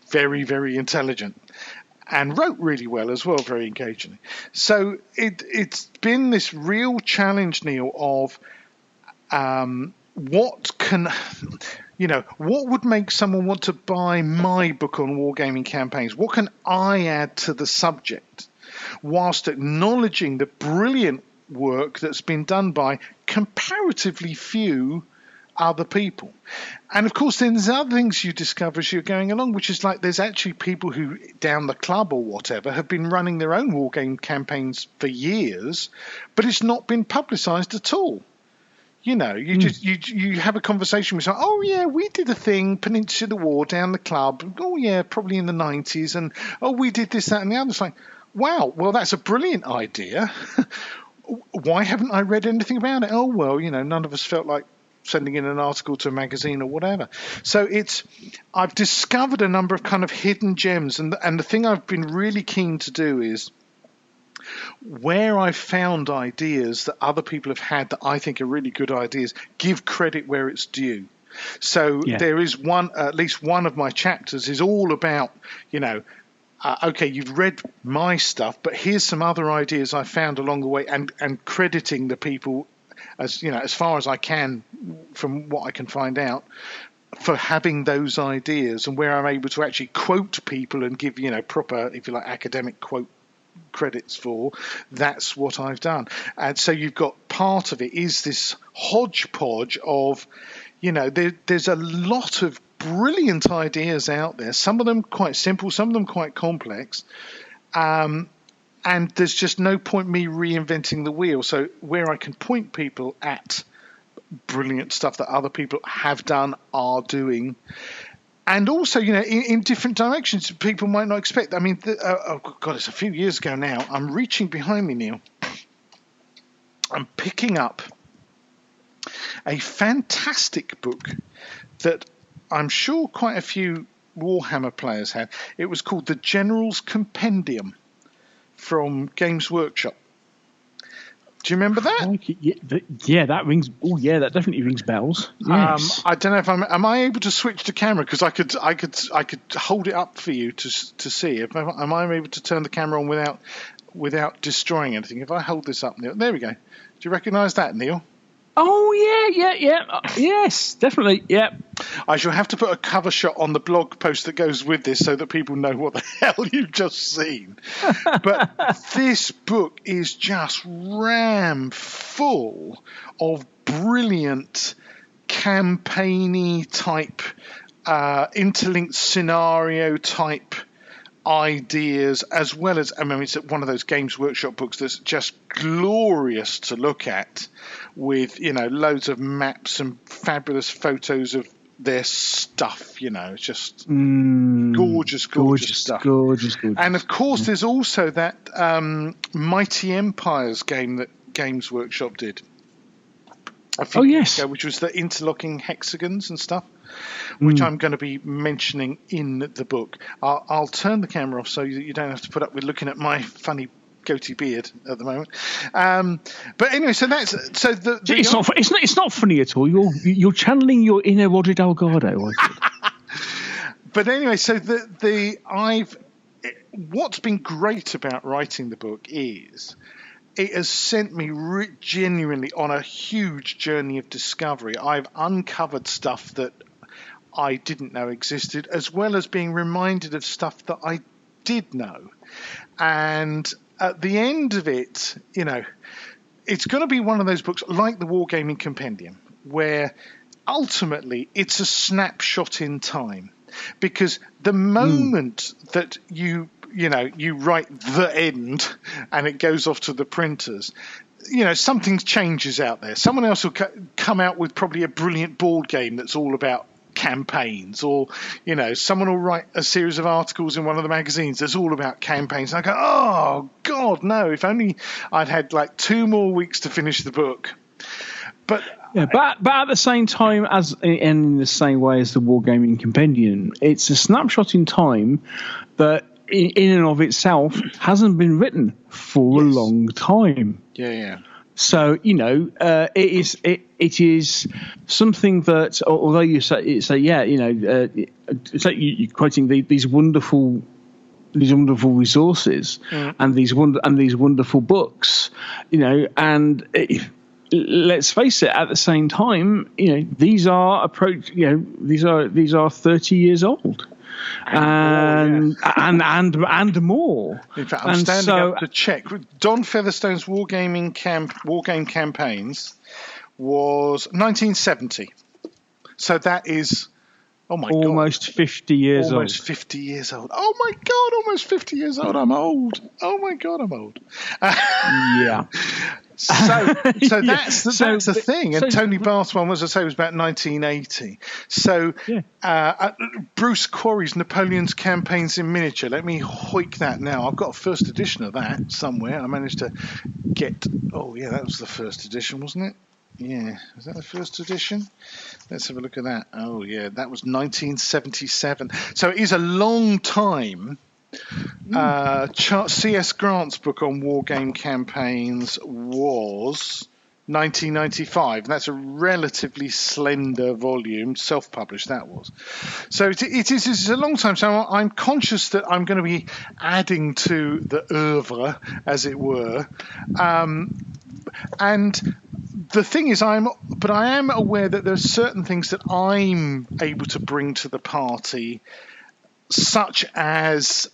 very, very intelligent and wrote really well as well, very engagingly. So it's been this real challenge, Neil, of what would make someone want to buy my book on wargaming campaigns? What can I add to the subject whilst acknowledging the brilliant work that's been done by comparatively few other people? And of course, then there's other things you discover as you're going along, which is like there's actually people who down the club or whatever have been running their own wargame campaigns for years, but it's not been publicised at all. You have a conversation with someone, oh yeah, we did a thing, Peninsula War down the club, oh yeah, probably in the 90s, and oh, we did this, that, and the other. It's like, wow, well, that's a brilliant idea. Why haven't I read anything about it? Oh, well, none of us felt like sending in an article to a magazine or whatever. So I've discovered a number of kind of hidden gems, and the thing I've been really keen to do is, where I've found ideas that other people have had that I think are really good ideas, give credit where it's due. So there is at least one of my chapters is all about, okay, you've read my stuff, but here's some other ideas I found along the way, and crediting the people as far as I can from what I can find out for having those ideas, and where I'm able to actually quote people and give proper, if you like, academic quote credits for, that's what I've done. And so you've got part of it is this hodgepodge of, there's a lot of brilliant ideas out there, some of them quite simple, some of them quite complex, and there's just no point me reinventing the wheel. So where I can point people at brilliant stuff that other people have done, are doing, and also, in different directions, people might not expect. I mean, it's a few years ago now. I'm reaching behind me, Neil. I'm picking up a fantastic book that I'm sure quite a few Warhammer players had. It was called The General's Compendium from Games Workshop. Do you remember that? Yeah, that rings. Oh, yeah, that definitely rings bells. Yes. I don't know if am I able to switch the camera, because I could hold it up for you to see. Am I able to turn the camera on without destroying anything? If I hold this up, Neil, there we go. Do you recognise that, Neil? Oh yeah. Yes, definitely. Yeah. I shall have to put a cover shot on the blog post that goes with this so that people know what the hell you've just seen. But this book is just ram full of brilliant campaigny type, interlinked scenario type ideas, as well as, it's one of those Games Workshop books that's just glorious to look at, with loads of maps and fabulous photos of their stuff. It's just gorgeous stuff. Gorgeous. And of course, there's also that Mighty Empires game that Games Workshop did. a few years yes. ago, which was the interlocking hexagons and stuff, which I'm going to be mentioning in the book. I'll turn the camera off so that you don't have to put up with looking at my funny goatee beard at the moment. But anyway, so that's it's not funny at all. You're channeling your inner Roger Delgado. But anyway, so what's been great about writing the book is it has sent me genuinely on a huge journey of discovery. I've uncovered stuff that I didn't know existed, as well as being reminded of stuff that I did know. And at the end of it, it's going to be one of those books like the Wargaming Compendium, where ultimately it's a snapshot in time. Because the moment that you write the end and it goes off to the printers, something changes out there. Someone else will come out with probably a brilliant board game that's all about campaigns, or someone will write a series of articles in one of the magazines that's all about campaigns. And I go, oh God, no! If only I'd had like 2 more weeks to finish the book. But at the same time, in the same way as the Wargaming Compendium, it's a snapshot in time that, in and of itself, hasn't been written for a long time. Yeah. So it is something that, although you say it's like you're quoting these wonderful resources and these wonderful books, and. Let's face it. At the same time, these are 30 years old, and more. In fact, I'm standing up to check. Don Featherstone's Wargame Campaigns was 1970, so that is almost 50 years old. Almost 50 years old. Oh my God! Almost 50 years old. I'm old. Oh my God! I'm old. Yeah. So that's the thing. And Tony Bath's one, as I say, was about 1980. So Bruce Quarry's Napoleon's Campaigns in Miniature. Let me hoik that now. I've got a first edition of that somewhere. I managed to get. Oh yeah, that was the first edition, wasn't it? Yeah, was that the first edition? Let's have a look at that. Oh yeah, that was 1977. So it is a long time. C.S. Grant's book on Wargame Campaigns was 1995. That's a relatively slender volume, self-published that was. So it's a long time. So I'm conscious that I'm going to be adding to the oeuvre, as it were. And the thing is, I am aware that there are certain things that I'm able to bring to the party, such as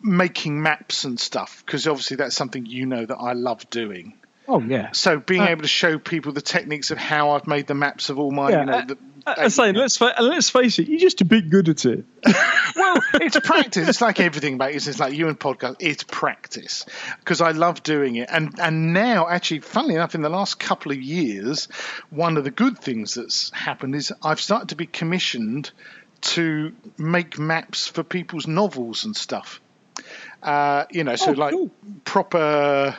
making maps and stuff, because obviously that's something that I love doing. Oh yeah. So being able to show people the techniques of how I've made the maps of all my, let's face it, you're just a bit good at it. Well, it's practice. It's like everything about it. It's like you and podcast. It's practice, because I love doing it. And now, actually, funnily enough, in the last couple of years, one of the good things that's happened is I've started to be commissioned to make maps for people's novels and stuff. Cool. Proper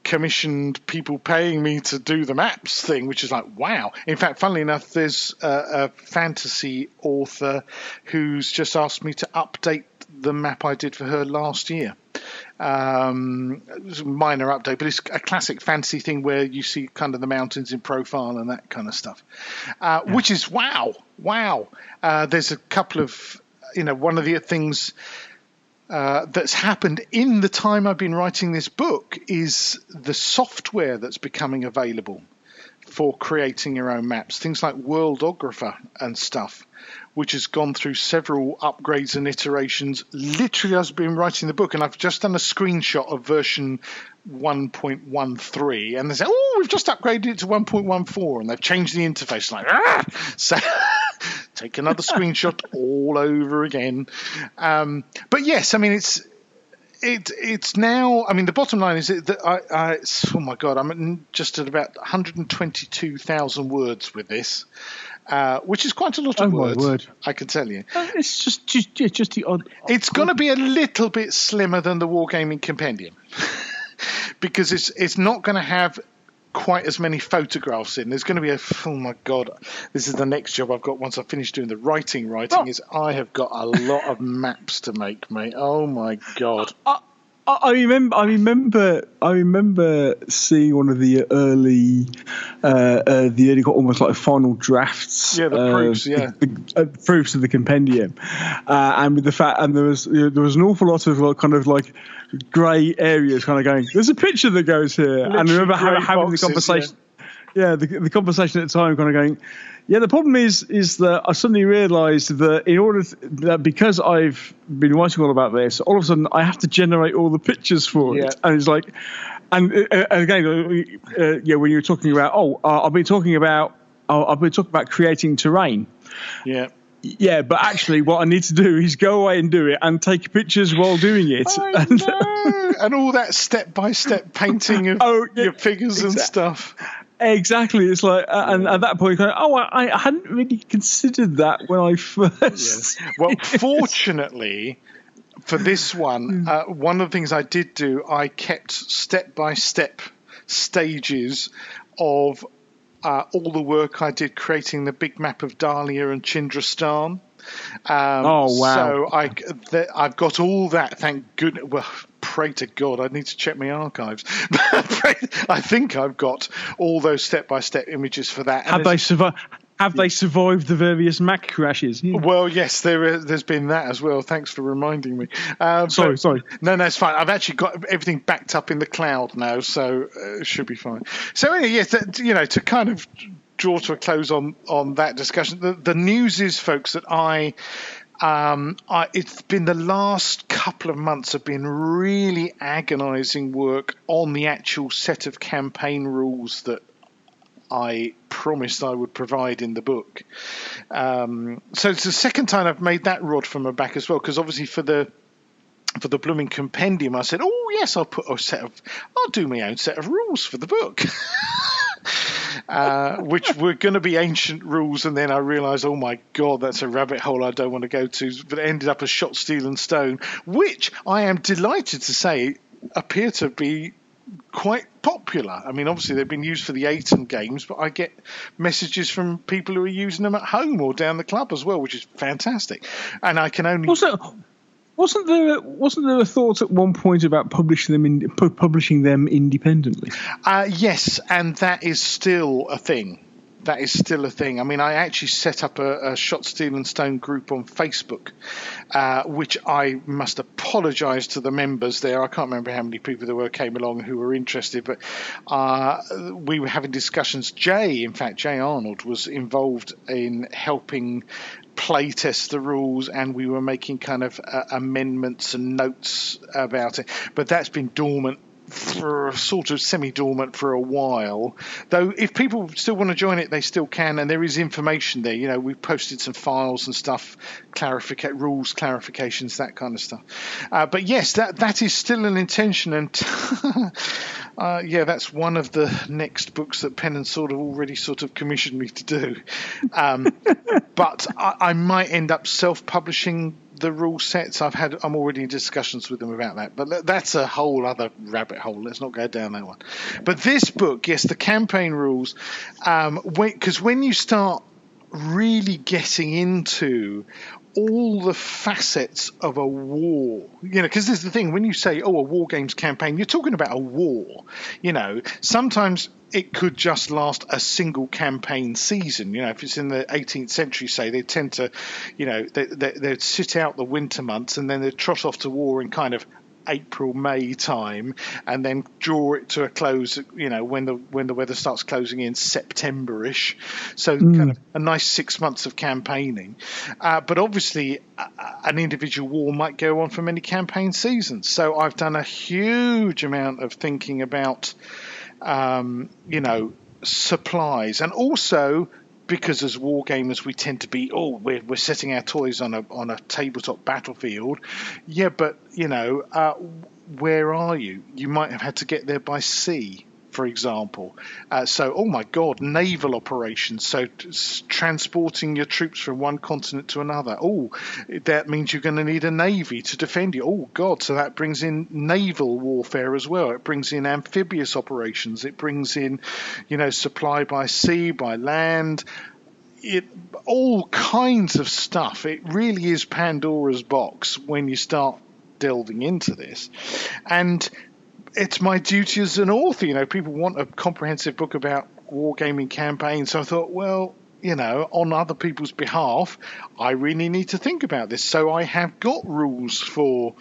commissioned people paying me to do the maps thing, which is like, wow. In fact, funnily enough, there's a fantasy author who's just asked me to update the map I did for her last year. It was a minor update, but it's a classic fantasy thing where you see kind of the mountains in profile and that kind of stuff, which is wow. There's a couple of, one of the things that's happened in the time I've been writing this book is the software that's becoming available for creating your own maps, things like Worldographer and stuff, which has gone through several upgrades and iterations literally as I've been writing the book. And I've just done a screenshot of version 1.13, and they say, oh, we've just upgraded it to 1.14, and they've changed the interface. Like, so take another screenshot all over again. But yes, I mean, it's now, I mean, the bottom line is that oh my God, I'm just at about 122,000 words with this, which is quite a lot of words. My word. I can tell you. It's just the odd. It's going to be a little bit slimmer than the Wargaming Compendium because it's not going to have quite as many photographs in. There's going to be oh my God, this is the next job I've got once I finish doing the writing, is I have got a lot of maps to make, mate. Oh my God. I remember seeing one of the early almost like final drafts. Yeah, the proofs. The proofs of the compendium, and with the fact, and there was an awful lot of kind of like grey areas, kind of going. There's a picture that goes here, and I remember having the conversation. Yeah, the conversation at the time, kind of going. Yeah, the problem is that I suddenly realised that in order that because I've been writing all about this, all of a sudden I have to generate all the pictures for it, and it's like, and again, when you're talking about, I've been talking about creating terrain. Yeah. Yeah, but actually, what I need to do is go away and do it, and take pictures while doing it. I know. And all that step-by-step painting of your figures and stuff. Exactly. It's like, and at that point, I hadn't really considered that when I first. Yes. Well, fortunately for this one, one of the things I did do, I kept step-by-step stages of all the work I did creating the big map of Dahlia and Chindrastan. Oh wow! So I've got all that. Thank goodness. Well, pray to God. I need to check my archives. I think I've got all those step-by-step images for that. Have they survived? Have they survived the various Mac crashes? Yeah. Well, yes, there's been that as well. Thanks for reminding me. Sorry. No, it's fine. I've actually got everything backed up in the cloud now, so it should be fine. So anyway, yes, to kind of draw to a close on that discussion. The news is, folks, that it's been the last couple of months have been really agonizing work on the actual set of campaign rules that I promised I would provide in the book. So it's the second time I've made that rod from my back as well, because obviously for the blooming compendium, I said, oh yes, I'll do my own set of rules for the book. Which were going to be ancient rules, and then I realised, oh my God, that's a rabbit hole I don't want to go to. But it ended up as Shot, Steel and Stone, which I am delighted to say appear to be quite popular. I mean, obviously they've been used for the Ayton games, but I get messages from people who are using them at home or down the club as well, which is fantastic. And I can only... Wasn't there a thought at one point about publishing them independently? Yes, and that is still a thing. I mean, I actually set up a Shot, Steel and Stone group on Facebook, which I must apologise to the members there. I can't remember how many people there were came along who were interested, but we were having discussions. Jay Arnold was involved in helping play test the rules, and we were making kind of amendments and notes about it. But that's been dormant, for sort of semi-dormant for a while, though if people still want to join it, they still can, and there is information there. We've posted some files and stuff, rules clarifications, that kind of stuff. But yes, that is still an intention, and that's one of the next books that Pen and Sword have already sort of commissioned me to do. But I might end up self-publishing the rule sets. I'm already in discussions with them about that, but that's a whole other rabbit hole. Let's not go down that one. But this book, yes, the campaign rules, because when you start really getting into all the facets of a war, because there's the thing, when you say, a war games campaign, you're talking about a war. Sometimes it could just last a single campaign season. If it's in the 18th century, say, they tend to, they'd sit out the winter months and then they'd trot off to war in kind of April, May time, and then draw it to a close, when the weather starts closing in September-ish. So kind of a nice 6 months of campaigning. But obviously an individual war might go on for many campaign seasons. So I've done a huge amount of thinking about, supplies, and also because as wargamers we tend to be, we're setting our toys on a tabletop battlefield. Yeah, but where are you? You might have had to get there by sea. for example. Oh my God, naval operations. So transporting your troops from one continent to another. Oh, that means you're going to need a navy to defend you. Oh God, so that brings in naval warfare as well. It brings in amphibious operations. It brings in, supply by sea, by land. All kinds of stuff. It really is Pandora's box when you start delving into this. And it's my duty as an author. People want a comprehensive book about wargaming campaigns. So I thought, well, on other people's behalf, I really need to think about this. So I have got rules for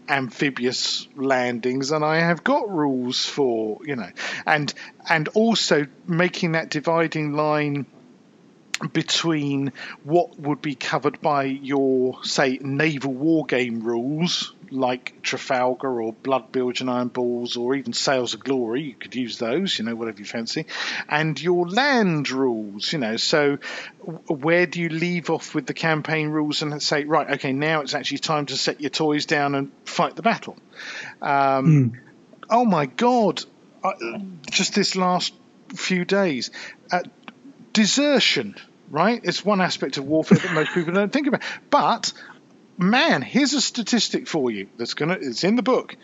amphibious landings, and I have got rules for, and also making that dividing line between what would be covered by your, say, naval wargame rules, like Trafalgar or Blood Bilge and Iron Balls, or even Sails of Glory. You could use those, whatever you fancy. And your land rules, so where do you leave off with the campaign rules and say, right, okay, now it's actually time to set your toys down and fight the battle. Oh my God, just this last few days, desertion, right? It's one aspect of warfare that most people don't think about. But man, here's a statistic for you it's in the book.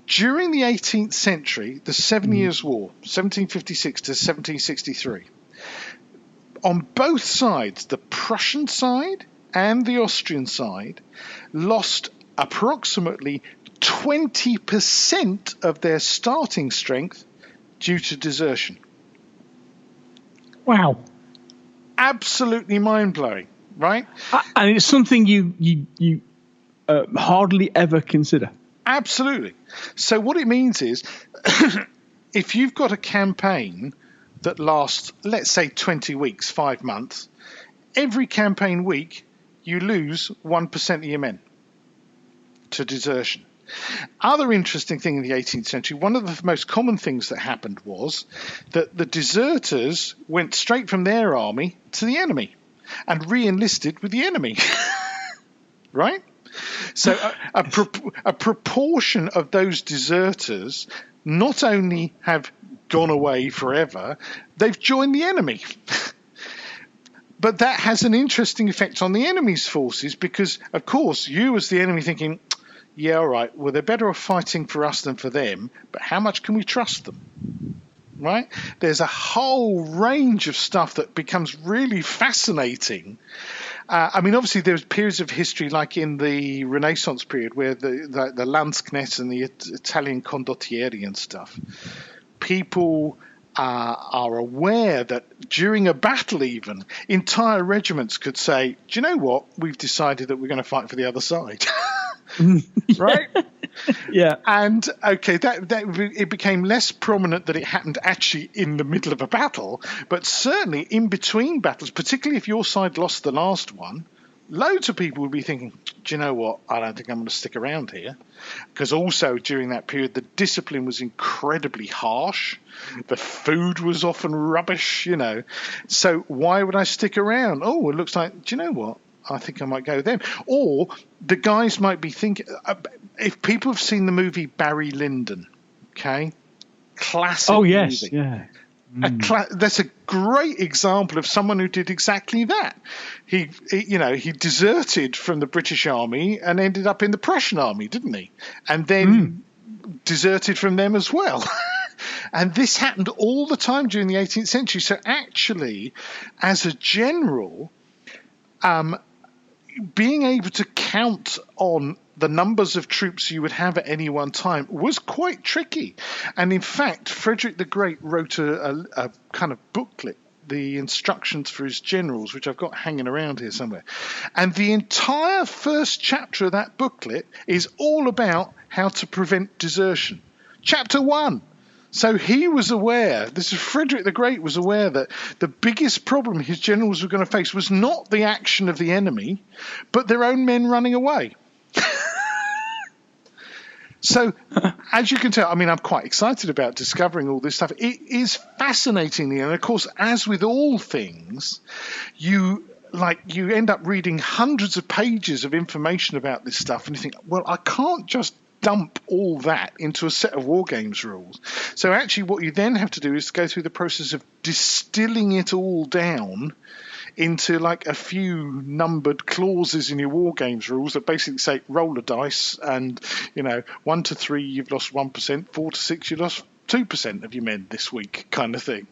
During the 18th century, the 7 Years' War, 1756 to 1763, on both sides, the Prussian side and the Austrian side, lost approximately 20% of their starting strength due to desertion. Wow. Absolutely mind-blowing, right? And it's something you hardly ever consider. Absolutely. So what it means is, if you've got a campaign that lasts, let's say, 20 weeks, 5 months, every campaign week you lose 1% of your men to desertion. Other interesting thing in the 18th century, one of the most common things that happened was that the deserters went straight from their army to the enemy and re-enlisted with the enemy. Right? So a proportion of those deserters not only have gone away forever, they've joined the enemy. But that has an interesting effect on the enemy's forces because, of course, you as the enemy thinking, yeah, all right, well, they're better off fighting for us than for them, but how much can we trust them? Right? There's a whole range of stuff that becomes really fascinating. Obviously, there's periods of history like in the Renaissance period where the Landsknechts and the Italian condottieri and stuff, people are aware that during a battle even, entire regiments could say, do you know what? We've decided that we're going to fight for the other side. Right? Yeah. And okay, that it became less prominent that it happened actually in the middle of a battle, but certainly in between battles, particularly if your side lost the last one, loads of people would be thinking, do you know what? I don't think I'm going to stick around here. Because also during that period, the discipline was incredibly harsh. The food was often rubbish, So why would I stick around? Oh, it looks like, do you know what? I think I might go then. Or the guys might be thinking, if people have seen the movie Barry Lyndon, okay? Classic Oh, yes, movie. yeah. That's a great example of someone who did exactly that. He deserted from the British Army and ended up in the Prussian Army, didn't he? And then deserted from them as well. And this happened all the time during the 18th century. So actually, as a general, being able to count on the numbers of troops you would have at any one time was quite tricky. And in fact, Frederick the Great wrote a kind of booklet, the instructions for his generals, which I've got hanging around here somewhere. And the entire first chapter of that booklet is all about how to prevent desertion. Chapter 1. So he was aware, this is Frederick the Great was aware that the biggest problem his generals were going to face was not the action of the enemy, but their own men running away. So, as you can tell, I'm quite excited about discovering all this stuff. It is fascinating, and of course, as with all things, you end up reading hundreds of pages of information about this stuff, and you think, well, I can't just dump all that into a set of Wargames rules. So actually what you then have to do is go through the process of distilling it all down into like a few numbered clauses in your Wargames rules that basically say roll a dice and, 1 to 3 you've lost 1%, 4 to 6 you lost 2% of your men this week kind of thing.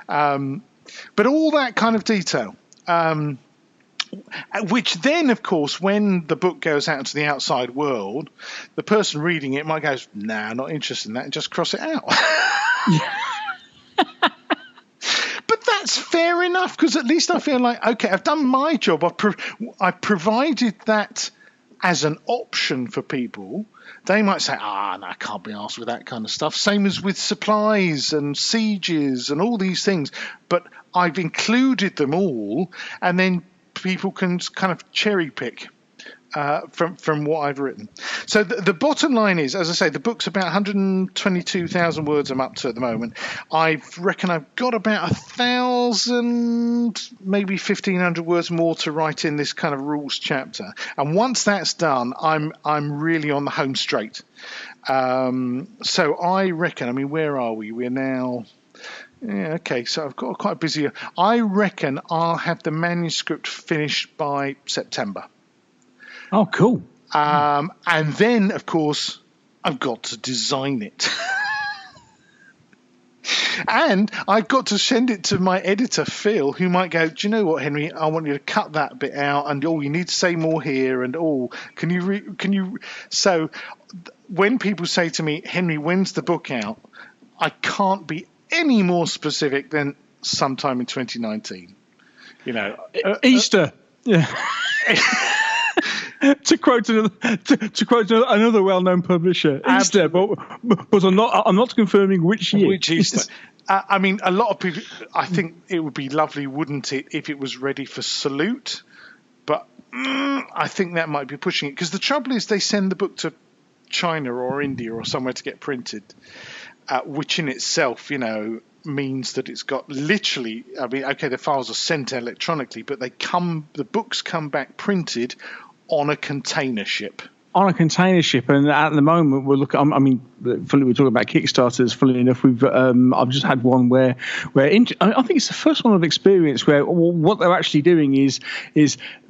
But all that kind of detail. Which then, of course, when the book goes out into the outside world, the person reading it might go, nah, not interested in that, and just cross it out. But that's fair enough, because at least I feel like, okay, I've done my job. I've provided that as an option for people. They might say, no, I can't be asked with that kind of stuff. Same as with supplies and sieges and all these things. But I've included them all, and then people can kind of cherry pick from what I've written. So the bottom line is, as I say, the book's about 122,000 words I'm up to at the moment. I reckon I've got about 1,000, maybe 1,500 words more to write in this kind of rules chapter. And once that's done, I'm really on the home straight. So I reckon, where are we? We're now... Yeah, okay, so I've got quite a busy... I reckon I'll have the manuscript finished by September. Oh, cool. And then, of course, I've got to design it. And I've got to send it to my editor, Phil, who might go, do you know what, Henry, I want you to cut that bit out, and, you need to say more here, and, can you... So when people say to me, Henry, when's the book out? I can't be any more specific than sometime in 2019. Easter. Yeah. to quote another well-known publisher, Easter, but I'm not confirming which year. Which Easter? A lot of people. I think it would be lovely, wouldn't it, if it was ready for Salute? But I think that might be pushing it, because the trouble is they send the book to China or India or somewhere to get printed. Which in itself, means that it's got literally, the files are sent electronically, but the books come back printed on a container ship. On a container ship, and at the moment we're looking. We're talking about Kickstarters. Funnily enough, I've just had one where I think it's the first one I've experienced where what they're actually doing is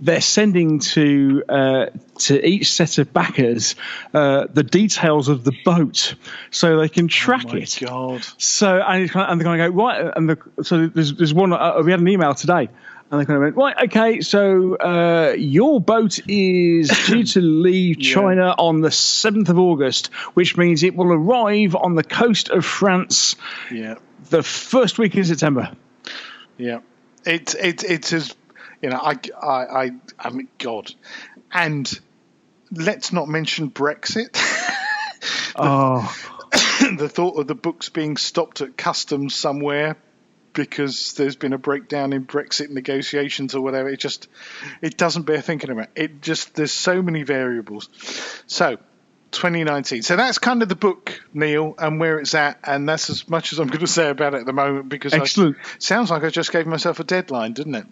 they're sending to each set of backers the details of the boat, so they can track it. Oh my God! So and they're going to go right, so there's one. We had an email today. And they kind of went, right, okay, so your boat is due to leave China on the 7th of August, which means it will arrive on the coast of France the first week in September. Yeah. It's as, God. And let's not mention Brexit. The thought of the books being stopped at customs somewhere because there's been a breakdown in Brexit negotiations or whatever. It doesn't bear thinking about. There's so many variables. So 2019. So that's kind of the book, Neil, and where it's at. And that's as much as I'm going to say about it at the moment, because excellent. Sounds like I just gave myself a deadline, didn't it?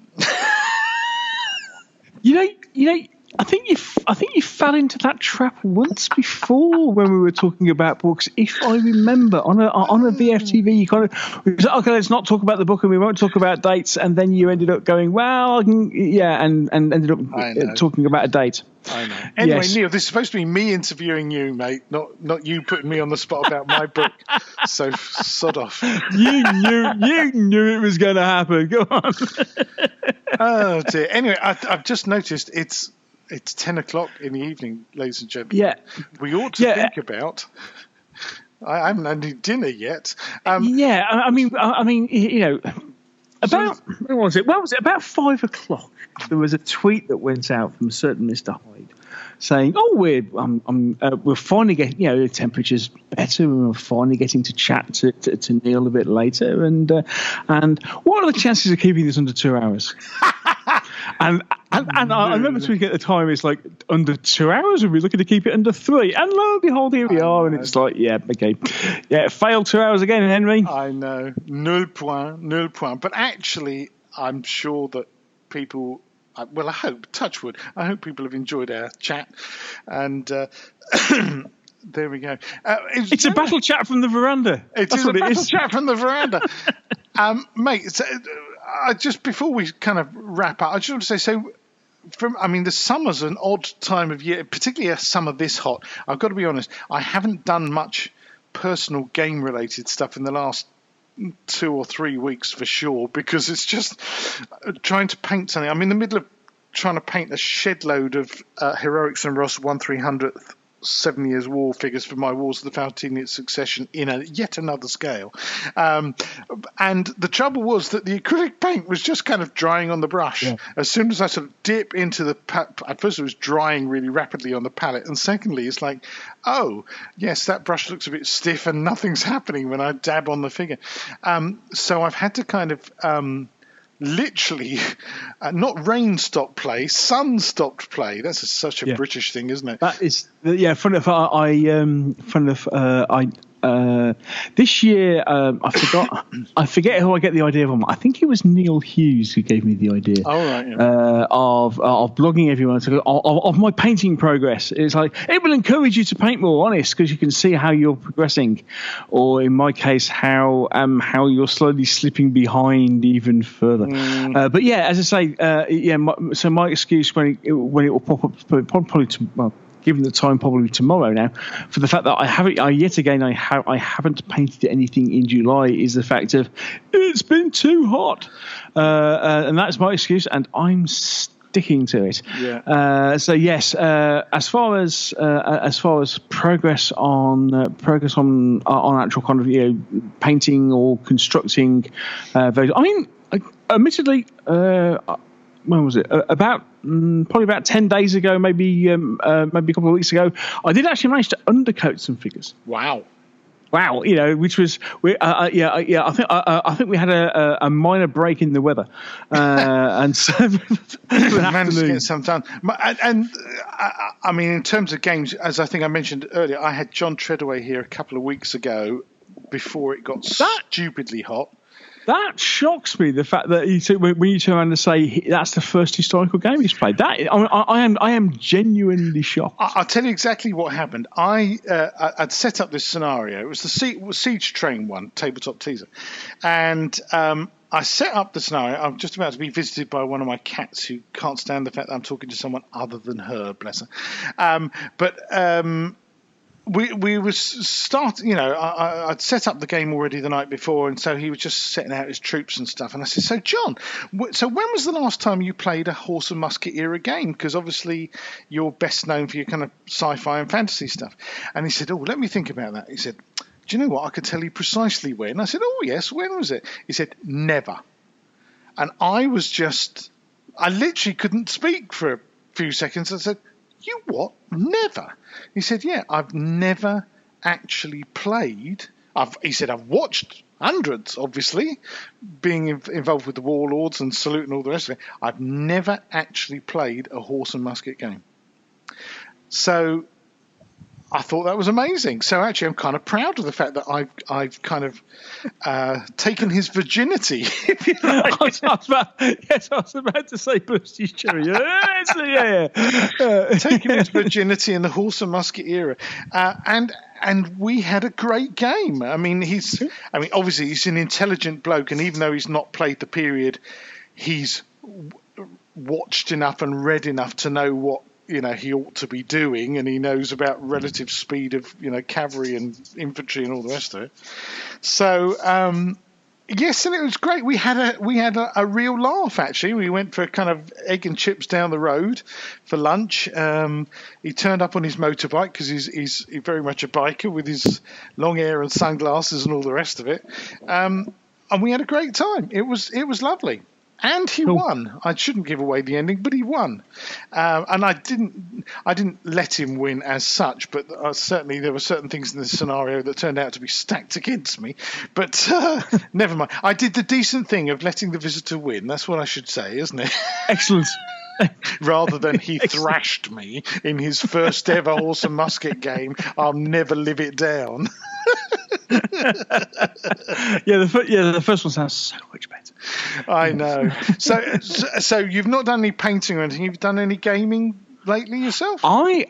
I think you fell into that trap once before when we were talking about books. If I remember, on a VFTV, you kind of we said, okay, let's not talk about the book and we won't talk about dates, and then you ended up going, well, and ended up talking about a date. I know. Anyway, yes. Neil, this is supposed to be me interviewing you, mate, not you putting me on the spot about my book. So sod off. You knew it was going to happen. Go on. Oh dear. Anyway, I've just noticed it's 10 o'clock in the evening, ladies and gentlemen. Yeah. We ought to think about. I haven't had any dinner yet. About when was it? Well, was it about 5 o'clock? There was a tweet that went out from a certain Mr. Hyde saying, we're finally getting, the temperature's better, and we're finally getting to chat to Neil a bit later, and what are the chances of keeping this under 2 hours? And I remember tweeting at the time, it's like, under 2 hours? Are we looking to keep it under 3? And lo and behold, here we are. And it's like, failed 2 hours again, Henry. I know. Nul point. But actually, I'm sure that people, I hope, touch wood, I hope people have enjoyed our chat. And There we go. It's a battle chat from the veranda. That's what it is. Battle chat from the veranda. Mate, just before we kind of wrap up, I just want to say, the summer's an odd time of year, particularly a summer this hot. I've got to be honest, I haven't done much personal game-related stuff in the last 2 or 3 weeks for sure, because it's just trying to paint something. I'm in the middle of trying to paint a shed load of Heroics and Ross 1/300th 7 Years War figures for my Wars of the Faustinian Succession in yet another scale. And the trouble was that the acrylic paint was just kind of drying on the brush. Yeah. As soon as I sort of dip into the at first it was drying really rapidly on the palette, and secondly it's like, oh yes, that brush looks a bit stiff and nothing's happening when I dab on the figure. So I've had to kind of literally not rain stop play, sun stopped play. That's such a British thing, isn't it? That is, this year I forget who I get the idea from. I think it was Neil Hughes who gave me the idea. Oh, right, yeah. Of blogging everyone of my painting progress. It's like, it will encourage you to paint more, honest, because you can see how you're progressing, or in my case how you're slowly slipping behind even further. But yeah, as I say, so my excuse when it will pop up probably given the time, probably tomorrow now, for the fact that I haven't painted anything in July, is the fact of it's been too hot, and that's my excuse, and I'm sticking to it. Yeah. So yes, as far as progress on actual kind of painting or constructing, admittedly. When was it? Probably about 10 days ago, maybe a couple of weeks ago, I did actually manage to undercoat some figures. Wow, which was I think we had a minor break in the weather, and so managed to get some done. And I mean, in terms of games, as I think I mentioned earlier, I had John Treadaway here a couple of weeks ago before it got stupidly hot. That shocks me, the fact that when you turn around and say that's the first historical game he's played. That I am genuinely shocked. I'll tell you exactly what happened. I'd set up this scenario. It was the Siege Train one, tabletop teaser, and I set up the scenario. I'm just about to be visited by one of my cats who can't stand the fact that I'm talking to someone other than her, bless her. We were starting, I'd set up the game already the night before, and so he was just setting out his troops and stuff. And I said, so John, so when was the last time you played a horse and musket era game? Because obviously you're best known for your kind of sci-fi and fantasy stuff. And he said, oh, let me think about that. He said, do you know what? I could tell you precisely when. I said, oh, yes, when was it? He said, never. And I literally couldn't speak for a few seconds. I said, you what? Never. He said, yeah, I've never actually played. He said, I've watched hundreds, obviously, being involved with the Warlords and Salute and all the rest of it. I've never actually played a horse and musket game. So I thought that was amazing. So actually, I'm kind of proud of the fact that I've kind of taken his virginity. If you like. I was about to say burst his cherry. Taking his virginity in the horse and musket era, and we had a great game. I mean, obviously he's an intelligent bloke, and even though he's not played the period, he's watched enough and read enough to know what he ought to be doing, and he knows about relative speed of cavalry and infantry and all the rest of it. So yes, and it was great. We had a real laugh, actually. We went for a kind of egg and chips down the road for lunch. He turned up on his motorbike because he's very much a biker with his long hair and sunglasses and all the rest of it. And we had a great time. It was lovely. And he won. I shouldn't give away the ending, but he won. And I didn't let him win as such, but certainly there were certain things in the scenario that turned out to be stacked against me. But never mind. I did the decent thing of letting the visitor win. That's what I should say, isn't it? Excellent. Rather than he thrashed me in his first ever horse and musket game. I'll never live it down. The first one sounds so much better. I know. So you've not done any painting or anything. You've done any gaming lately yourself? I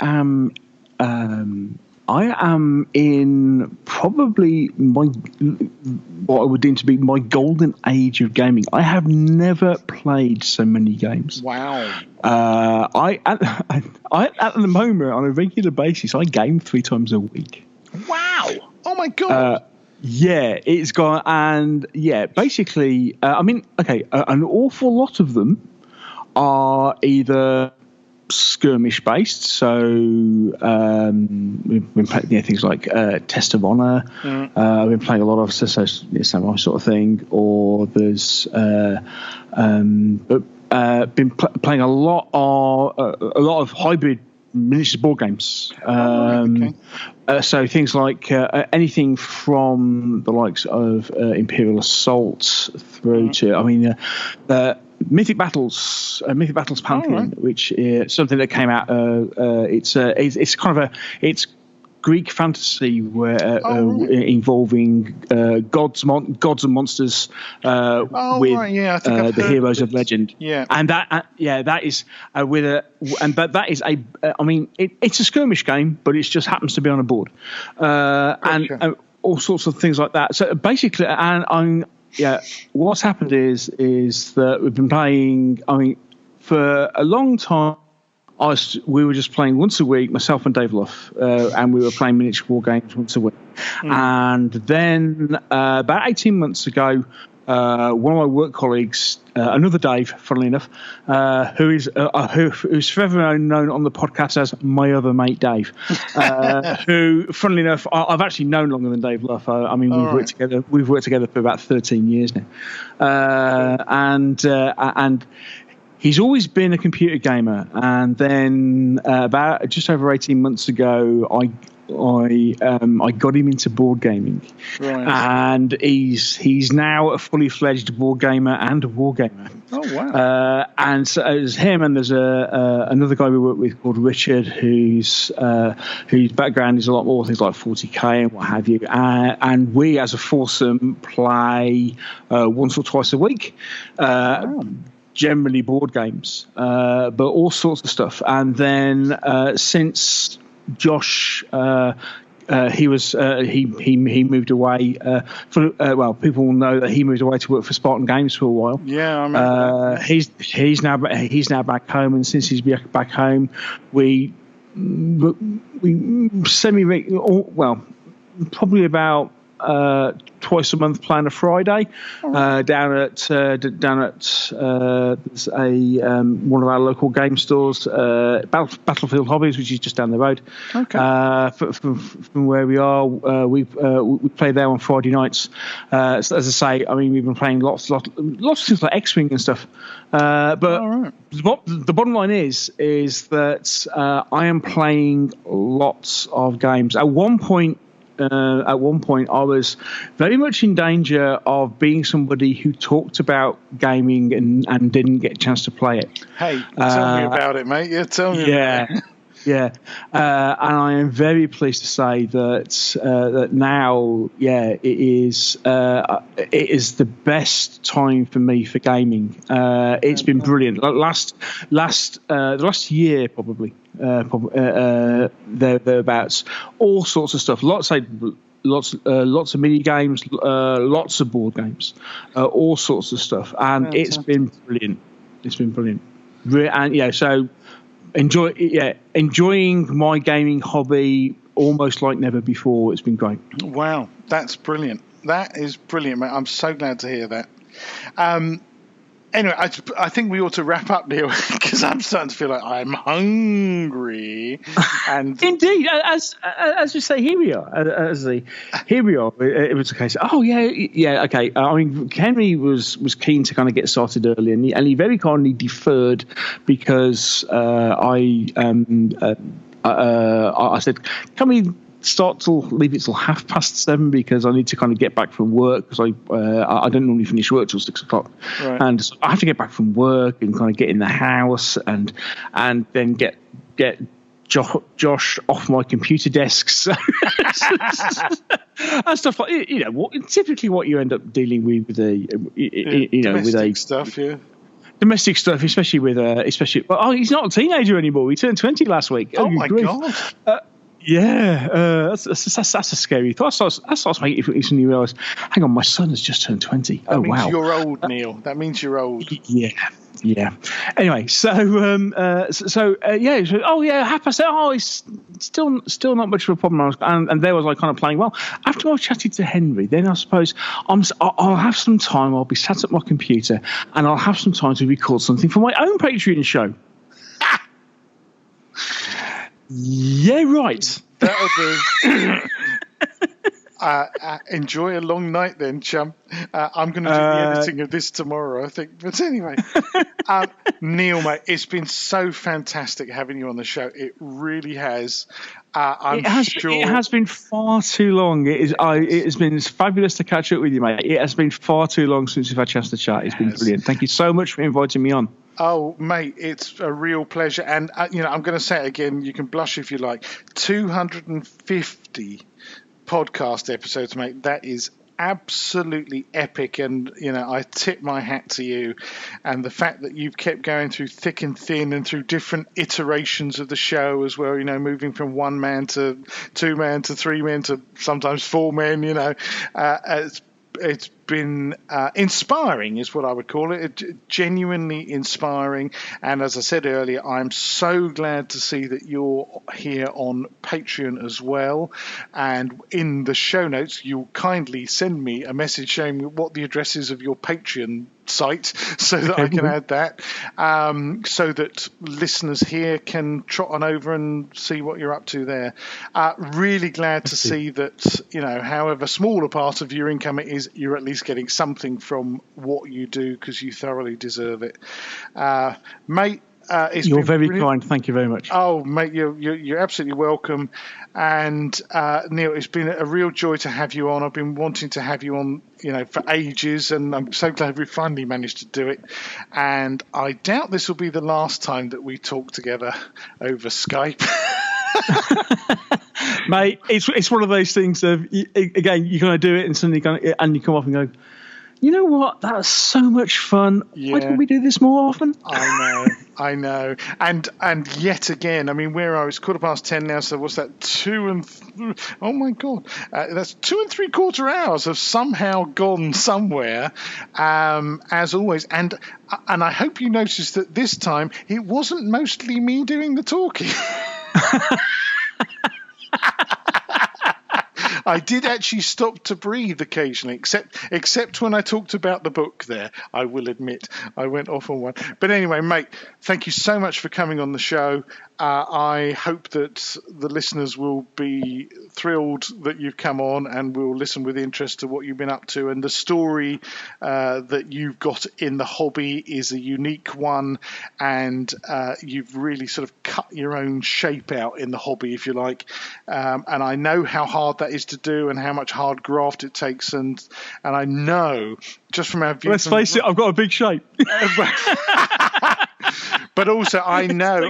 am am in probably what I would deem to be my golden age of gaming. I have never played so many games. Wow. I at the moment, on a regular basis, I game 3 times a week. Wow. Oh my God. Yeah, it's gone, and basically, an awful lot of them are either skirmish based, so we've been playing things like Test of Honor. I've been playing a lot of samurai sort of thing, or there's been playing a lot of hybrid miniature board games. So things like anything from the likes of Imperial Assault through to, Mythic Battles Pantheon, which is something that came out. It's kind of it's Greek fantasy involving gods and monsters with the heroes of legend. Yeah, and that is it's a skirmish game, but it just happens to be on a board, and all sorts of things like that. So basically, what's happened is that we've been playing. For a long time, we were just playing once a week, myself and Dave Luff, and we were playing Miniature Wargames once a week. And then about 18 months ago, one of my work colleagues, another Dave, funnily enough, who's forever known on the podcast as my other mate Dave, who, funnily enough, I've actually known longer than Dave Luff. We've worked together for about 13 years now, and he's always been a computer gamer, and then about just over 18 months ago, I got him into board gaming, and he's now a fully fledged board gamer and a war gamer. Oh wow! And so there's him, and there's another guy we work with called Richard, whose background is a lot more things like 40k and what have you. And we, as a foursome, play once or twice a week. Generally board games, but all sorts of stuff. And then since Josh, he moved away. People will know that he moved away to work for Spartan Games for a while. Yeah, I remember. He's now back home, and since he's back home, we probably about twice a month playing a Friday down at there's one of our local game stores, Battlefield Hobbies, which is just down the road. From where we are, we play there on Friday nights. As I say, we've been playing lots of things like X-Wing and stuff. But the bottom line is that I am playing lots of games. At one point, I was very much in danger of being somebody who talked about gaming and didn't get a chance to play it. Hey, tell me about it, mate. Yeah, tell me about it. Yeah, and I am very pleased to say that now, it is the best time for me for gaming. It's been brilliant. The last year probably. Thereabouts, all sorts of stuff. Lots of mini games, lots of board games, all sorts of stuff, and it's been brilliant. And so enjoying my gaming hobby almost like never before. It's been great. Wow, that's brilliant. That is brilliant, mate. I'm so glad to hear that. Anyway, I think we ought to wrap up, Neil, because I'm starting to feel like I'm hungry. And indeed, as you say, here we are. It was a case. Oh yeah, okay. Henry was keen to kind of get started early, and he very kindly deferred because I said, "Can we leave it till 7:30 because I need to kind of get back from work because I don't normally finish work till 6:00, and so I have to get back from work and kind of get in the house and then get Josh off my computer desks and stuff like typically what you end up dealing with domestic stuff, domestic stuff, especially. Well, he's not a teenager anymore. He turned 20 last week. Oh my God. Yeah, that's a scary thought. That starts making you suddenly realise, hang on, my son has just turned 20. That means wow. You're old, Neil. That means you're old. Yeah. Anyway, so yeah. Oh yeah, 7:30. Oh, it's still not much of a problem. And there was I kind of playing well. After I've chatted to Henry, then I suppose I'll have some time. I'll be sat at my computer and I'll have some time to record something for my own Patreon show. Yeah, right. That'll do. Enjoy a long night then, chum. I'm going to do the editing of this tomorrow, I think. But anyway, Neil, mate, it's been so fantastic having you on the show. It really has. It has been far too long. It has been fabulous to catch up with you, mate. It has been far too long since we've had a chance to chat. It's been brilliant. Thank you so much for inviting me on. Oh, mate, it's a real pleasure. And, I'm going to say it again. You can blush if you like. 250 podcast episodes, mate. That is absolutely epic. And, I tip my hat to you. And the fact that you've kept going through thick and thin and through different iterations of the show as well, moving from 1 man to 2 man to 3 men to sometimes 4 men, it's been inspiring is what I would call it. Genuinely inspiring. And as I said earlier, I'm so glad to see that you're here on Patreon as well. And in the show notes, you'll kindly send me a message showing what the address is of your Patreon site so that I can add that, so that listeners here can trot on over and see what you're up to there. Really glad to see that, however small a part of your income it is, you're at least getting something from what you do, because you thoroughly deserve it. Mate, you're very kind. Thank you very much. Oh, mate, you're absolutely welcome. And Neil, it's been a real joy to have you on. I've been wanting to have you on, for ages, and I'm so glad we finally managed to do it. And I doubt this will be the last time that we talk together over Skype. Mate, it's one of those things of, again, you're going to do it and suddenly you come off and go, you know what? That's so much fun. Yeah. Why don't we do this more often? I know. And yet again, where are we? It's 10:15 now. So what's that? Oh my God. That's 2 3/4 hours have somehow gone somewhere, as always. And I hope you noticed that this time it wasn't mostly me doing the talking. I did actually stop to breathe occasionally, except when I talked about the book there, I will admit. I went off on one. But anyway, mate, thank you so much for coming on the show. I hope that the listeners will be thrilled that you've come on and will listen with interest to what you've been up to. And the story that you've got in the hobby is a unique one, and you've really sort of cut your own shape out in the hobby, if you like. And I know how hard that is to do and how much hard graft it takes. And I know, just from our view... Let's face it, I've got a big shape. But also, I know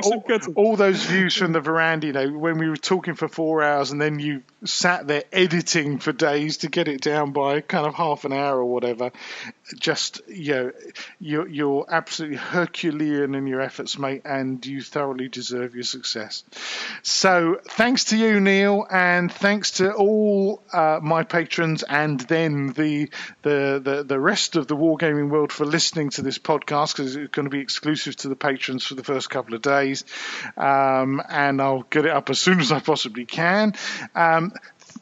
all those views from the veranda, when we were talking for 4 hours and then you sat there editing for days to get it down by kind of half an hour or whatever. Just, you're absolutely Herculean in your efforts, mate, and you thoroughly deserve your success. So thanks to you, Neil, and thanks to all my patrons, and then the rest of the wargaming world for listening to this podcast, because it's going to be exclusive to the patrons for the first couple of days, and I'll get it up as soon as I possibly can.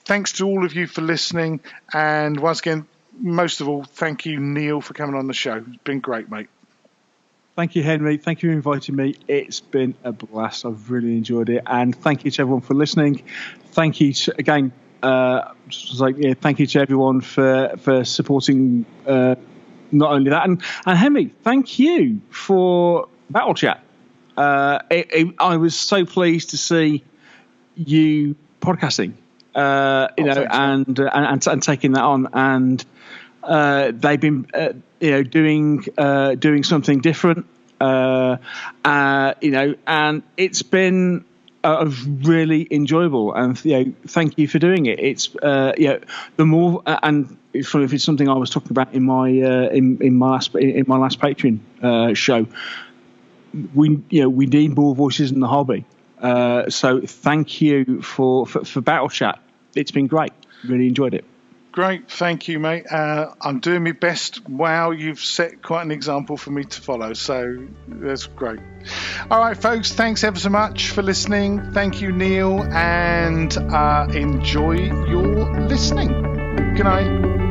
Thanks to all of you for listening, and once again, most of all, thank you, Neil, for coming on the show. It's been great, mate. Thank you, Henry. Thank you for inviting me. It's been a blast. I've really enjoyed it, and thank you to everyone for listening. Thank you again. Thank you to everyone for supporting. Not only that, and Henry, thank you for Battlechat. I was so pleased to see you podcasting, and taking that on, and they've been, doing something different, and it's been really enjoyable, and thank you for doing it. It's the more, and if it's something I was talking about in my last Patreon show, we need more voices in the hobby. So thank you for Battlechat. It's been great. Really enjoyed it. Great, thank you, mate. I'm doing my best. Wow, you've set quite an example for me to follow, so that's great. All right, folks, thanks ever so much for listening. Thank you, Neil, and enjoy your listening. Good night.